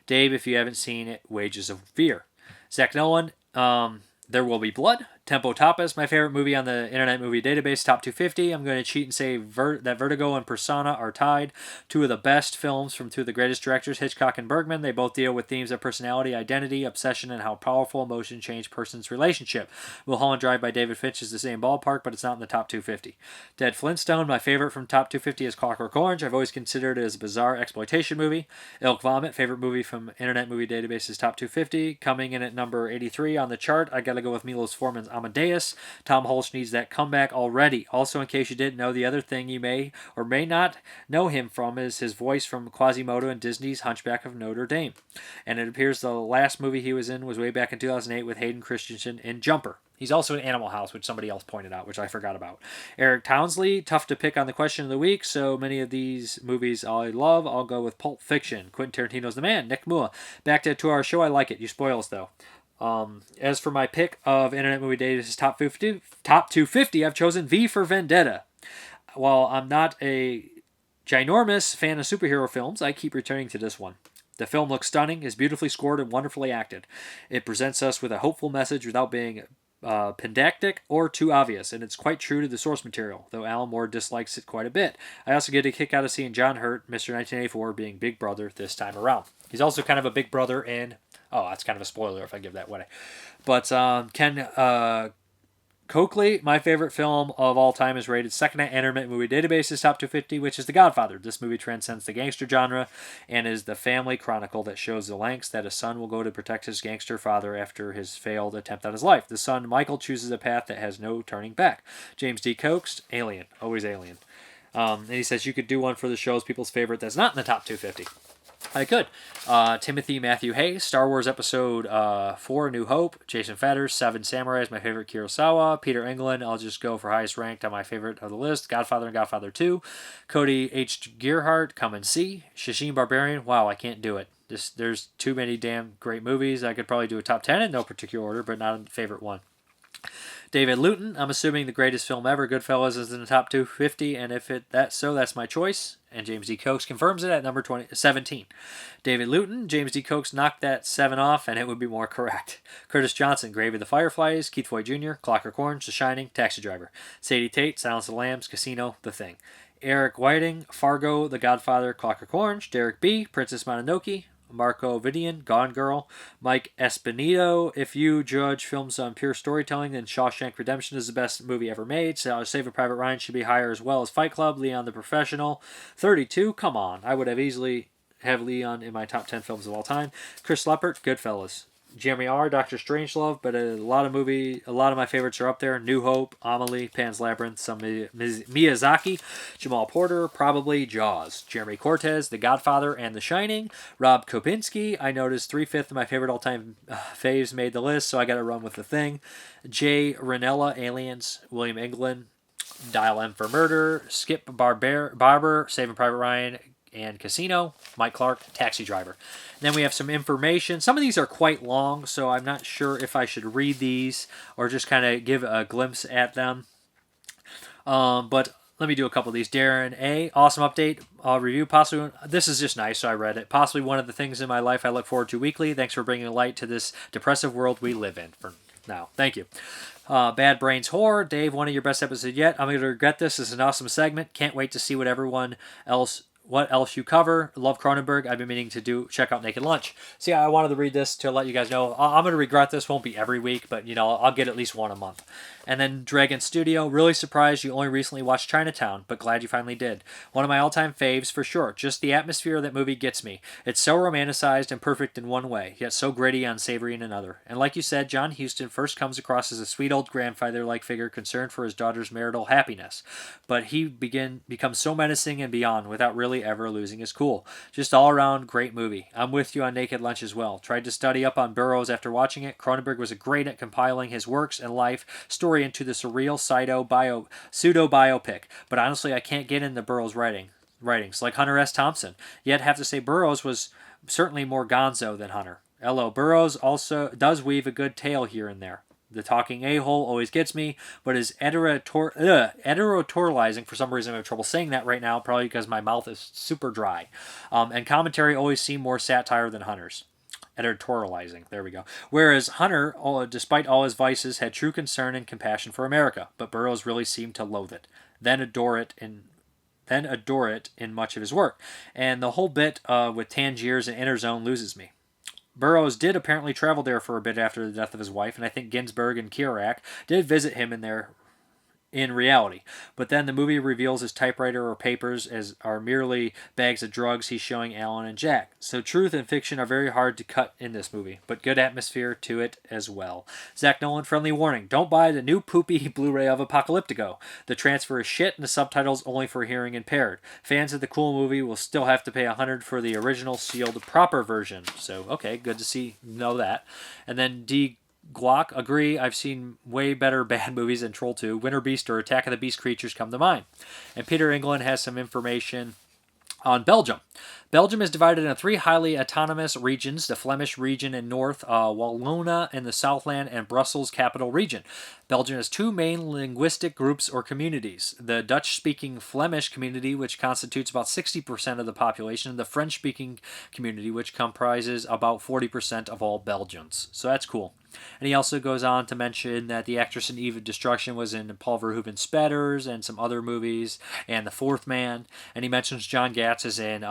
Dave, if you haven't seen it, Wages of Fear. Zach Nolan, There Will Be Blood. Tempo Tapas, my favorite movie on the Internet Movie Database, top 250. I'm going to cheat and say that Vertigo and Persona are tied. 2 of the best films from 2 of the greatest directors, Hitchcock and Bergman. They both deal with themes of personality, identity, obsession, and how powerful emotion change person's relationship. Mulholland Drive by David Finch is the same ballpark, but it's not in the top 250. Dead Flintstone, my favorite from top 250 is Clockwork Orange. I've always considered it as a bizarre exploitation movie. Ilk Vomit, favorite movie from Internet Movie Database's top 250. Coming in at number 83 on the chart, I gotta go with Milos Forman's Amadeus. Tom Hulce needs that comeback already. Also, in case you didn't know, the other thing you may or may not know him from is his voice from Quasimodo in Disney's Hunchback of Notre Dame. And it appears the last movie he was in was way back in 2008 with Hayden Christensen in Jumper. He's also in Animal House, which somebody else pointed out, which I forgot about. Eric Townsley, tough to pick on the question of the week, so many of these movies I love. I'll go with Pulp Fiction. Quentin Tarantino's the man. Nick Mua. Back to a 2-hour show. I like it. You spoil us, though. As for my pick of Internet Movie Data's top 250, I've chosen V for Vendetta. While I'm not a ginormous fan of superhero films, I keep returning to this one. The film looks stunning, is beautifully scored, and wonderfully acted. It presents us with a hopeful message without being pedantic or too obvious, and it's quite true to the source material, though Alan Moore dislikes it quite a bit. I also get a kick out of seeing John Hurt, Mr. 1984, being Big Brother this time around. He's also kind of a big brother in... Oh, that's kind of a spoiler if I give that away. But Ken Coakley, my favorite film of all time, is rated second at Internet Movie Database's top 250, which is The Godfather. This movie transcends the gangster genre and is the family chronicle that shows the lengths that a son will go to protect his gangster father after his failed attempt on his life. The son, Michael, chooses a path that has no turning back. James D. Coates, Alien. Always Alien. And he says you could do one for the show's people's favorite that's not in the top 250. I could. Timothy Matthew Hayes, Star Wars Episode 4, New Hope. Jason Fetters, Seven Samurai is my favorite Kurosawa. Peter England, I'll just go for highest ranked on my favorite of the list. Godfather and Godfather 2. Cody H. Gearhart, Come and See. Shishim Barbarian, wow, I can't do it. There's too many damn great movies. I could probably do a top 10 in no particular order, but not a favorite one. David Luton, I'm assuming the greatest film ever, Goodfellas, is in the top 250, and if that's my choice. And James D. Coates confirms it at number 17. David Luton, James D. Coates knocked that 7 off, and it would be more correct. Curtis Johnson, Grave of the Fireflies. Keith Foy Jr., Clockwork Orange, The Shining, Taxi Driver. Sadie Tate, Silence of the Lambs, Casino, The Thing. Eric Whiting, Fargo, The Godfather, Clockwork Orange. Derek B., Princess Mononoke. Marco Vidian, Gone Girl. Mike Espinito, if you judge films on pure storytelling, then Shawshank Redemption is the best movie ever made. So Saving Private Ryan should be higher as well as Fight Club. Leon the Professional. 32, come on. I would have easily have Leon in my top 10 films of all time. Chris Leppert, Goodfellas. Jeremy R., Doctor Strangelove, but a lot of my favorites are up there. New Hope, Amelie, Pan's Labyrinth, some Miyazaki, Jamal Porter, probably Jaws. Jeremy Cortez, The Godfather and The Shining. Rob Kopinski, I noticed 3/5 of my favorite all-time faves made the list, so I got to run with The Thing. Jay Ranella, Aliens. William England, Dial M for Murder. Skip Barber, Saving Private Ryan, and Casino. Mike Clark, Taxi Driver. Then we have some information. Some of these are quite long, so I'm not sure if I should read these or just kind of give a glimpse at them. But let me do a couple of these. Darren A., awesome update. Review. Possibly, this is just nice, so I read it. Possibly one of the things in my life I look forward to weekly. Thanks for bringing light to this depressive world we live in. For now, thank you. Bad Brains Horror. Dave, one of your best episodes yet. I'm going to regret this. This is an awesome segment. Can't wait to see what else you cover. Love Cronenberg. I've been meaning to check out Naked Lunch. See, I wanted to read this to let you guys know. I'm going to regret this. Won't be every week, but I'll get at least one a month. And then Dragon Studio. Really surprised you only recently watched Chinatown, but glad you finally did. One of my all-time faves for sure. Just the atmosphere of that movie gets me. It's so romanticized and perfect in one way, yet so gritty and unsavory in another. And like you said, John Huston first comes across as a sweet old grandfather-like figure concerned for his daughter's marital happiness. But he becomes so menacing and beyond without really ever losing his cool. Just all around great movie. I'm with you on Naked Lunch as well. Tried to study up on Burroughs after watching it. Cronenberg was great at compiling his works and life story into the surreal pseudo biopic. But honestly, I can't get into Burroughs' writings like Hunter S. Thompson. Yet have to say Burroughs was certainly more gonzo than Hunter. L.O. Burroughs also does weave a good tale here and there. The talking a-hole always gets me, but is editorializing. For some reason, I have trouble saying that right now, probably because my mouth is super dry. And commentary always seem more satire than Hunter's. Editorializing. There we go. Whereas Hunter, despite all his vices, had true concern and compassion for America, but Burroughs really seemed to loathe it, then adore it in much of his work. And the whole bit with Tangiers and Inner Zone loses me. Burroughs did apparently travel there for a bit after the death of his wife, and I think Ginsberg and Kerouac did visit him in reality. But then the movie reveals his typewriter or papers are merely bags of drugs he's showing Alan and Jack. So truth and fiction are very hard to cut in this movie, but good atmosphere to it as well. Zach Nolan, friendly warning. Don't buy the new poopy Blu-ray of Apocalyptico. The transfer is shit and the subtitles only for hearing impaired. Fans of the cool movie will still have to pay $100 for the original sealed proper version. So, okay, good to know that. And then Guac, agree. I've seen way better bad movies than Troll 2. Winter Beast or Attack of the Beast creatures come to mind. And Peter England has some information on Belgium. Belgium is divided into 3 highly autonomous regions, the Flemish region in north, Wallonia in the Southland, and Brussels capital region. Belgium has 2 main linguistic groups or communities. The Dutch-speaking Flemish community, which constitutes about 60% of the population, and the French-speaking community, which comprises about 40% of all Belgians. So that's cool. And he also goes on to mention that the actress in Eve of Destruction was in Paul Verhoeven's Spatters and some other movies, and The Fourth Man. And he mentions John Gatz is in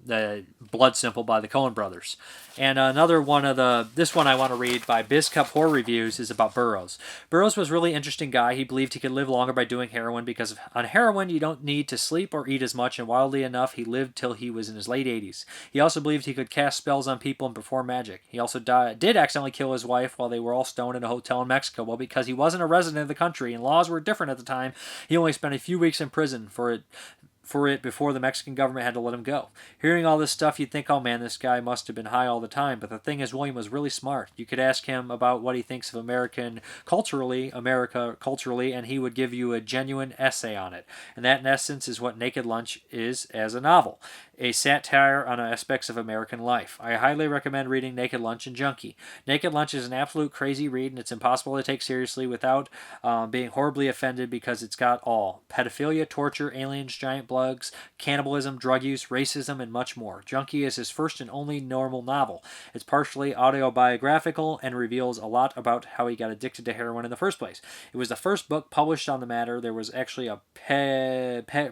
the Blood Simple by the Coen Brothers. And another one of this one I want to read by BizCup Horror Reviews is about Burroughs. Burroughs was a really interesting guy. He believed he could live longer by doing heroin because on heroin you don't need to sleep or eat as much, and wildly enough, he lived till he was in his late 80s. He also believed he could cast spells on people and perform magic. He also did accidentally kill his wife while they were all stoned in a hotel in Mexico. Well, because he wasn't a resident of the country and laws were different at the time, he only spent a few weeks in prison for it before the Mexican government had to let him go. Hearing all this stuff, you'd think, oh man, this guy must have been high all the time. But the thing is, William was really smart. You could ask him about what he thinks of America culturally, and he would give you a genuine essay on it. And that, in essence, is what Naked Lunch is as a novel. A satire on aspects of American life. I highly recommend reading Naked Lunch and Junkie. Naked Lunch is an absolute crazy read, and it's impossible to take seriously without being horribly offended because it's got all. Pedophilia, torture, aliens, giant bugs, cannibalism, drug use, racism, and much more. Junkie is his first and only normal novel. It's partially autobiographical and reveals a lot about how he got addicted to heroin in the first place. It was the first book published on the matter. There was actually a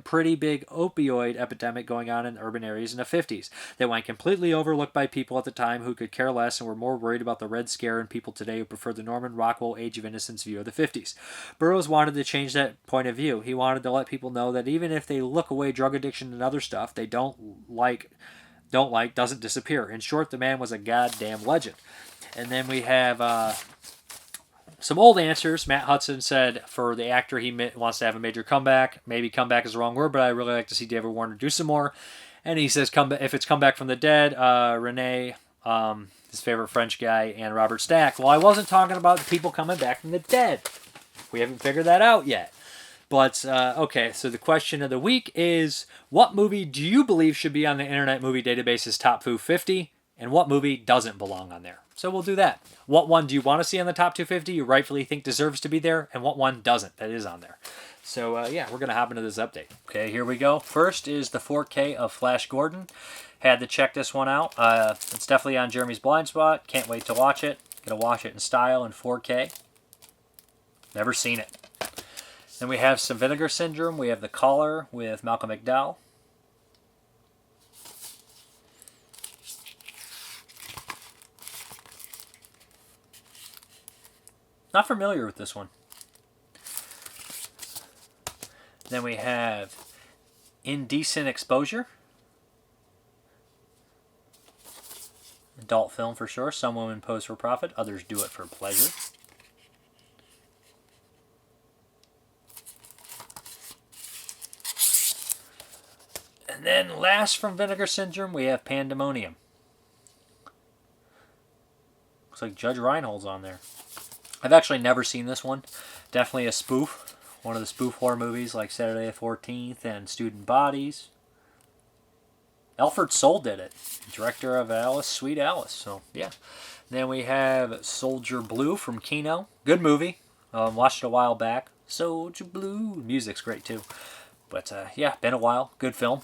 pretty big opioid epidemic going on in urban areas in the 50s that went completely overlooked by people at the time who could care less and were more worried about the Red Scare and people today who prefer the Norman Rockwell Age of Innocence view of the 50s. Burroughs wanted to change that point of view. He wanted to let people know that even if they look away drug addiction and other stuff they don't like doesn't disappear. In short, the man was a goddamn legend. And then we have some old answers. Matt Hudson said for the actor he wants to have a major comeback. Maybe comeback is the wrong word, but I really like to see David Warner do some more. And he says if it's Come Back from the Dead, Rene, his favorite French guy, and Robert Stack. Well, I wasn't talking about people coming back from the dead. We haven't figured that out yet. But, okay, so the question of the week is, what movie do you believe should be on the Internet Movie Database's Top 250, and what movie doesn't belong on there? So we'll do that. What one do you want to see on the Top 250 you rightfully think deserves to be there, and what one doesn't that is on there? So, yeah, we're going to hop into this update. Okay, here we go. First is the 4K of Flash Gordon. Had to check this one out. It's definitely on Jeremy's Blindspot. Can't wait to watch it. Gonna watch it in style in 4K. Never seen it. Then we have some Vinegar Syndrome. We have The Caller with Malcolm McDowell. Not familiar with this one. Then we have Indecent Exposure. Adult film for sure. Some women pose for profit, others do it for pleasure. And then last from Vinegar Syndrome, we have Pandemonium. Looks like Judge Reinhold's on there. I've actually never seen this one. Definitely a spoof. One of the spoof horror movies like Saturday the 14th and Student Bodies. Alfred Soul did it. Director of Alice, Sweet Alice. So, yeah. Then we have Soldier Blue from Kino. Good movie. Watched it a while back. Soldier Blue. Music's great too. But, yeah, been a while. Good film.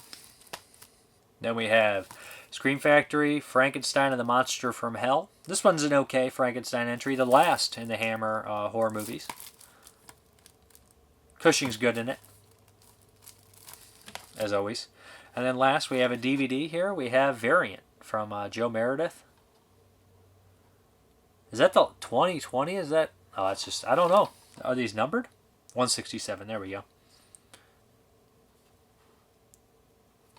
Then we have Scream Factory, Frankenstein and the Monster from Hell. This one's an okay Frankenstein entry. The last in the Hammer horror movies. Cushing's good in it. As always. And then last, we have a DVD here. We have Variant from Joe Meredith. Is that the 2020? Is that... Oh, it's just... I don't know. Are these numbered? 167. There we go.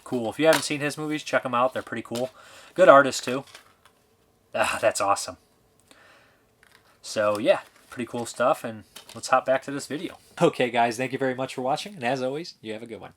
Cool. If you haven't seen his movies, check them out. They're pretty cool. Good artist, too. Ah, that's awesome. So, yeah. Pretty cool stuff. And let's hop back to this video. Okay, guys. Thank you very much for watching. And as always, you have a good one.